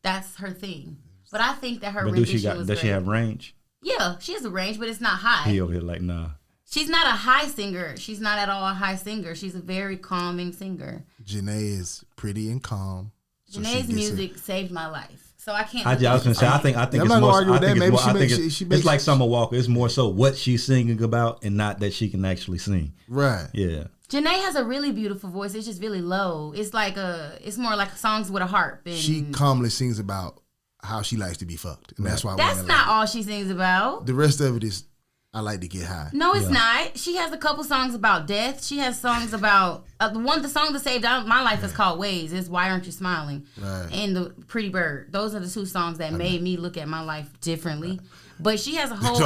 That's her thing. But I think that her rendition was does she great. have range? Yeah, she has a range, but it's not high. He over here like, nah. She's not a high singer. She's not at all a high singer. She's a very calming singer. Janae is pretty and calm. So Janae's music saved my life. So I can't. I was gonna say, I think I'm it's not gonna more. argue with that. Maybe It's like Summer Walker. It's more so what she's singing about, and not that she can actually sing. Right. Yeah. Janae has a really beautiful voice. It's just really low. It's like it's more like songs with a harp. And She calmly sings about how she likes to be fucked, and that's why. that's not all she sings about. The rest of it is, I like to get high. No, it's not. She has a couple songs about death. She has songs about the song that saved my life is called Ways. It's Why Aren't You Smiling? Right. And the Pretty Bird. Those are the two songs that made me look at my life differently. But she has a whole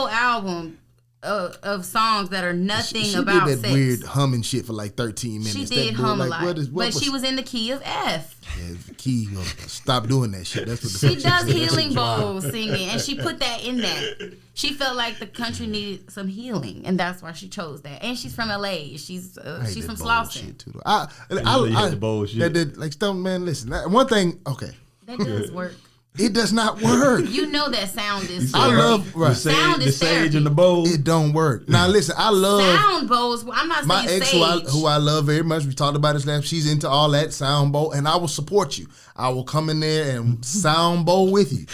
album of songs that are nothing she about did that sex. weird humming shit for like 13 minutes. She did hum a lot, but she was in the key of F. Yeah, key. Stop doing that shit. That's what the She fuck does said. healing bowls singing, and she put that in there. She felt like the country needed some healing, and that's why she chose that. And she's from LA. She's I hate from that Slauson. bullshit, too. You hate the bullshit. Like, stuff, man. Listen, one thing. Okay, That does work. it does not work. You know that sound is. I love the right. Sound sage, is the sage therapy. and the bowl. It don't work. Now listen, I love sound bowls. I'm not my saying ex, sage. who I love very much. We talked about this last. She's into all that sound bowl, and I will support you. I will come in there and sound bowl with you.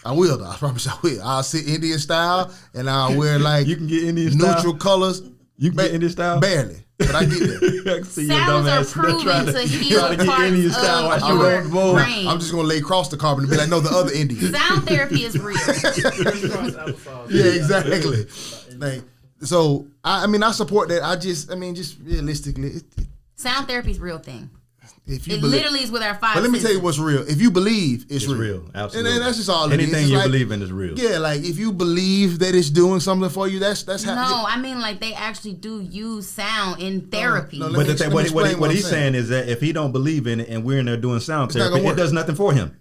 I will, though. I promise I will. I'll sit Indian style, and I'll wear like You can get Indian neutral style. colors. You can get Indian style. Barely, but I get there. I can see your dumb Sounds are ass proven trying to heal trying to get parts Indian style of while she your on the bowl. brain. I'm just gonna lay across the carpet and be like, no, the other Indian. Sound therapy is real. Yeah, exactly. Like, so I mean, I support that. Just realistically, Sound therapy is a real thing. if you It believe, literally is with our five. but let me tell you senses. what's real. If you believe, it's It's real, absolutely. and that's just all. Anything it is. It's you like, believe in is real. Yeah, like if you believe that it's doing something for you, that's how. No, I mean like they actually do use sound in therapy. no, But the thing, what explain he's I'm saying is that if he don't believe in it and we're in there doing sound not therapy, gonna it work. does nothing for him.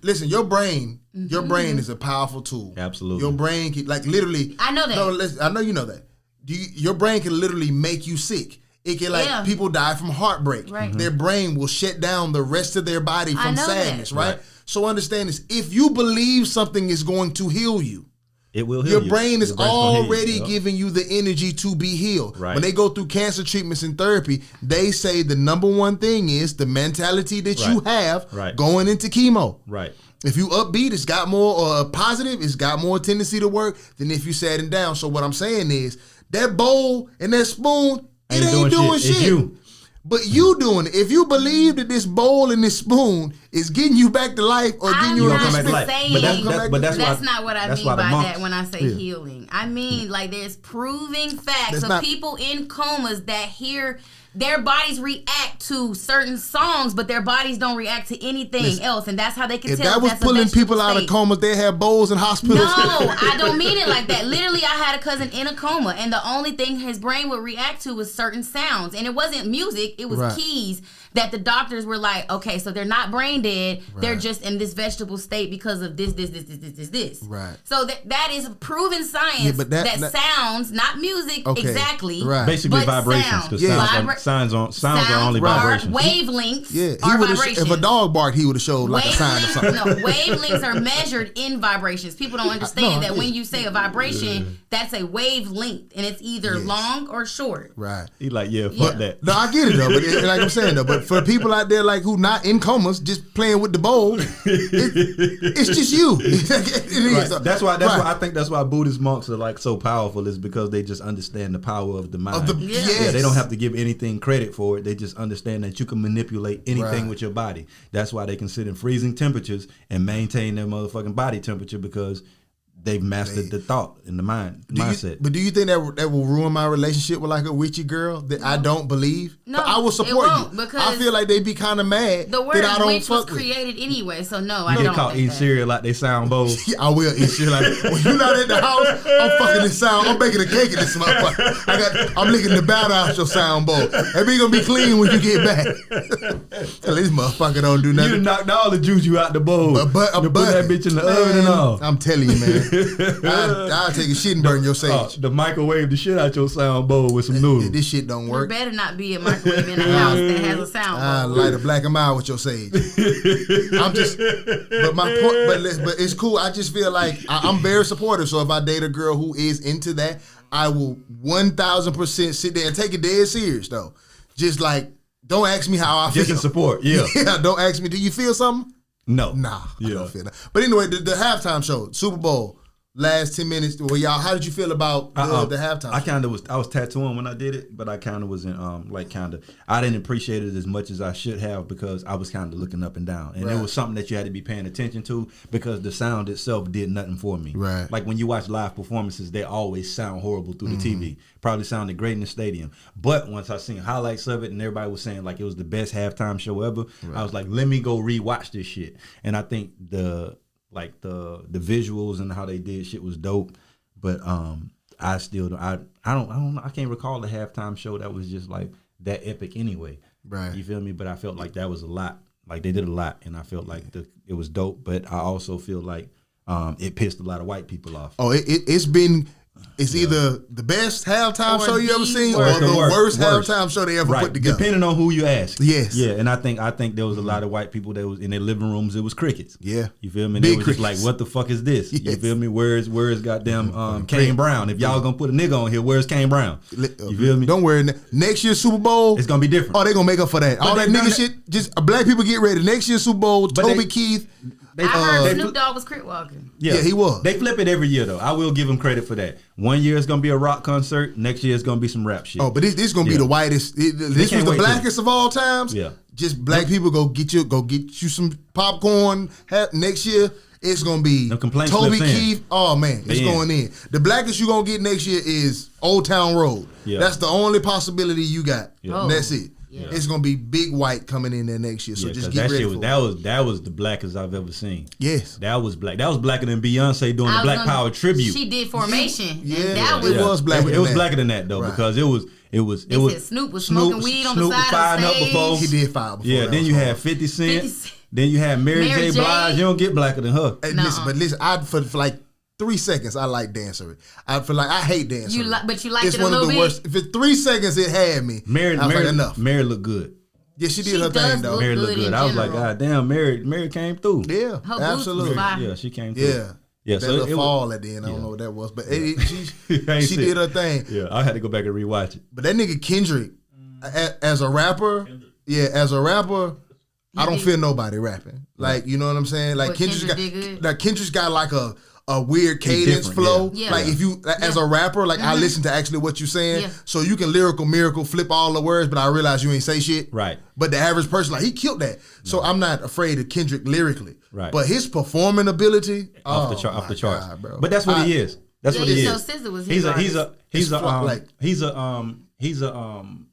Listen, your brain is a powerful tool. Absolutely. Your brain can, like, literally. I know that. No, listen, I know you know that. Your brain can literally make you sick. It can, like, Yeah. people die from heartbreak. Right. Their brain will shut down the rest of their body I from know sadness, that. right? So understand this. If you believe something is going to heal you, It will heal your you. brain is Your brain's gonna heal you. already Yep. giving you the energy to be healed. Right. When they go through cancer treatments and therapy, they say the number one thing is the mentality that you Right. have Right. going into chemo. Right. If you upbeat, it's got more positive, it's got more tendency to work than if you sat it down. So what I'm saying is that bowl and that spoon, it ain't doing shit. It's you. But you doing it. If you believe that this bowl and this spoon is getting you back to life or getting I'm you You a gonna come back to not life. saying- But That's That's why, not what I that's mean why by the monks, that when I say healing. I mean, like, there's proving facts That's of not- people in comas that hear their bodies react to certain songs, but their bodies don't react to anything else, and that's how they can If tell. that was that's a pulling vegetable people out of state. comas, they have bowls in hospitals. No, I don't mean it like that. Literally, I had a cousin in a coma, and the only thing his brain would react to was certain sounds. And it wasn't music, it was Right. keys that the doctors were like, okay, so they're not brain dead. They're just in this vegetable state because of this. Right. So that is proven science Yeah, but that that- sounds, not music, Okay, exactly. right. basically But vibrations, sound. because Yeah. sounds are only vibrations. Wavelengths Yeah, are he would have. vibrations. If a dog barked, he would have showed like a sign or something. No, wavelengths are measured in vibrations. People don't understand that when you say a vibration, that's a wavelength, and it's either Yes. long or short. Right. He like, yeah, Yeah. fuck that. No, I get it though, but like I'm saying though, but for people out there like who not in comas, just playing with the bowl, it's just you. It is. Right. That's why Right. I think that's why Buddhist monks are like so powerful, is because they just understand the power of the mind. Yeah. Yes. They don't have to give anything credit for it. They just understand that you can manipulate anything Right. with your body. That's why they can sit in freezing temperatures and maintain their motherfucking body temperature, because they've mastered the thought and the mindset. But do you think that will ruin my relationship with like a witchy girl that I don't believe? No, but I will support it won't, you. because I feel like they'd be kind of mad the word that I don't witch was fuck with. created anyway, so no, You I get don't. caught think eating that. cereal like they sound bowls. Yeah, I will eat shit like that. When you're not at the house, I'm fucking this sound. I'm baking a cake in this motherfucker. I'm licking the batter out your sound bowl. That be gonna be clean when you get back. Tell this motherfucker don't do You nothing. done knocked all the juice out the bowl. But You put that bitch in the oven and all. I'm telling you, man. I'll take a shit and burn your sage. The microwave the shit out your sound bowl with some noodles. This shit don't There work. better not be a microwave in a house that has a sound I bowl. light a black and mild with your sage. I'm just, but my point, but it's cool. I just feel like I'm very supportive. So if I date a girl who is into that, I will 1000% sit there and take it dead serious though. Just like, don't ask me how I feel. Just in support, yeah. Yeah, don't ask me. Do you feel something? No. Nah, I Yeah. don't feel that. But anyway, the halftime show, Super Bowl, last 10 minutes. Well, y'all, how did you feel about the halftime? I was tattooing when I did it, but I kind of was in I didn't appreciate it as much as I should have because I was kind of looking up and down, and it was something that you had to be paying attention to because the sound itself did nothing for me. Right. Like when you watch live performances, they always sound horrible through the TV. Probably sounded great in the stadium, but once I seen highlights of it and everybody was saying like it was the best halftime show ever, I was like, let me go rewatch this shit. And I think the visuals and how they did shit was dope, but I still I don't know, I can't recall the halftime show that was just like that epic anyway. Right. You feel me? But I felt like that was a lot. Like they did a lot, and I felt like it was dope. But I also feel like it pissed a lot of white people off. Oh, it's either the best halftime Or show you ever the seen or worst. the worst Worst. halftime show they ever Right, put together. depending on who you ask. Yes. Yeah, and I think there was a lot of white people that was in their living rooms. It was crickets. Yeah. You feel me? Big They was just like, crickets. what the fuck is this? You Yes. feel me? Where's goddamn Kane Brown? If y'all gonna put a nigga on here, where's Kane Brown? You feel me? Don't worry. Next year's Super Bowl, It's gonna be different. oh, they gonna make up for that. All they that done nigga that- shit. Just black people get ready. Next year's Super Bowl, But Toby they- Keith. I heard they Snoop flip- Dogg was crip walking. Yeah, he was. They flip it every year though. I will give them credit for that. One year it's gonna be a rock concert. Next year it's gonna be some rap shit. Oh, but this is gonna be Yeah. the whitest. This was can't the wait to- blackest of all times. Yeah. Just black people go get you some popcorn. Next year it's gonna be Them complaints Toby slips in. Keith. Oh man, it's They in. going in. The blackest you gonna get next year is Old Town Road. Yeah. That's the only possibility you got. Yeah. And that's it. Yeah. It's gonna be big white coming in there next year. So Yeah, just 'cause get that ready shit for was it. that was the blackest I've ever seen. Yes. That was black. That was blacker than Beyonce doing I the was Black gonna- Power tribute. She did Formation. Yeah. And that It was blacker It than was that. blacker than that though, Right. because it was They said Snoop was smoking weed on the Snoop was side firing of up the stage. before. He did file before. Yeah, that then was you hard. had 50 Cent. 50 Cent. Then you had Mary Mary J. J. Blige. You don't get blacker than her. Hey, Nuh-uh. listen, I for like 3 seconds I like Dancer. I feel like I hate Dancer. But you liked It's it a one of little the bit? worst. If it's 3 seconds, it had me. Mary, I was like, enough. Mary looked good. Yeah, she did She her does thing though. look Mary good looked good. in I was like, general. God damn, Mary came through. Yeah, Her boots was absolutely. fire. Yeah, she came through. Yeah, Yeah, that so little it was- fall at the end. I don't yeah. know what that was, but I she ain't see did it. her thing. Yeah, I had to go back and rewatch it. But that nigga Kendrick, as a rapper, I don't feel nobody rapping. Like, you know what I'm saying? Like But Kendrick Kendrick did good. like Kendrick's got like a weird cadence different, flow. yeah. Like Yeah. if you as a rapper, like I listen to actually what you're saying. Yeah. So you can lyrical miracle flip all the words, but I realize you ain't say shit. Right. But the average person, like he killed that. So I'm not afraid of Kendrick lyrically. Right. But his performing ability Off oh the my charts. God, bro. But that's what he is. That's Yeah, what he so is. SZA was his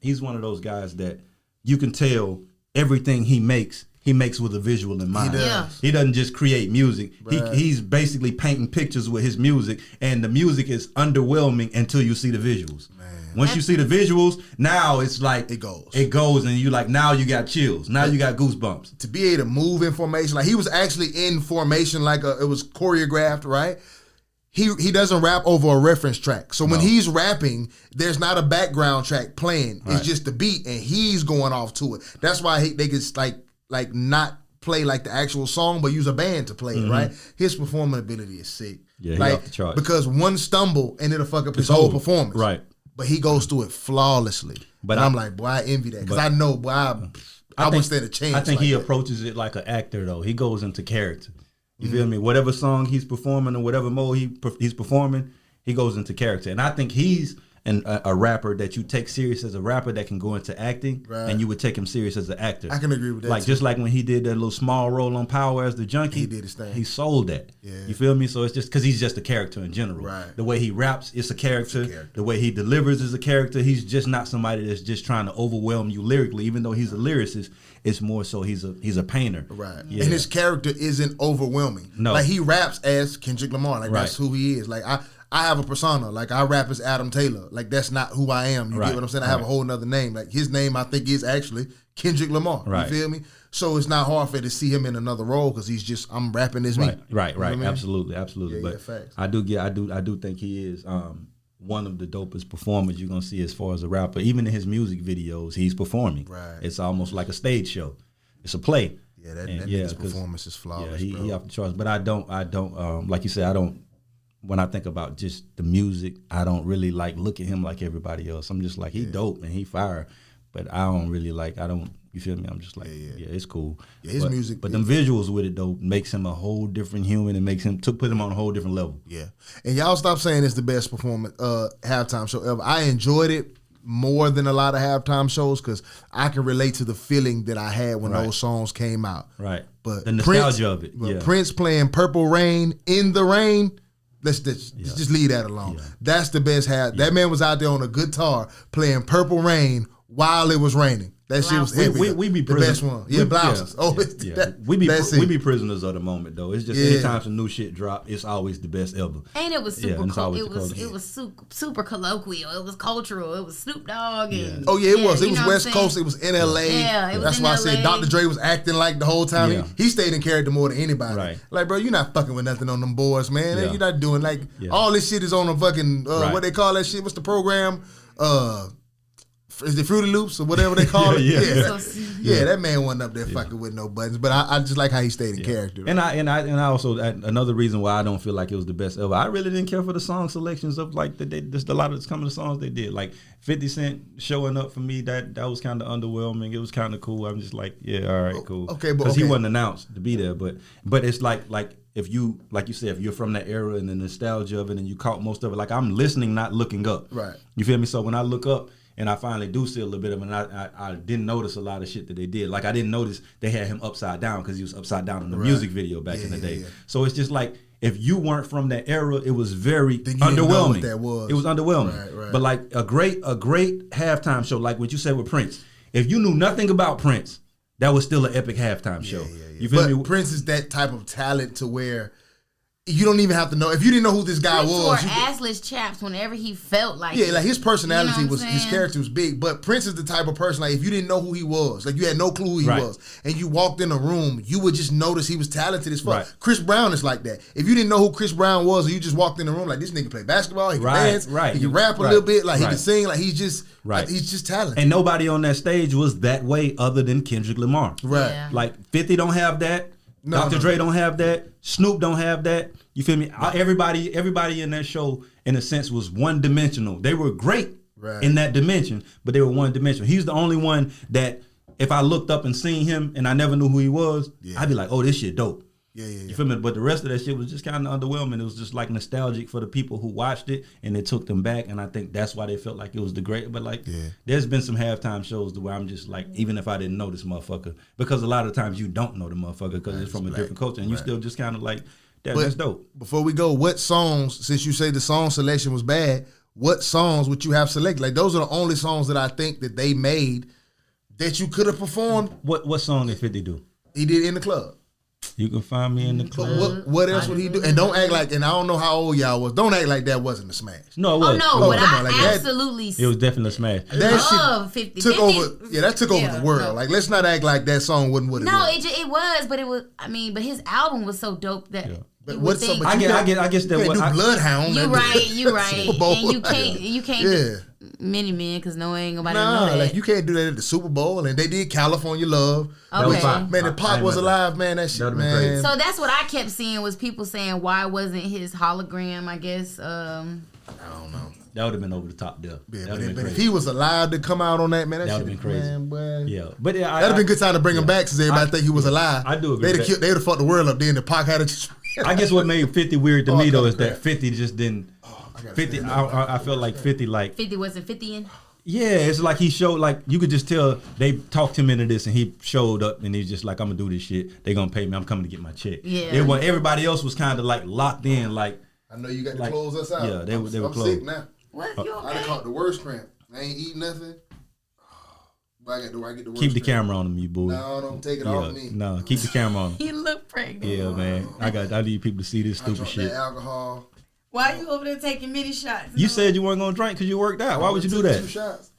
He's one of those guys that you can tell everything he makes with a visual in mind. does. Yeah. He doesn't just create music. He's basically painting pictures with his music, and the music is underwhelming until you see the visuals. Once you see the visuals, now it's like It goes. It goes, and you like now you got chills. Now you got goosebumps. To be able to move in formation, like he was actually in formation, like it was choreographed, right? He doesn't rap over a reference track. So when he's rapping, there's not a background track playing. Right. It's just the beat, and he's going off to it. That's why they could like not play like the actual song, but use a band to play it, right? His performing ability is sick. Yeah, he like off the charts. because one stumble and it'll fuck up his whole over. performance, Right. But he goes through it flawlessly. But But I'm like, boy, I envy that because I know, boy, I wouldn't stand a chance. I think like he that. approaches it like an actor though. He goes into character. You feel me? Whatever song he's performing or whatever mode he's performing, he goes into character. And I think he's and a rapper that you take serious as a rapper that can go into acting, and you would take him serious as an actor. I can agree with that. Like just like when he did that little small role on Power as the junkie, he did his thing. He sold that. Yeah. You feel me? So it's just because he's just a character in general. Right. The way he raps, it's a character. The way he delivers is a character. He's just not somebody that's just trying to overwhelm you lyrically. Even though he's a lyricist, it's more so he's a painter. Right. Yeah. And his character isn't overwhelming. No. Like he raps as Kendrick Lamar. Like that's who he is. Like I have a persona. Like I rap as Adam Taylor. Like that's not who I am. You get what I'm saying? I have a whole nother name. Like his name I think is actually Kendrick Lamar. Right. You feel me? So it's not hard for me to see him in another role because he's just I'm rapping as me. Right. You know what I mean? Absolutely. Yeah, But facts. I do think he is one of the dopest performers you're gonna see as far as a rapper. Even in his music videos, he's performing. Right. It's almost like a stage show. It's a play. Yeah, that nigga's performance is flawless. Yeah, bro. he off the charts. But I don't like you said, I don't. When I think about just the music, I don't really like look at him like everybody else. I'm just like he dope and he fire, but I don't really like. I don't. You feel me? I'm just like it's cool. Yeah, his music. But them visuals with it though makes him a whole different human and makes him put him on a whole different level. Yeah, and y'all stop saying it's the best performance halftime show ever. I enjoyed it more than a lot of halftime shows because I can relate to the feeling that I had when those songs came out. Right. But the nostalgia of it. But Yeah. Prince playing Purple Rain in the rain. Let's just leave that alone. Yeah. That's the best half. That man was out there on a guitar playing Purple Rain while it was raining. That shit was heavy. We be the prisoners. best one. Yeah, blouses. We be prisoners of the moment though. It's just anytime some new shit drop, it's always the best ever. And it was super it's always it was super colloquial. It was cultural. It was Snoop Dogg and Oh yeah, it was. It you was know West what I'm Coast. It was in LA. Yeah, it was That's in why I LA. said Dr. Dre was acting like the whole time. Yeah. He stayed in character more than anybody. Right. Like, bro, you're not fucking with nothing on them boys, man. Yeah. You're not doing like all this shit is on a fucking what they call that shit? What's the program? Is it Fruity Loops or whatever they call it? Yeah. That man wasn't up there fucking with no buttons. But I just like how he stayed in character. And I also another reason why I don't feel like it was the best ever. I really didn't care for the song selections of like just a lot of some of the songs they did. Like 50 Cent showing up for me, that was kind of underwhelming. It was kind of cool. I'm just like, yeah, all right, cool. Okay, but because he wasn't announced to be there. But it's like if you like you said, if you're from that era and the nostalgia of it, and you caught most of it. Like I'm listening, not looking up. Right. You feel me? So when I look up. And I finally do see a little bit of it. And I didn't notice a lot of shit that they did. Like I didn't notice they had him upside down because he was upside down in the music video back in the day. Yeah. So it's just like if you weren't from that era, it was very underwhelming. That was. It was underwhelming. Right. But like a great halftime show, like what you said with Prince. If you knew nothing about Prince, that was still an epic halftime show. You feel me? Prince is that type of talent to where you don't even have to know. If you didn't know who this guy Prince was. wore assless chaps whenever he felt like like his personality you know his character was big. But Prince is the type of person, like if you didn't know who he was, like you had no clue who he was, and you walked in a room, you would just notice he was talented as fuck. Right. Chris Brown is like that. If you didn't know who Chris Brown was, and you just walked in the room, like this nigga play basketball, he can dance, he can rap a little bit, like he can sing, like he's just talented. And nobody on that stage was that way other than Kendrick Lamar. Right. Yeah. Like 50 don't have that. Dr. Dre don't have that. Snoop don't have that. You feel me? Everybody in that show, in a sense, was one-dimensional. They were great in that dimension, but they were one-dimensional. He's the only one that, if I looked up and seen him and I never knew who he was, I'd be like, oh, this shit dope. You feel me? But the rest of that shit was just kind of underwhelming. It was just like nostalgic for the people who watched it, and it took them back. And I think that's why they felt like it was the great. But like, there's been some halftime shows where I'm just like, even if I didn't know this motherfucker, because a lot of times you don't know the motherfucker because it's from a different culture, and you still just kind of like, that's dope. Before we go, what songs? Since you say the song selection was bad, what songs would you have selected? Like those are the only songs that I think that they made that you could have performed. What song did 50 do? He did In the Club. You can find me in the club. But what else would he do? And don't act like, and I don't know how old y'all was, don't act like that wasn't a smash. No, it was. Oh, no, but I absolutely it was definitely a smash. That shit 50. Took over, that took over the world. No. Like, let's not act like that song wasn't what it was. No, it was, but it was, I mean, but his album was so dope that... Yeah. But what's up? I guess that was Bloodhound. You right. And you can't do Many Men because ain't nobody know that. Like you can't do that at the Super Bowl, and they did California Love. Okay. Man, the Pac was alive, man. That shit, man. So that's what I kept seeing was people saying why wasn't his hologram? I guess. I don't know. That would have been over the top there. Yeah, but if he was allowed to come out on that, man, that would have been crazy. Man, boy. Yeah, but that'd have been a good time to bring him back since everybody think he was alive. I do agree. They'd have fucked the world up. Then the Pac had to. I guess what made 50 weird to me though is that 50 just didn't. 50. I felt like 50. Like 50 wasn't 50 in. yeah, it's like he showed like you could just tell they talked him into this, and he showed up, and he's just like, I'm gonna do this shit. They gonna pay me. I'm coming to get my check. Yeah. It was, everybody else was kind of like locked in. Like I know you got to like, close us out. yeah, they were I'm closed. sick now. What? You I okay? done caught the worst cramp. I ain't eat nothing. But I get the worst Keep the cramp. camera on him, you boy. No, don't take it off me. No, keep the camera on him. He look pregnant. Yeah, man. I need people to see this I stupid drunk shit. that alcohol. Why you over there taking many shots? You said you weren't gonna drink because you worked out. Why would you do Took that? 2 shots.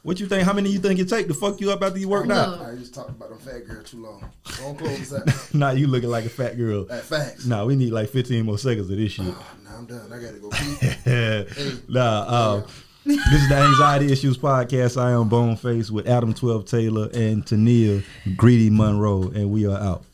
What you think? How many you think it take to fuck you up after you worked out? I just talked about them fat girl too long. Don't close us out. Nah, you looking like a fat girl. Facts. Nah, we need like 15 more seconds of this shit. Nah, I'm done. I gotta go pee. This is the Anxiety Issues Podcast. I am Boneface with Adam 12 Taylor and Tania Greedy Monroe, and we are out.